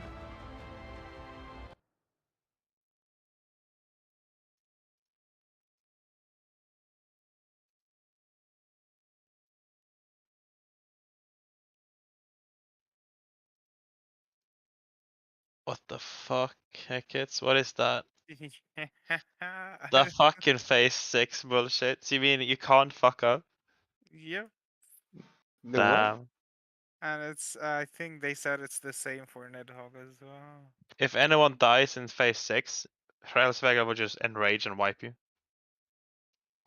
What the fuck, Heckids? What is that? The fucking phase 6 bullshit. So you mean you can't fuck up? Yep. The what? Damn. And it's I think they said it's the same for Nidhogg as well. If anyone dies in phase 6, Hrelsvega will just enrage and wipe you.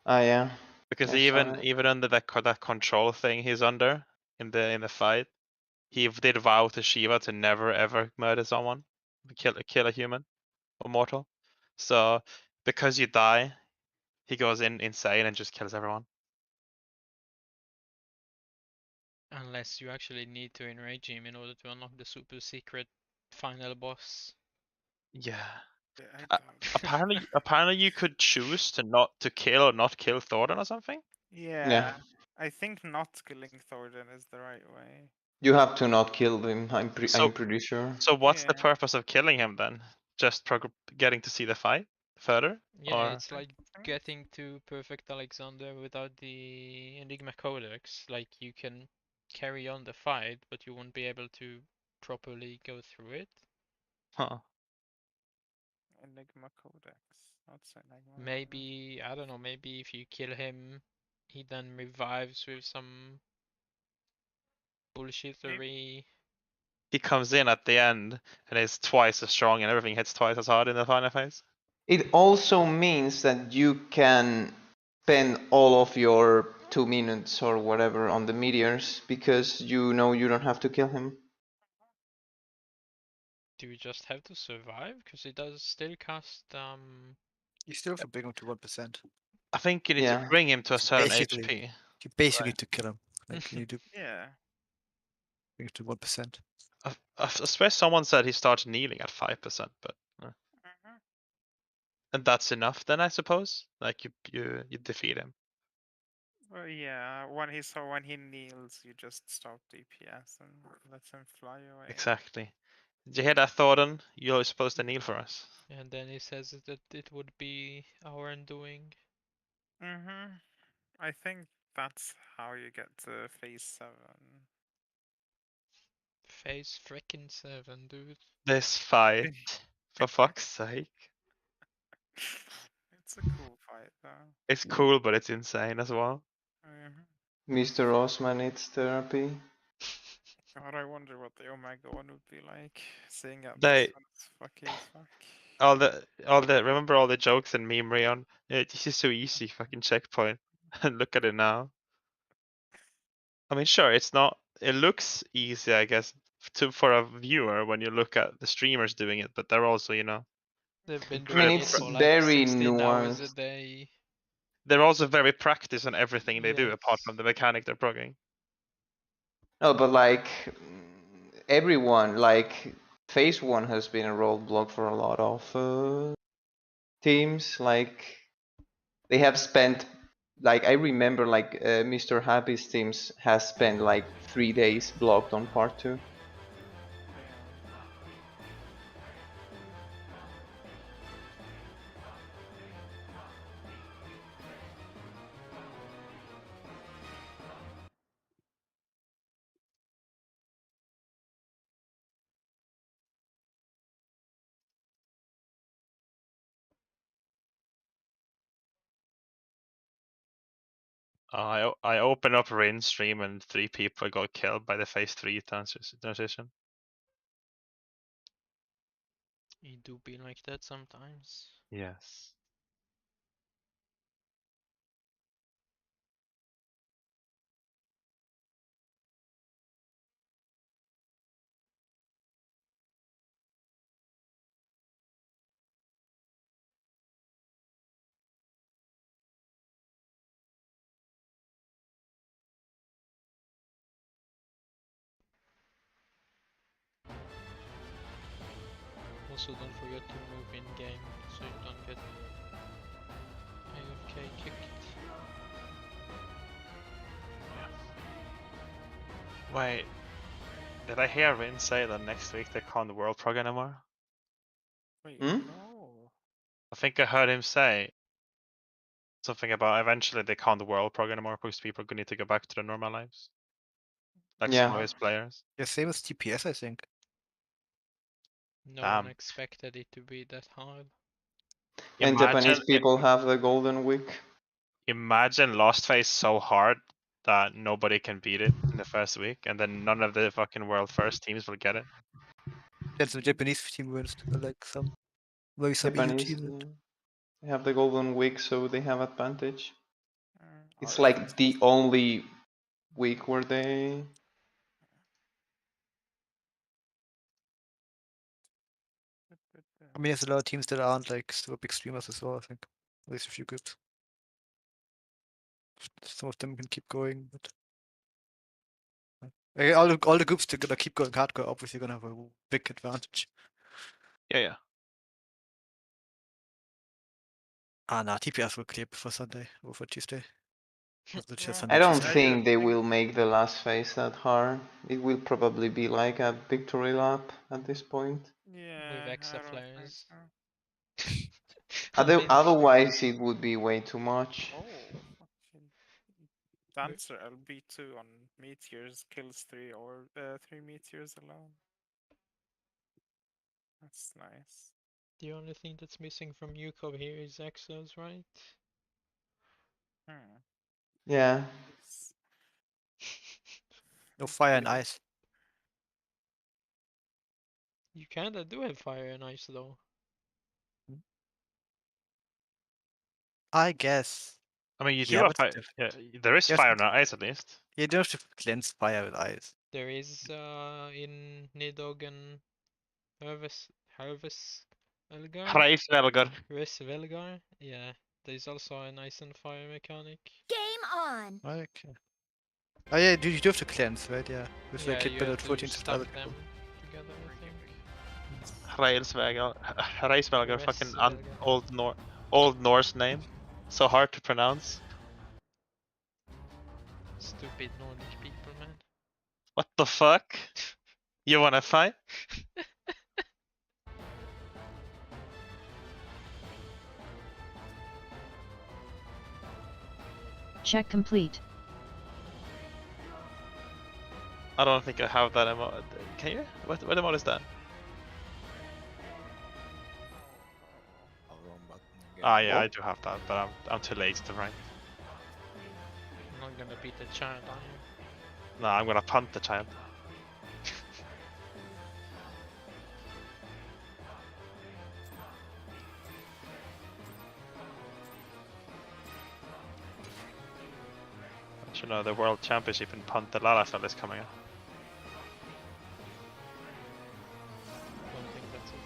Ah, yeah. Because I saw it. even under that control thing he's under in the fight, he did vow to Shiva to never ever murder someone, kill a human or mortal. So because you die, he goes insane and just kills everyone. Unless you actually need to enrage him in order to unlock the super secret final boss. Yeah. Yeah, I don't. Apparently you could choose to not to kill or not kill Thorin or something. Yeah. I think not killing Thordan is the right way. You have to not kill him. I'm So pretty sure. so what's the Yeah. purpose of killing him then? Just getting to see the fight further? Yeah, Or it's like getting to Perfect Alexander without the Enigma Codex. Like you can carry on the fight, but you won't be able to properly go through it. huh? Enigma Codex. What's Enigma? Maybe, I don't know, maybe if you kill him, he then revives with some bullshittery. He comes in at the end and is twice as strong and everything hits twice as hard in the final phase. It also means that you can spend all of your 2 minutes or whatever on the meteors because you know you don't have to kill him. Do you just have to survive? Because it does still cast You still have to bring him to 1%. I think you need to Yeah. bring him to a certain Basically. HP. You basically Right. need to kill him. Like you need to Yeah. bring it to 1%. I swear someone said he starts kneeling at 5%, but and that's enough then I suppose. Like you defeat him. Well, yeah. When he kneels, you just stop DPS and let him fly away. Exactly. Did you hear that, Thorin? You're supposed to kneel for us. And then he says that it would be our undoing. I think that's how you get to phase 7. Phase frickin' 7, dude. This fight, for fuck's sake. It's a cool fight though. It's cool, but it's insane as well. Mr. Osman needs therapy. God, I wonder what the Omega one would be like. Seeing out They- this one is fucky as fuck. Remember all the jokes in Meme Rayon? This is so easy, fucking checkpoint. And look at it now. I mean, sure, it looks easy, I guess, for a viewer when you look at the streamers doing it, but they're also, They've been I mean, doing it it's for like very 16 hours a nuanced. day. they're also very practiced on everything they do, apart Yes. from the mechanic they're progging. No, but everyone, phase 1 has been a roadblock for a lot of teams. Like they have spent, like, I remember, like, Mr. Happy's teams has spent like 3 days blocked on part 2. I opened up rain stream and 3 people got killed by the phase 3 transition. It do be like that sometimes. Yes. Also, don't forget to move in game so you don't get AFK kicked. Wait, did I hear Rin say that next week they can't World Prog anymore? Wait, Hmm? no. I think I heard him say something about eventually they can't World Prog anymore because people need to go back to their normal lives. Like some of Yeah. his players. Yeah, same as TPS, I think. No one Damn. expected it to be that hard. And Japanese Imagine, people have the golden week. imagine Lost Phase so hard that nobody can beat it in the first week, and then none of the fucking world first teams will get it. Then some Japanese team wins, or like some maybe some EU Japanese, team. yeah. They have the golden week, so they have advantage. It's If like the only week where they. I mean, there's a lot of teams that aren't like super big streamers as well. I think at least a few groups. Some of them can keep going, but all the groups that are gonna keep going hardcore. Obviously, gonna have a big advantage. Yeah. Ah, nah, TPS will clear before Sunday or for Tuesday. I don't think they will make the last phase that hard. It will probably be like a victory lap at this point. Yeah, With I Exa don't think flares. so. Otherwise, it would be way too much. Oh, fucking Dancer LB2 on meteors kills 3 meteors alone. That's nice. The only thing that's missing from Yukov here is Exos, right? Yeah. No fire and ice. You kinda do have fire and ice though. I guess. I mean, you do Yeah, have but fire. Yeah, there is yes, fire but- on ice at least. you don't have to cleanse fire with ice. There is in Nidog and Herves Elgar? Hreisvelgar. Yeah, there's also an ice and fire mechanic. Game on. Okay. Oh yeah, you do have to cleanse, right? Yeah. With Yeah, like hit you by have the to 14 stack other them people. together, I think. Hreisvelgar, fucking Hreisvelgar. old Norse name. So hard to pronounce. Stupid Nordic people, man. What the fuck? You wanna fight? Check complete. I don't think I have that emote. Can you? What emote is that? Ah, yeah, I do have that, but I'm too lazy to write. I'm not gonna beat the child, are you? No, I'm gonna punt the child. I should know the World Championship in Punt the Lalafell is coming up. Don't think that's it.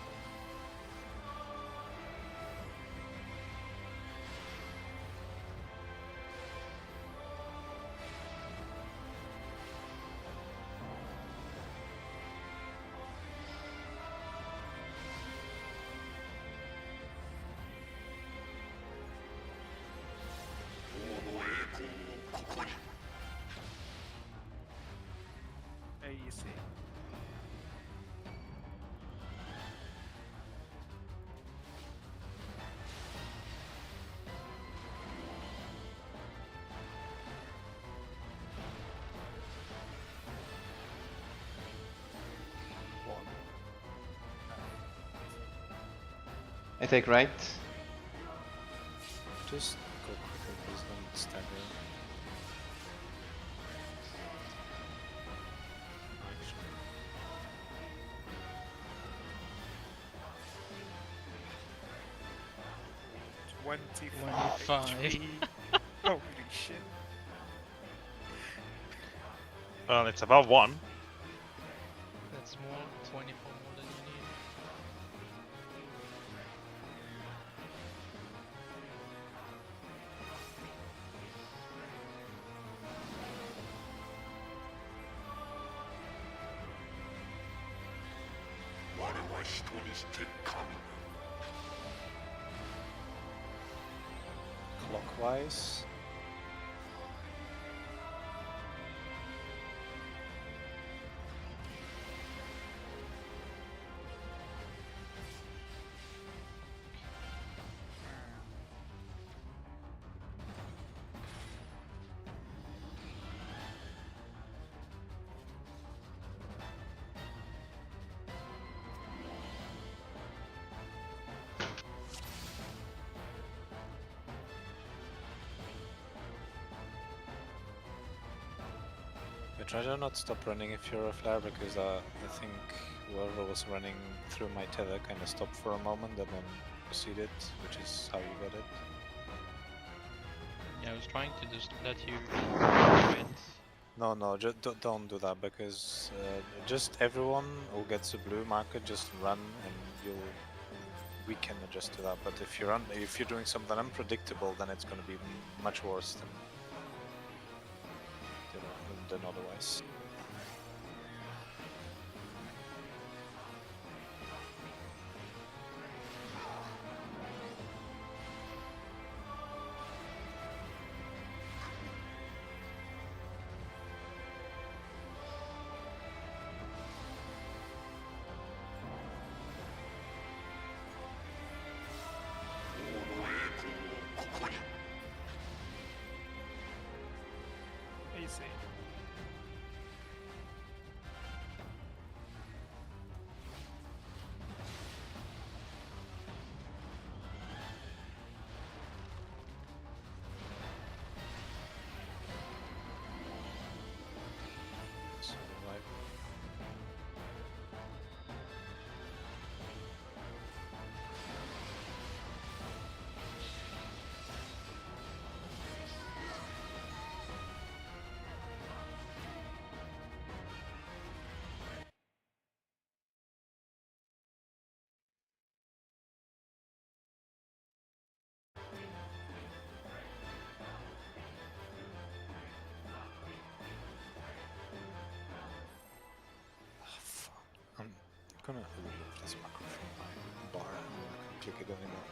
I take right. Just go quicker, please don't stagger. Actually, 25 25. HP. Holy shit. Well, it's above 1. That's more, 24 more than you need. Why do I stories take common? clockwise. But try to not stop running if you're a flare, because I think whoever was running through my tether kind of stopped for a moment and then proceeded, which is how you got it. Yeah, I was trying to just let you do it. No, just don't do that, because just everyone who gets a blue marker, just run and we can adjust to that. But if you're doing something unpredictable, then it's going to be much worse than otherwise. Easy. So like, fuck. I'm gonna remove this macro from my bar. I'm not gonna click it anymore.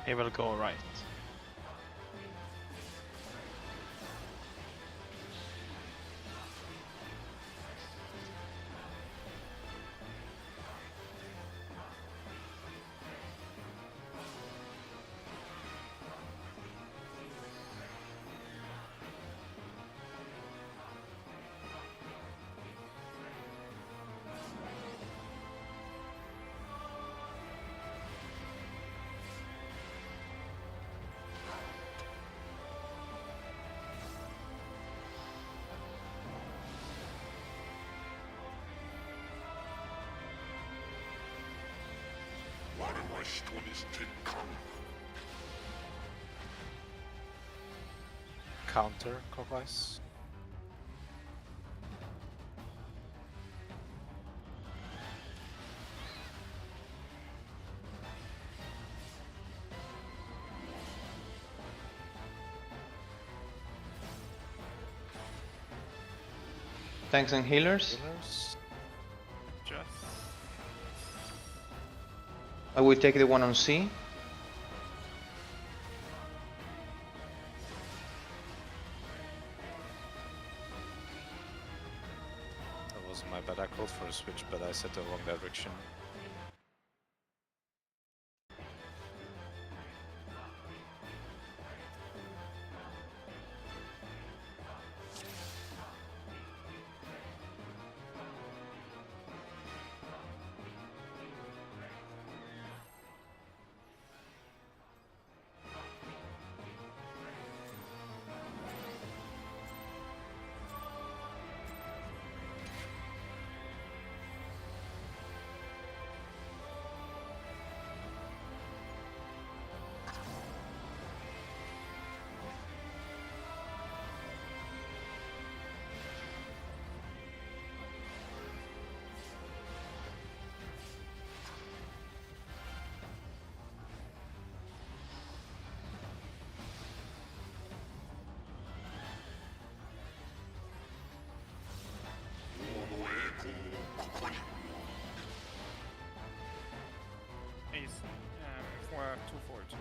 He will go right. Counter clockwise. Tanks and healers. Healers. Just. I will take the one on C. That wasn't my bad. I called for a switch, but I set the wrong direction. Easy. For 240.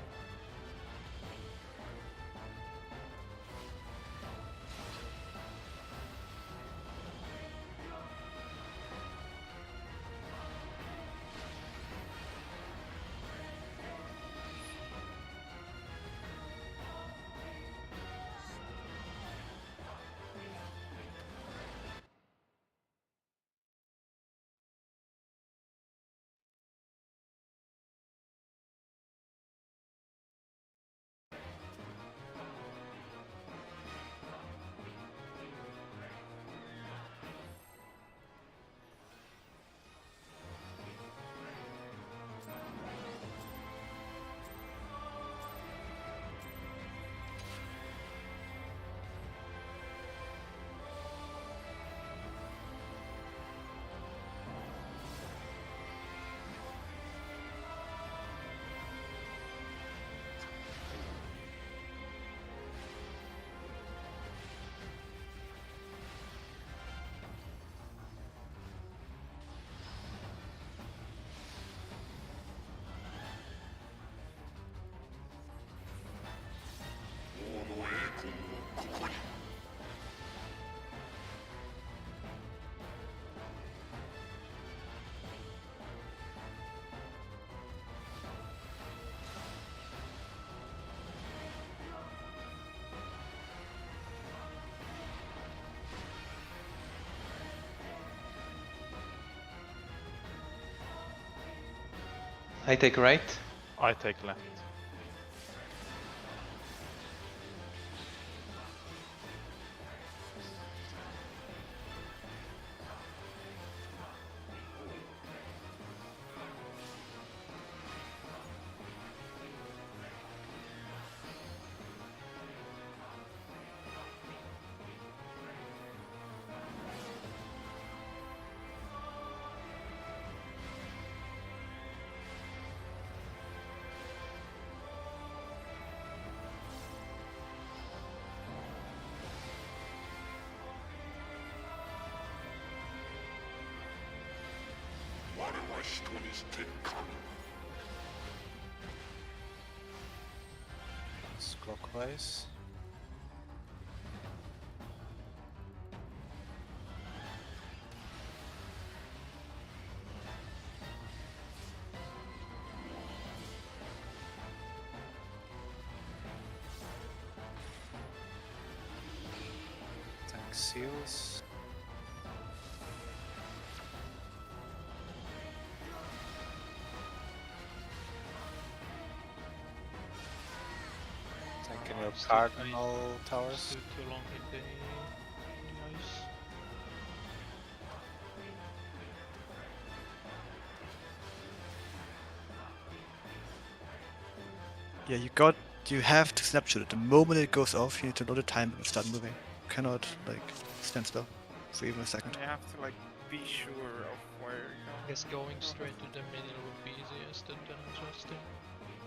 I take right. I take left. It's clockwise. Tank seals. Tanking your Still cardinal towers. Still too long in the ice. Yeah, you have to snapshot it. The moment it goes off, you need to load the time and start moving. You cannot like stand still for even a second. And you have to like be sure of where you're I going. guess going straight to the middle would be easiest and then adjusting.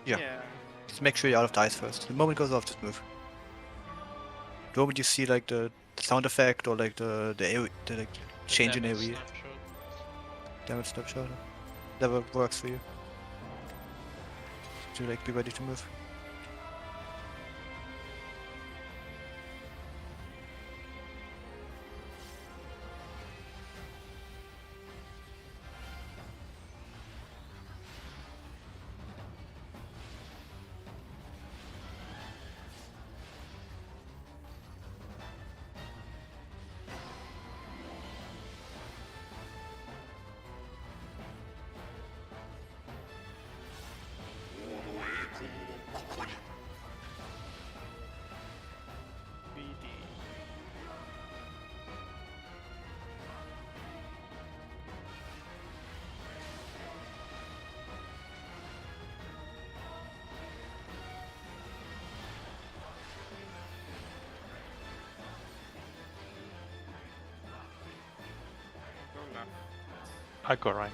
Yeah. Just make sure you're out of dice first. The moment it goes off, just move. The moment you see like the sound effect or like the like The change in damage AoE, snapshot. damage snapshot, whatever works for you. To like be ready to move. BD. Go left. I go right.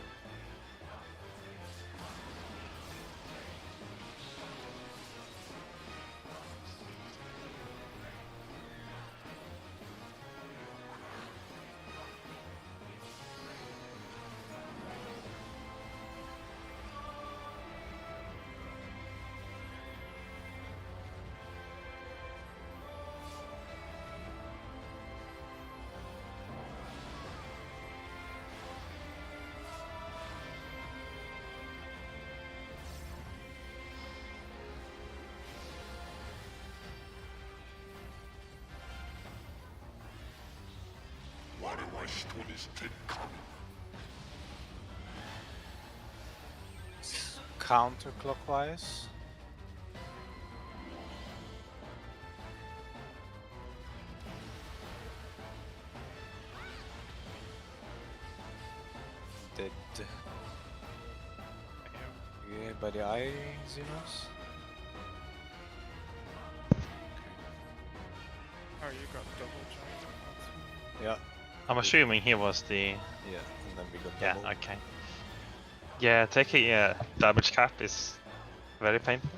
Why do I still this thing coming? Counterclockwise. Dead. Yeah, by the eye, Xenos. Oh, you got double jump. Yeah, I'm assuming he was the. yeah, and then we got Yeah, double. okay. Yeah, taking a damage cap is very painful.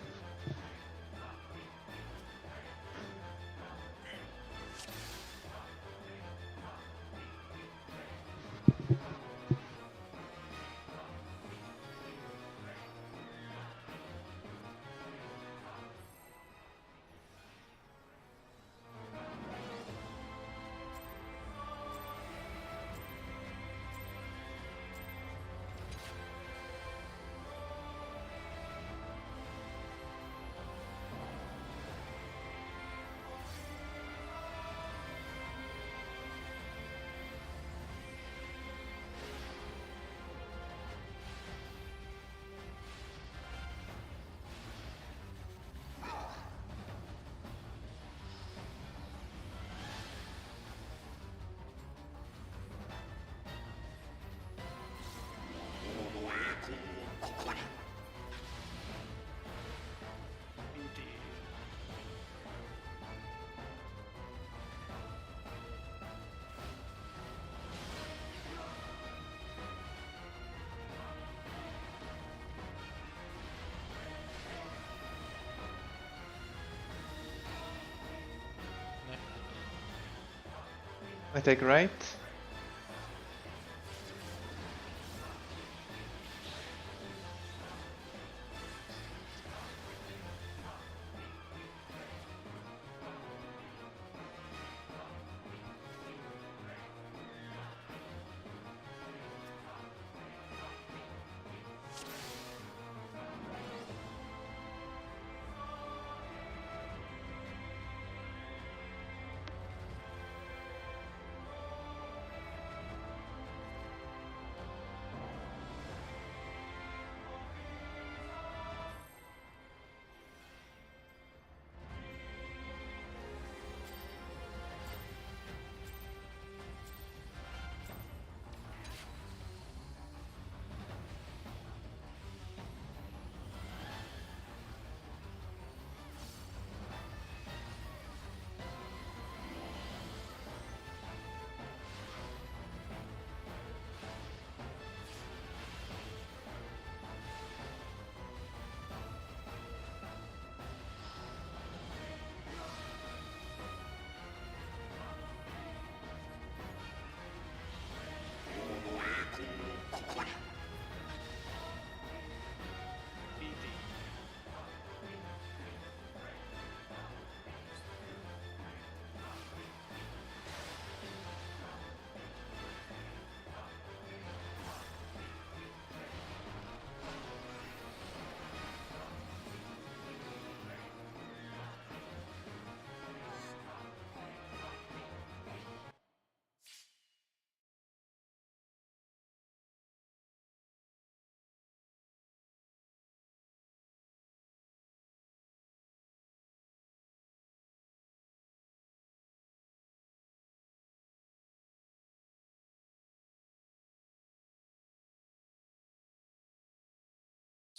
BD. I take right.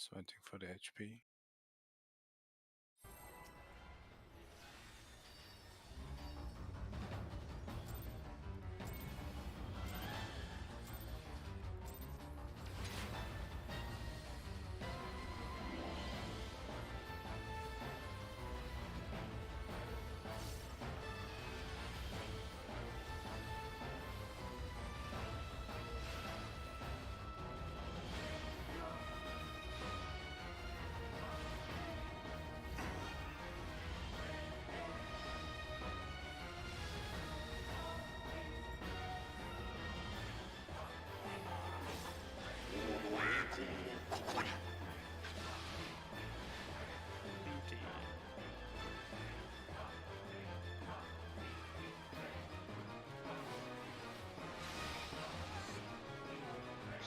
Just waiting for the HP.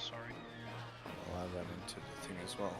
Sorry. Well, I ran into the thing as well.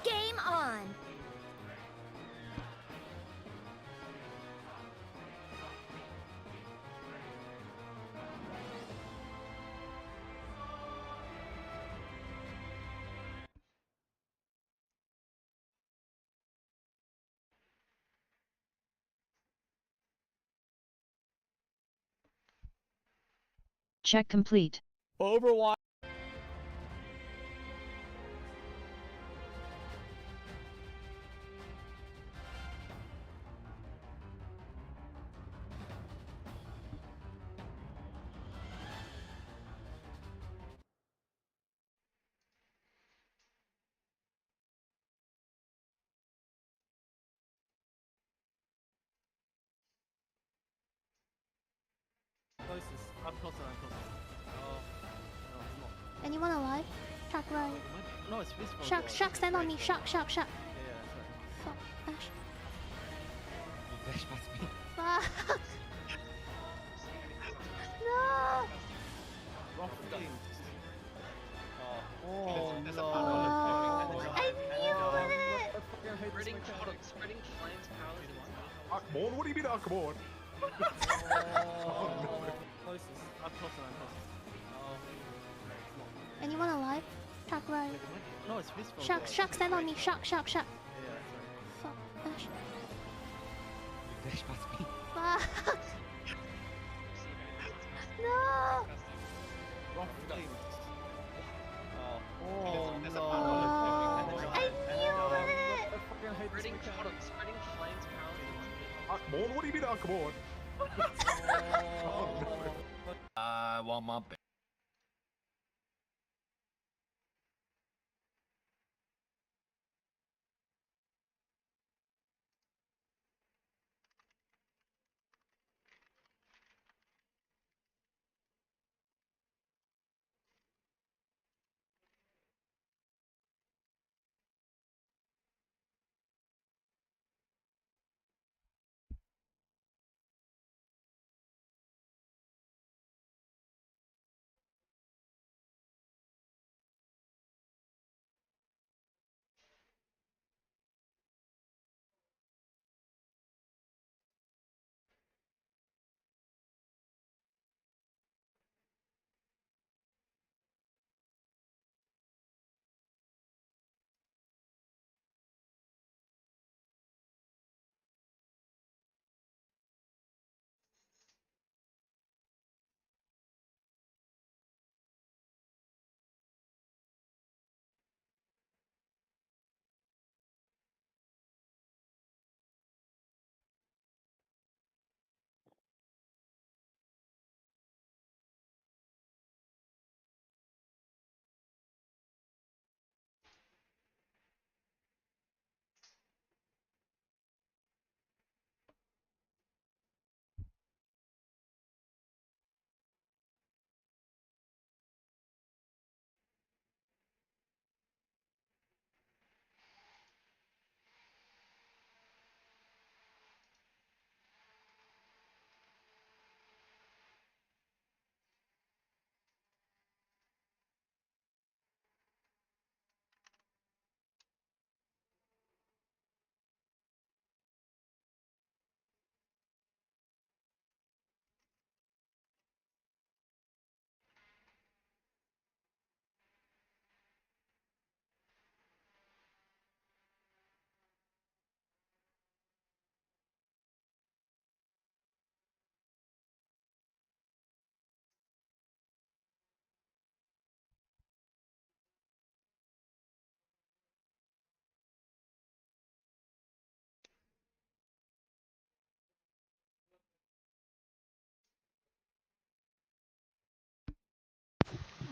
Game on! Check complete. Overwatch. Closest. I'm closer, I'm closer. Oh, no, it's not. Anyone alive? Shark, where are you? It might be. No, it's visible. Shark, Shark, stand on me. Shark, Shark, Shark. Yeah, yeah, sorry. Fuck, Ash. You dash past me. Fuck. No! Wrong thing. There's a Oh, I knew it! I fucking hate this mechanic. Come on, what do you mean? Oh, come on. Closest. I'm closer. Oh. Anyone alive? Shark row. No, it's his fault. Shark, stand on me. Shark. Yeah, sorry. Fuck. Dash. Dash past me. Fuck. No. Wrong thing. Oh, no. I knew it. I fucking hate this mechanic. Spreading flames Oh, come on, what do you mean? Oh, come on. I want my bed.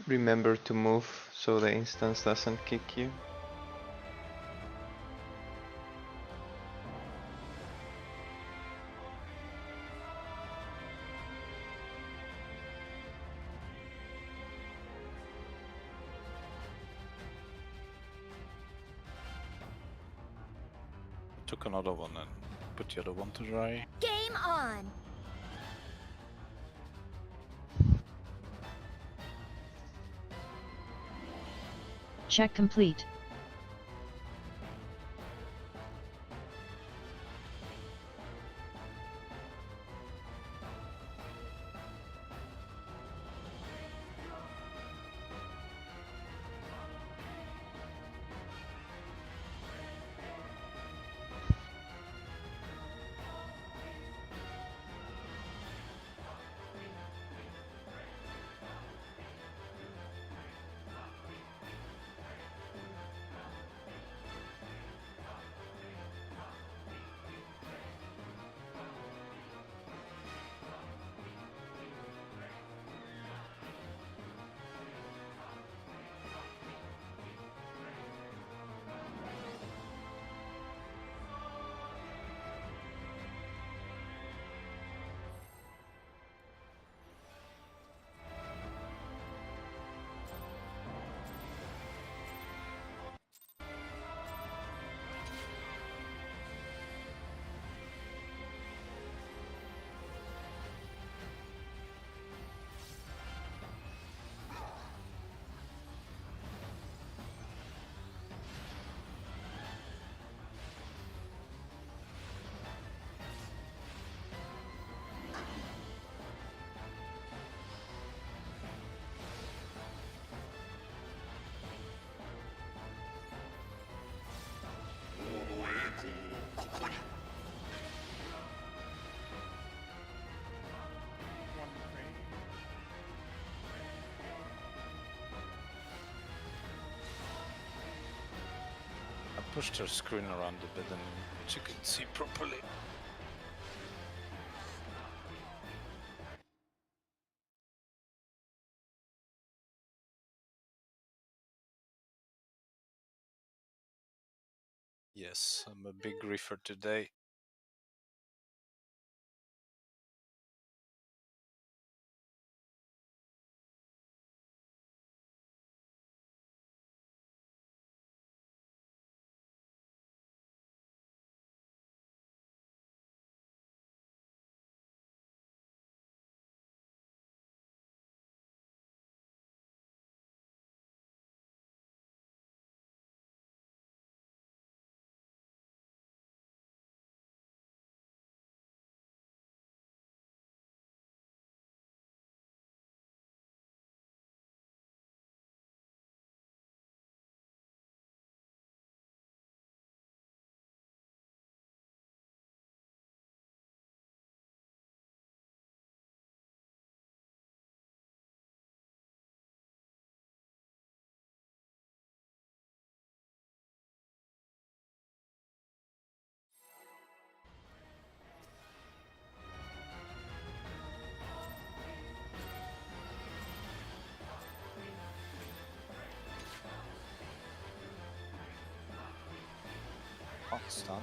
Remember to move so the instance doesn't kick you. Took another one and put the other one to dry. Game on! Check complete. push their screen around a bit and you can see properly. Yes, I'm a big griefer today. Hot stun.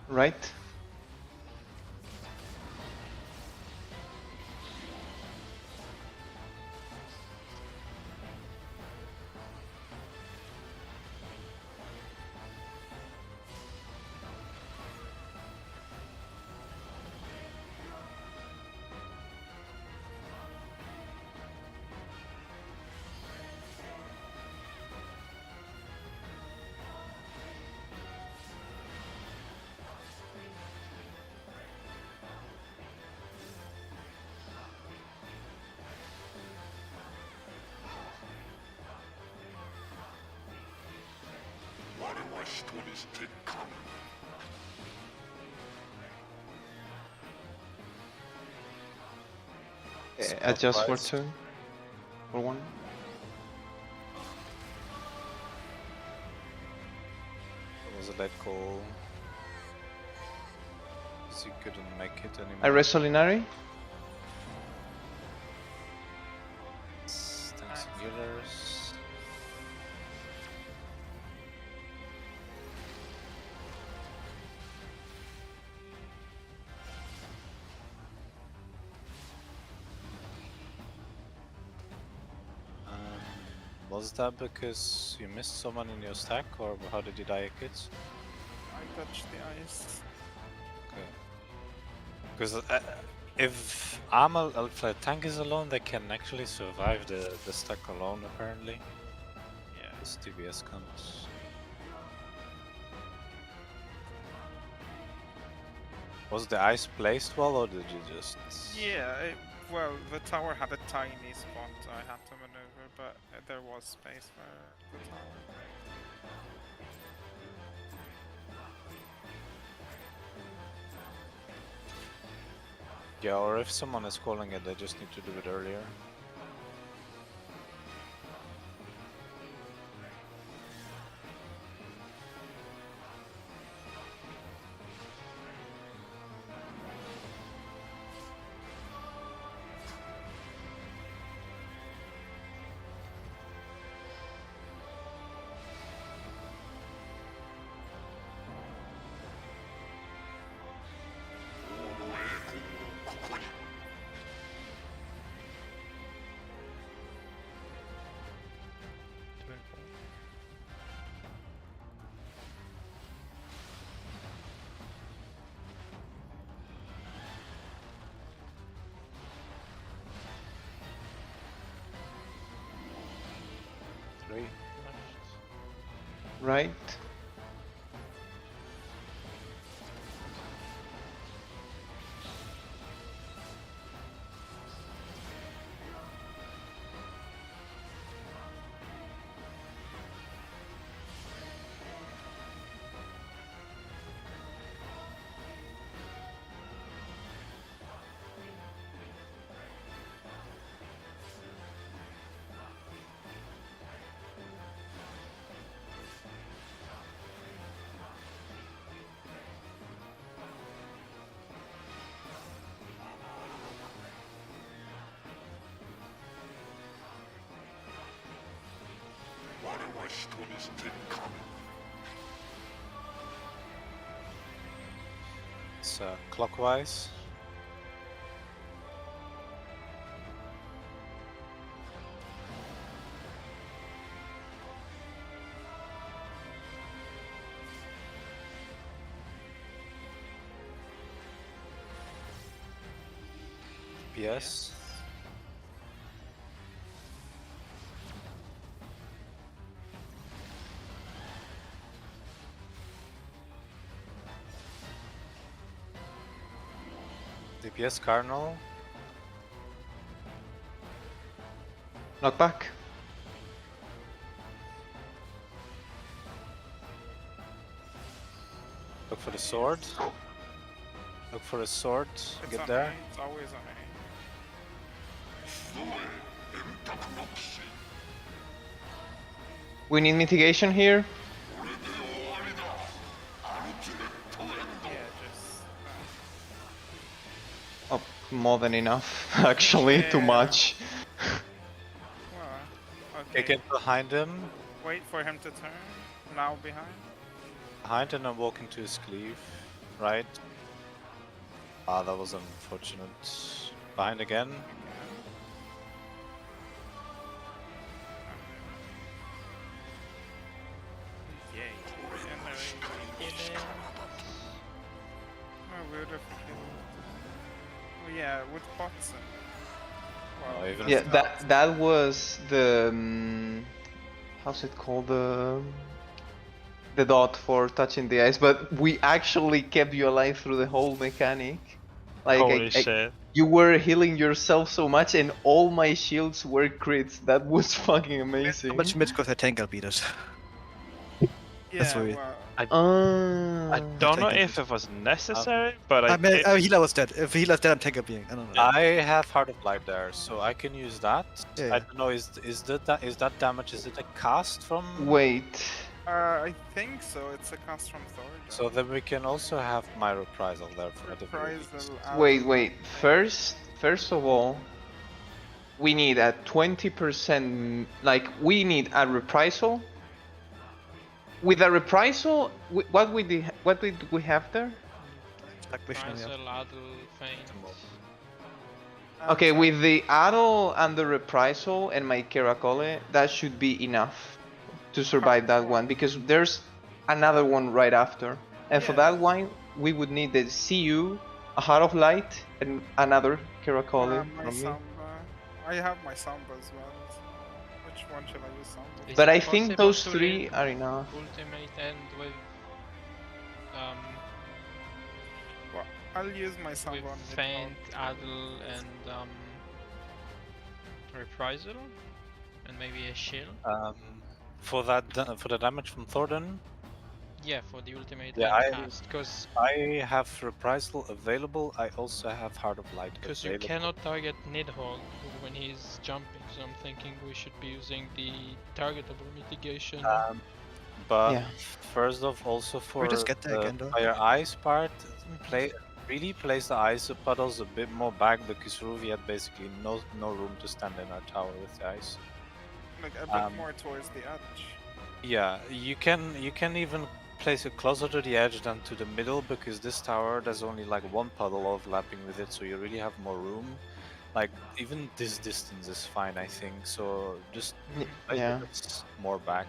Right? Why do my stories take come? Adjust for Surprise. turn. For one. There was a let go. He couldn't make it anymore. I Resolinari. Thanks, healers. Was that because you missed someone in your stack, or how did you die, kids? I touched the ice. Okay. Because if if a tank is alone, they can actually survive the stack alone, apparently. Yeah. This TBS comes. Was the ice placed well, or did you just... Yeah, well, the tower had a tiny spot I had to maneuver, but there was space for the tower. Yeah, or if someone is calling it, they just need to do it earlier. Three. Right. Why do I still this thing coming? It's clockwise. Yes. DPS Cardinal. Knock back. Look for the sword. Look for the sword. It's Get on there. A, it's always on We need mitigation here. A. Yeah, just... Oh, more than enough. Actually, too Yeah. much. well, Okay, okay. get behind him. Wait for him to turn. Now behind. Behind and then walk into his cleave. Right. Ah, that was unfortunate. Behind again. Yay. Oh, we would have killed... Oh yeah, with bots and... Oh, even Yeah, if that was the how's it called, the dot for touching the ice, but we actually kept you alive through the whole mechanic. Like Holy shit. you were healing yourself so much, and all my shields were crits. That was fucking amazing. How much mid because I tank I'll beat it. That's Yeah, weird. well... I Ah. don't know taken if it was necessary, but I I mean, did. healer was dead. If healer's dead, I'm tanker being. I don't know. I have Heart of Light there, so I can use that. Yeah. I don't know, is that damage? Is it a cast from? Wait. I think so. It's a cast from Thor. So then we can also have my reprisal there for the very least. Reprisal out Wait, of wait. the thing. First of all, we need a 20%. Like we need a reprisal. With a reprisal, what did we have there? Stack vision, yeah. Reprisal, Adel, Feint. Okay, with the Arrow and the Reprisal and my Caracole, that should be enough to survive that one, because there's another one right after. And for that one, we would need the CU, a Heart of Light, and another Caracole my from me. Samba. I have my Samba as well. So which one should I use Samba? Is But it I think possible those to three are enough. ultimate end with Well, I'll use my with Samba on Feint, Nidhogg. Adel, and Reprisal, and maybe a shield? For the damage from Thornton, Yeah, for the ultimate Yeah, end cast, because I have Reprisal available. I also have Heart of Light you available. cannot target Nidhogg when he's jumping, so I'm thinking we should be using the targetable mitigation. But Yeah. first off, also for just get there the again, though? fire ice part, really place the ice puddles a bit more back, because Ruby had basically no room to stand in our tower with the ice. Like a bit more towards the edge. Yeah, you can even place it closer to the edge than to the middle, because this tower there's only like one puddle overlapping with it, so you really have more room. Like even this distance is fine, I think. So just place Yeah. it more back,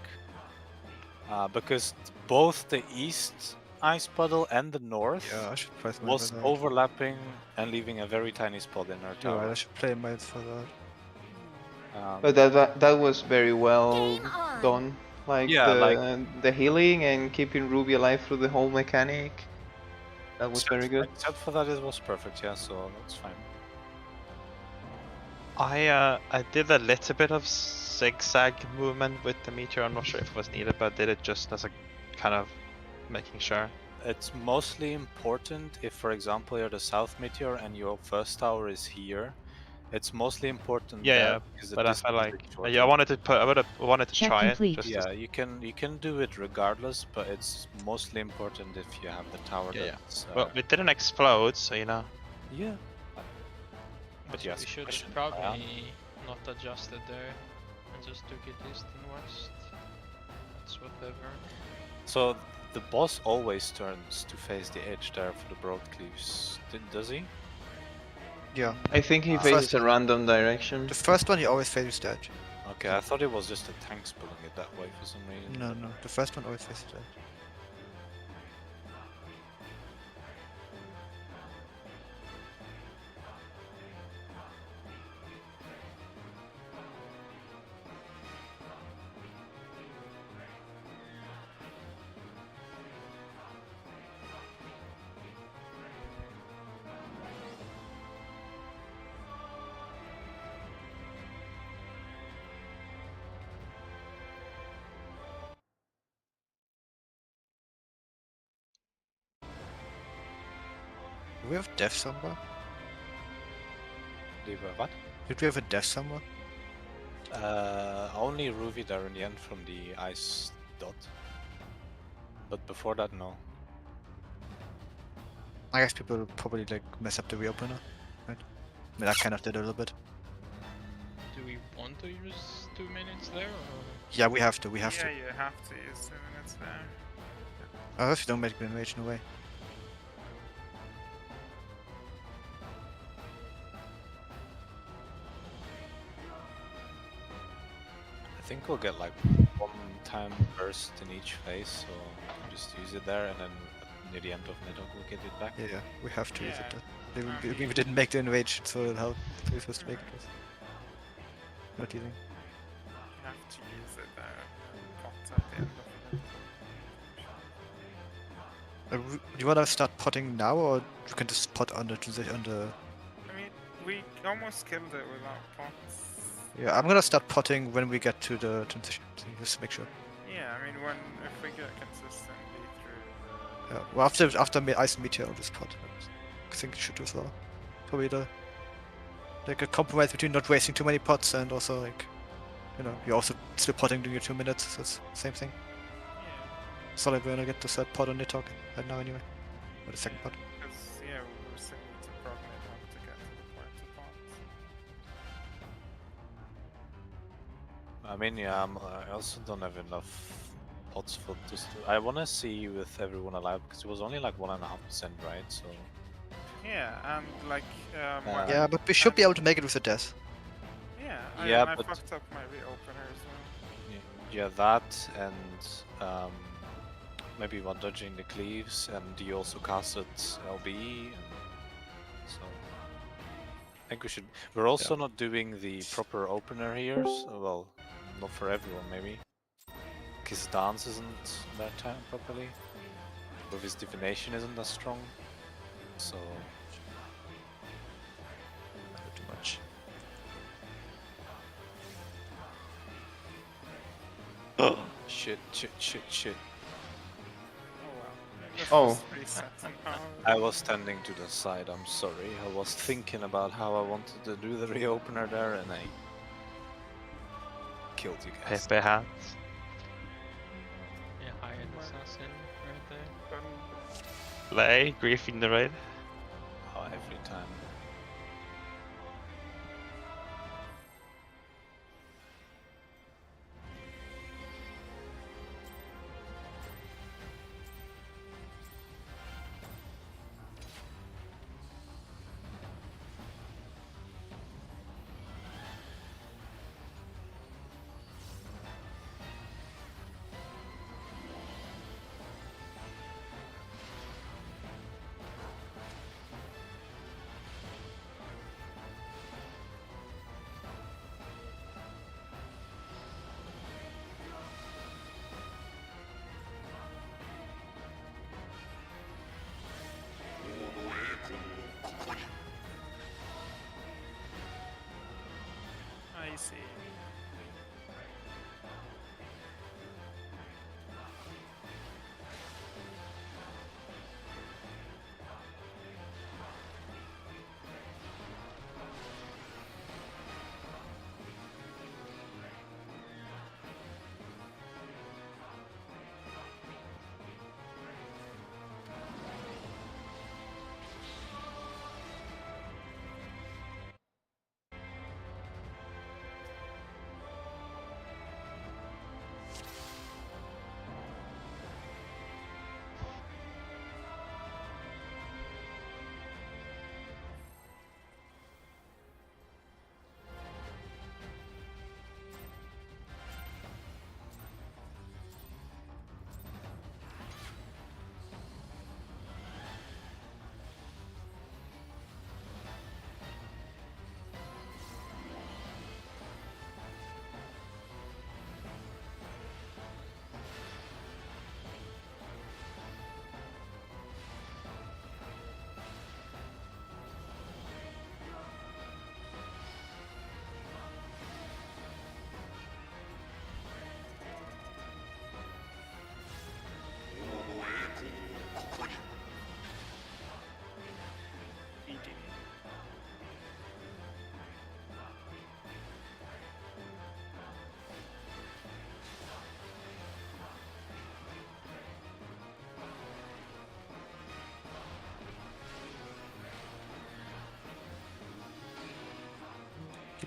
because both the east ice puddle and the north Yeah, I should place mine was for that. overlapping and leaving a very tiny spot in our You're tower. right, I should play mine for that. But that was very well done. Like Yeah, the healing and keeping Ruby alive through the whole mechanic. That was very good. Except for that, it was perfect. Yeah, so that's fine. I did a little bit of zigzag movement with the meteor. I'm not sure if it was needed, but I did it just as a kind of making sure. It's mostly important if, for example, you're the south meteor and your first tower is here. It's mostly important there because the but I distance felt is like shorter. I wanted to Check try complete. it. Just Yeah, you can do it regardless, but it's mostly important if you have the tower. Yeah, yeah. That's, Well, it didn't explode, so you know. Yeah. But So yes, we should question, probably not adjust it there and just took it east and west. That's whatever. So the boss always turns to face the edge there for the broad cleaves, does he? Yeah. I think he faces a random direction. The first one he always faces the edge. Okay, I thought it was just the tanks pulling it that way for some reason. No, no, the first one always faces the edge. Do we have death somewhere? What? Did we have a death somewhere? Only Ruby there in the end from the ice dot. But before that, no. I guess people will probably like mess up the reopener, right? I mean, I kind of did a little bit. Do we want to use 2 minutes there or? Yeah, we have to. We have Yeah, to. you have to use 2 minutes there. Oh, if you don't make the invasion away. I think we'll get like one time burst in each phase, so we can just use it there, and then near the end of Nidhogg we'll get it back. Yeah, we have to use it. Yeah. We didn't make the invasion, so it'll help. So we're supposed to make it. Not using. You have to use it there. Pots at the end of it. Do you want to start potting now, or you can just pot on the transition? I mean, we almost killed it without pots. Yeah, I'm gonna start potting when we get to the transition, so just to make sure. Yeah, I mean, if we get consistently through the... Yeah, well, after Ice and Meteor, I'll just pot. I think it should do as well. Probably like a compromise between not wasting too many pots and also like, you know, you're also still potting during your 2 minutes, so it's the same thing. Yeah, Solid, we're gonna get the third pot on Nidhogg right now anyway. Or the second pot. because, yeah, we were still need to probably have to get to the point of pots. I mean, yeah, I also don't have enough pots for this. I want to see with everyone alive because it was only like 1.5%, right? So Yeah, and like Yeah, but we should be able to make it with the death. Yeah, Yeah, I but- fucked up my reopener as well. Yeah, that and maybe one dodging the cleaves, and you also casted LB, and so I think we should. We're also not doing the proper opener here. So, well, not for everyone, maybe. His dance isn't that time properly, but his divination isn't as strong. So Not too much. shit. Oh Oh. wow. Just reset now. I was standing to the side. I'm sorry. I was thinking about how I wanted to do the reopener there, and I killed you guys. Pepe hat. Yeah, hired assassin right there. Lay, grief in the raid. Oh, every time. I see.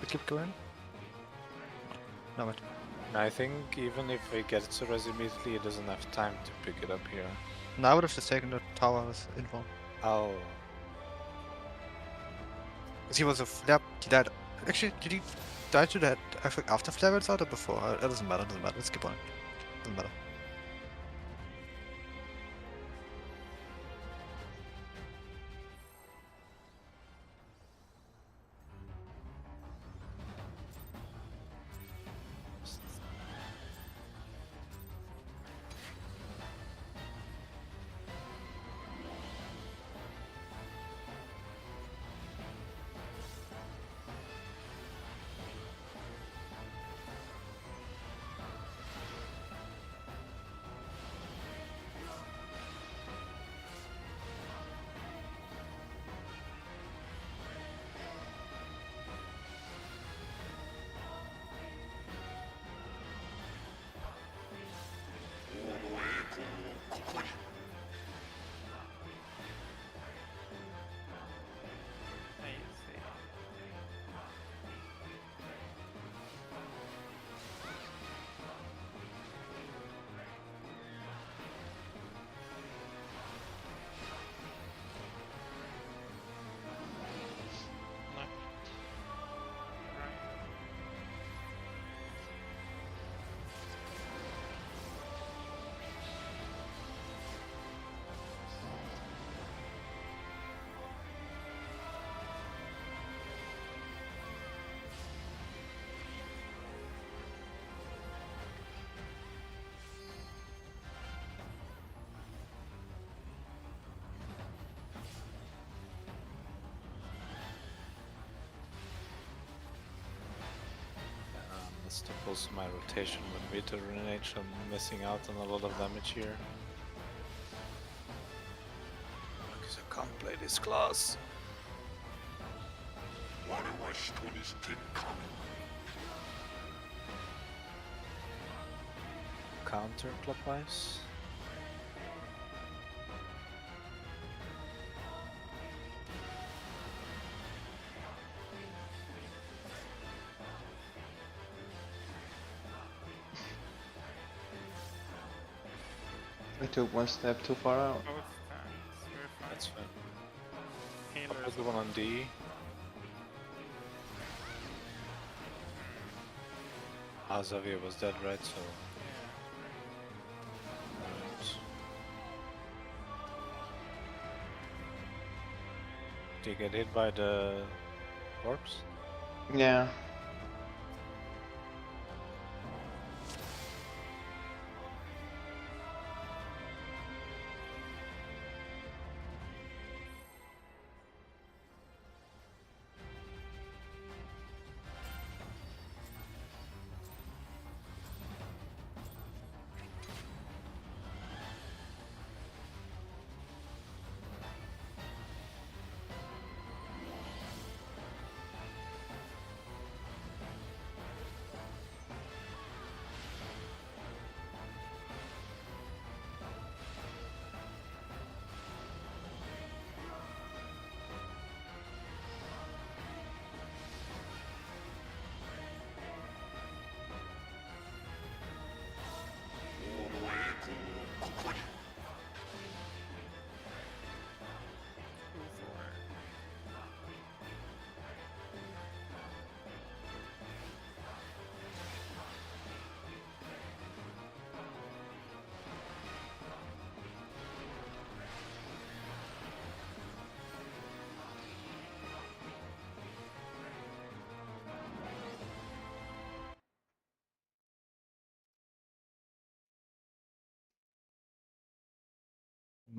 Keep going. No, wait. I think even if we get to res immediately, it doesn't have time to pick it up here. No, I would have just taken the tower as info. Oh, Because he was he died. Actually, did he die to that after Flavor's out or before? It doesn't matter, Let's skip on it. Doesn't matter. chance to pull my rotation with Meteor Renage. I'm missing out on a lot of damage here. Because I can't play this class. Counterclockwise. I took one step too far out. Both tanks. We're fine. That's fine. I'll Healers. put the one on D. Xavier was dead, right? So. Alright. Do you get hit by the corpse? Yeah.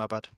My bad.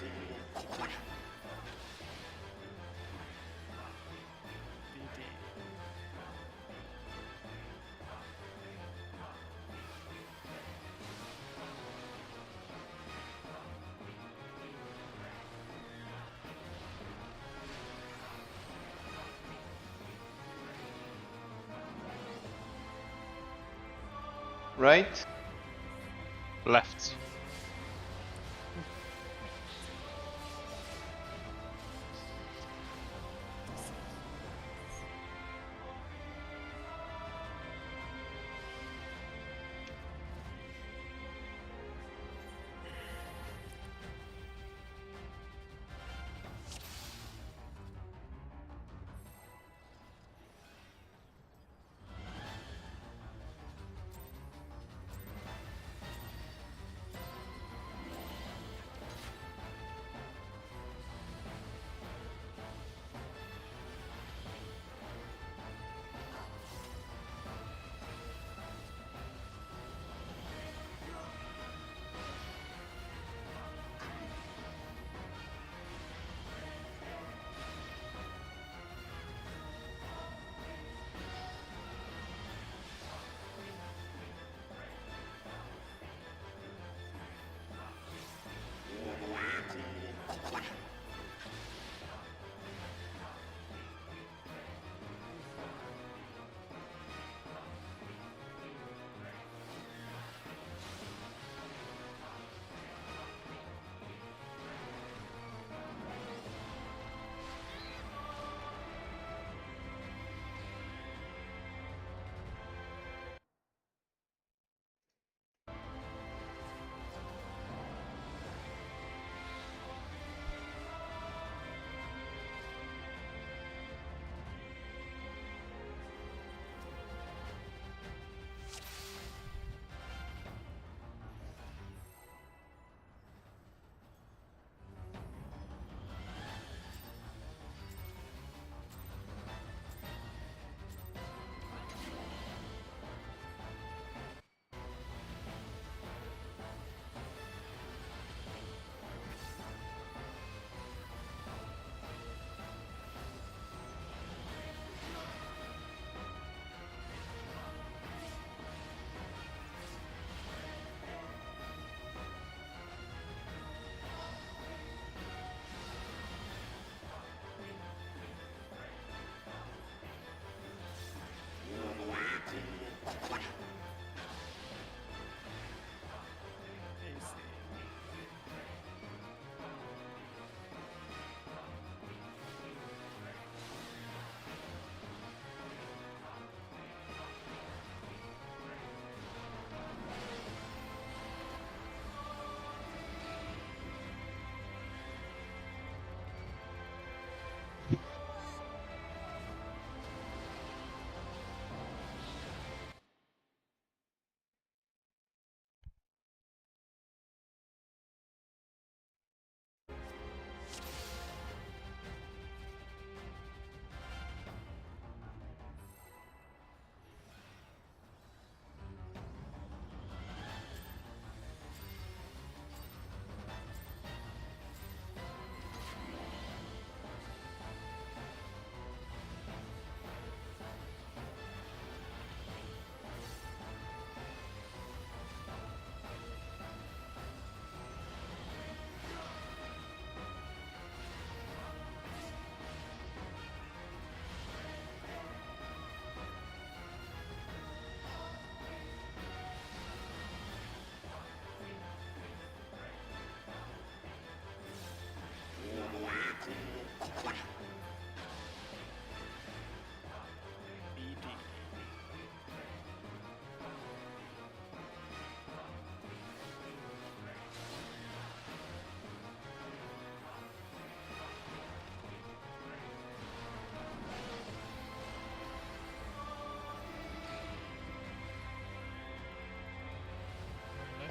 DD. Right? Left.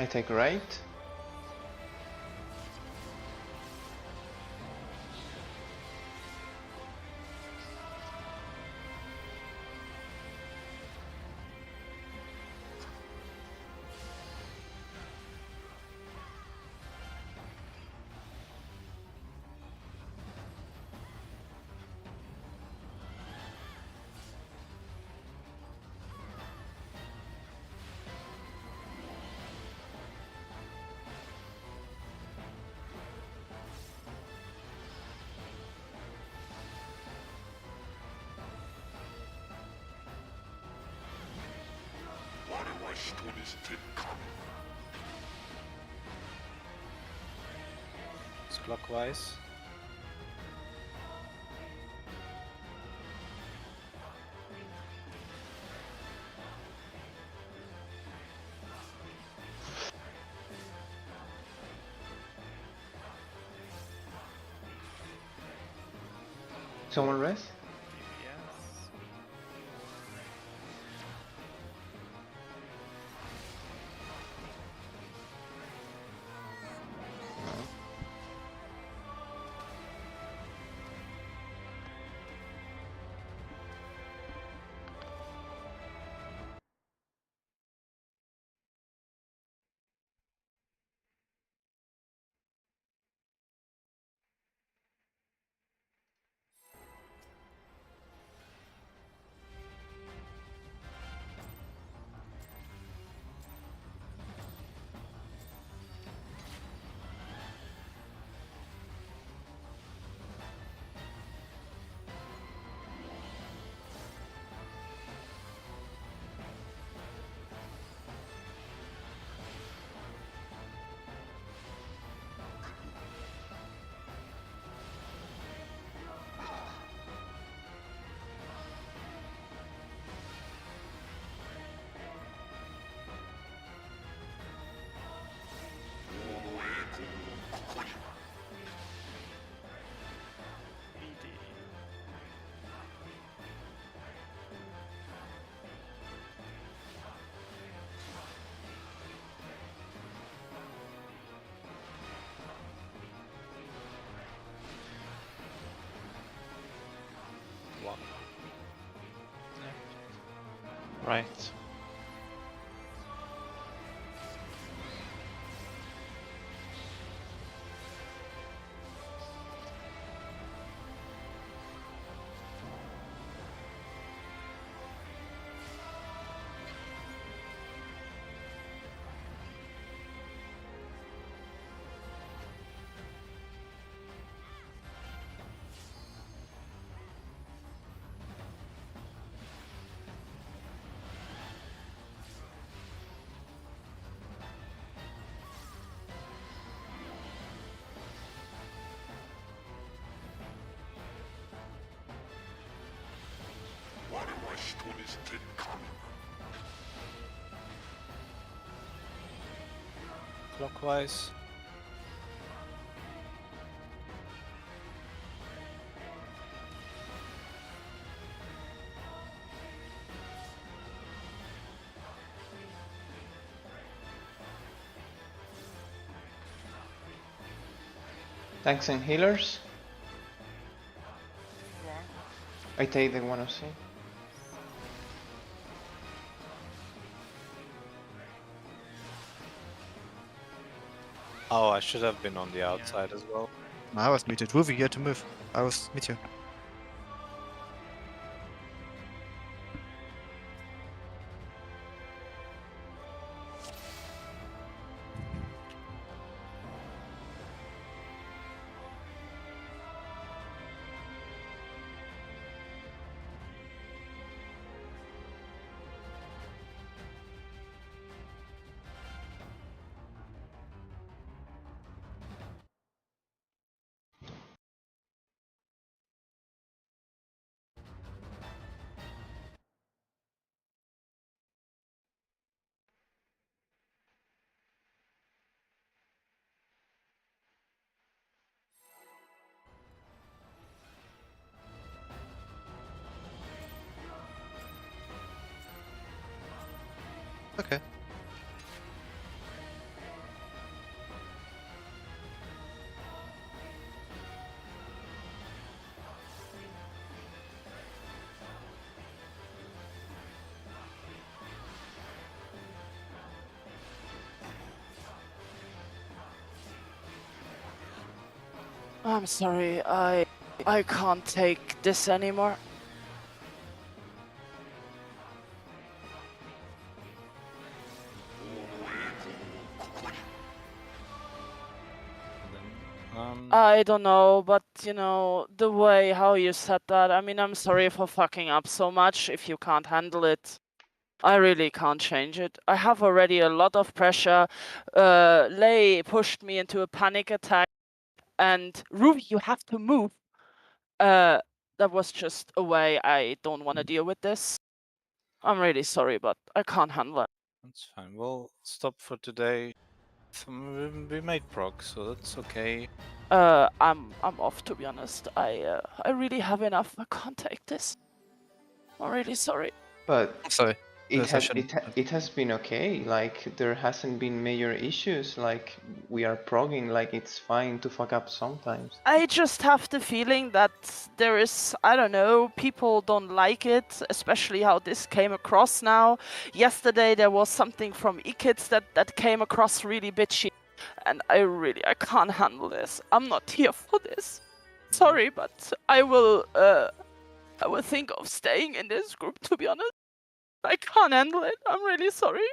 I take right. Why do I still this thing coming? It's clockwise. Someone rest? DPS. ED. One. Right. Why do I still this thing coming? Clockwise. Tanks and healers? One. I take the 106. Oh, I should have been on the outside as well. I was muted. Ruby, you had to move. I was meteor. Okay. I'm sorry, I can't take this anymore. I don't know, but you know, the way how you said that, I mean, I'm sorry for fucking up so much if you can't handle it. I really can't change it. I have already a lot of pressure. Lei pushed me into a panic attack, and Ruby, you have to move. That was just a way I don't want to deal with this. I'm really sorry, but I can't handle it. That's fine. We'll stop for today. We made prog, so that's okay. I'm off, to be honest. I really have enough. I can't take this. I'm really sorry. But Sorry. it the has session. it has been okay. Like there hasn't been major issues. Like we are progging. Like it's fine to fuck up sometimes. I just have the feeling that there is, I don't know, people don't like it, especially how this came across now. Yesterday there was something from eKids that came across really bitchy, and I can't handle this. I'm not here for this. Sorry, but I will think of staying in this group, to be honest. I can't handle it. I'm really sorry.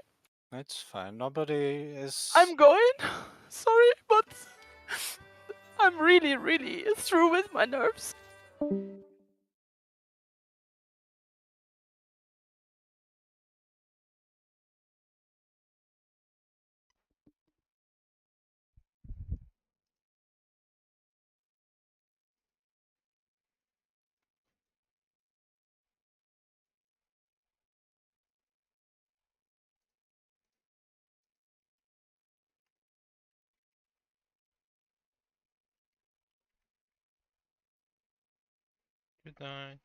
It's fine. Nobody is. I'm going. Sorry, but I'm really through with my nerves. Good night.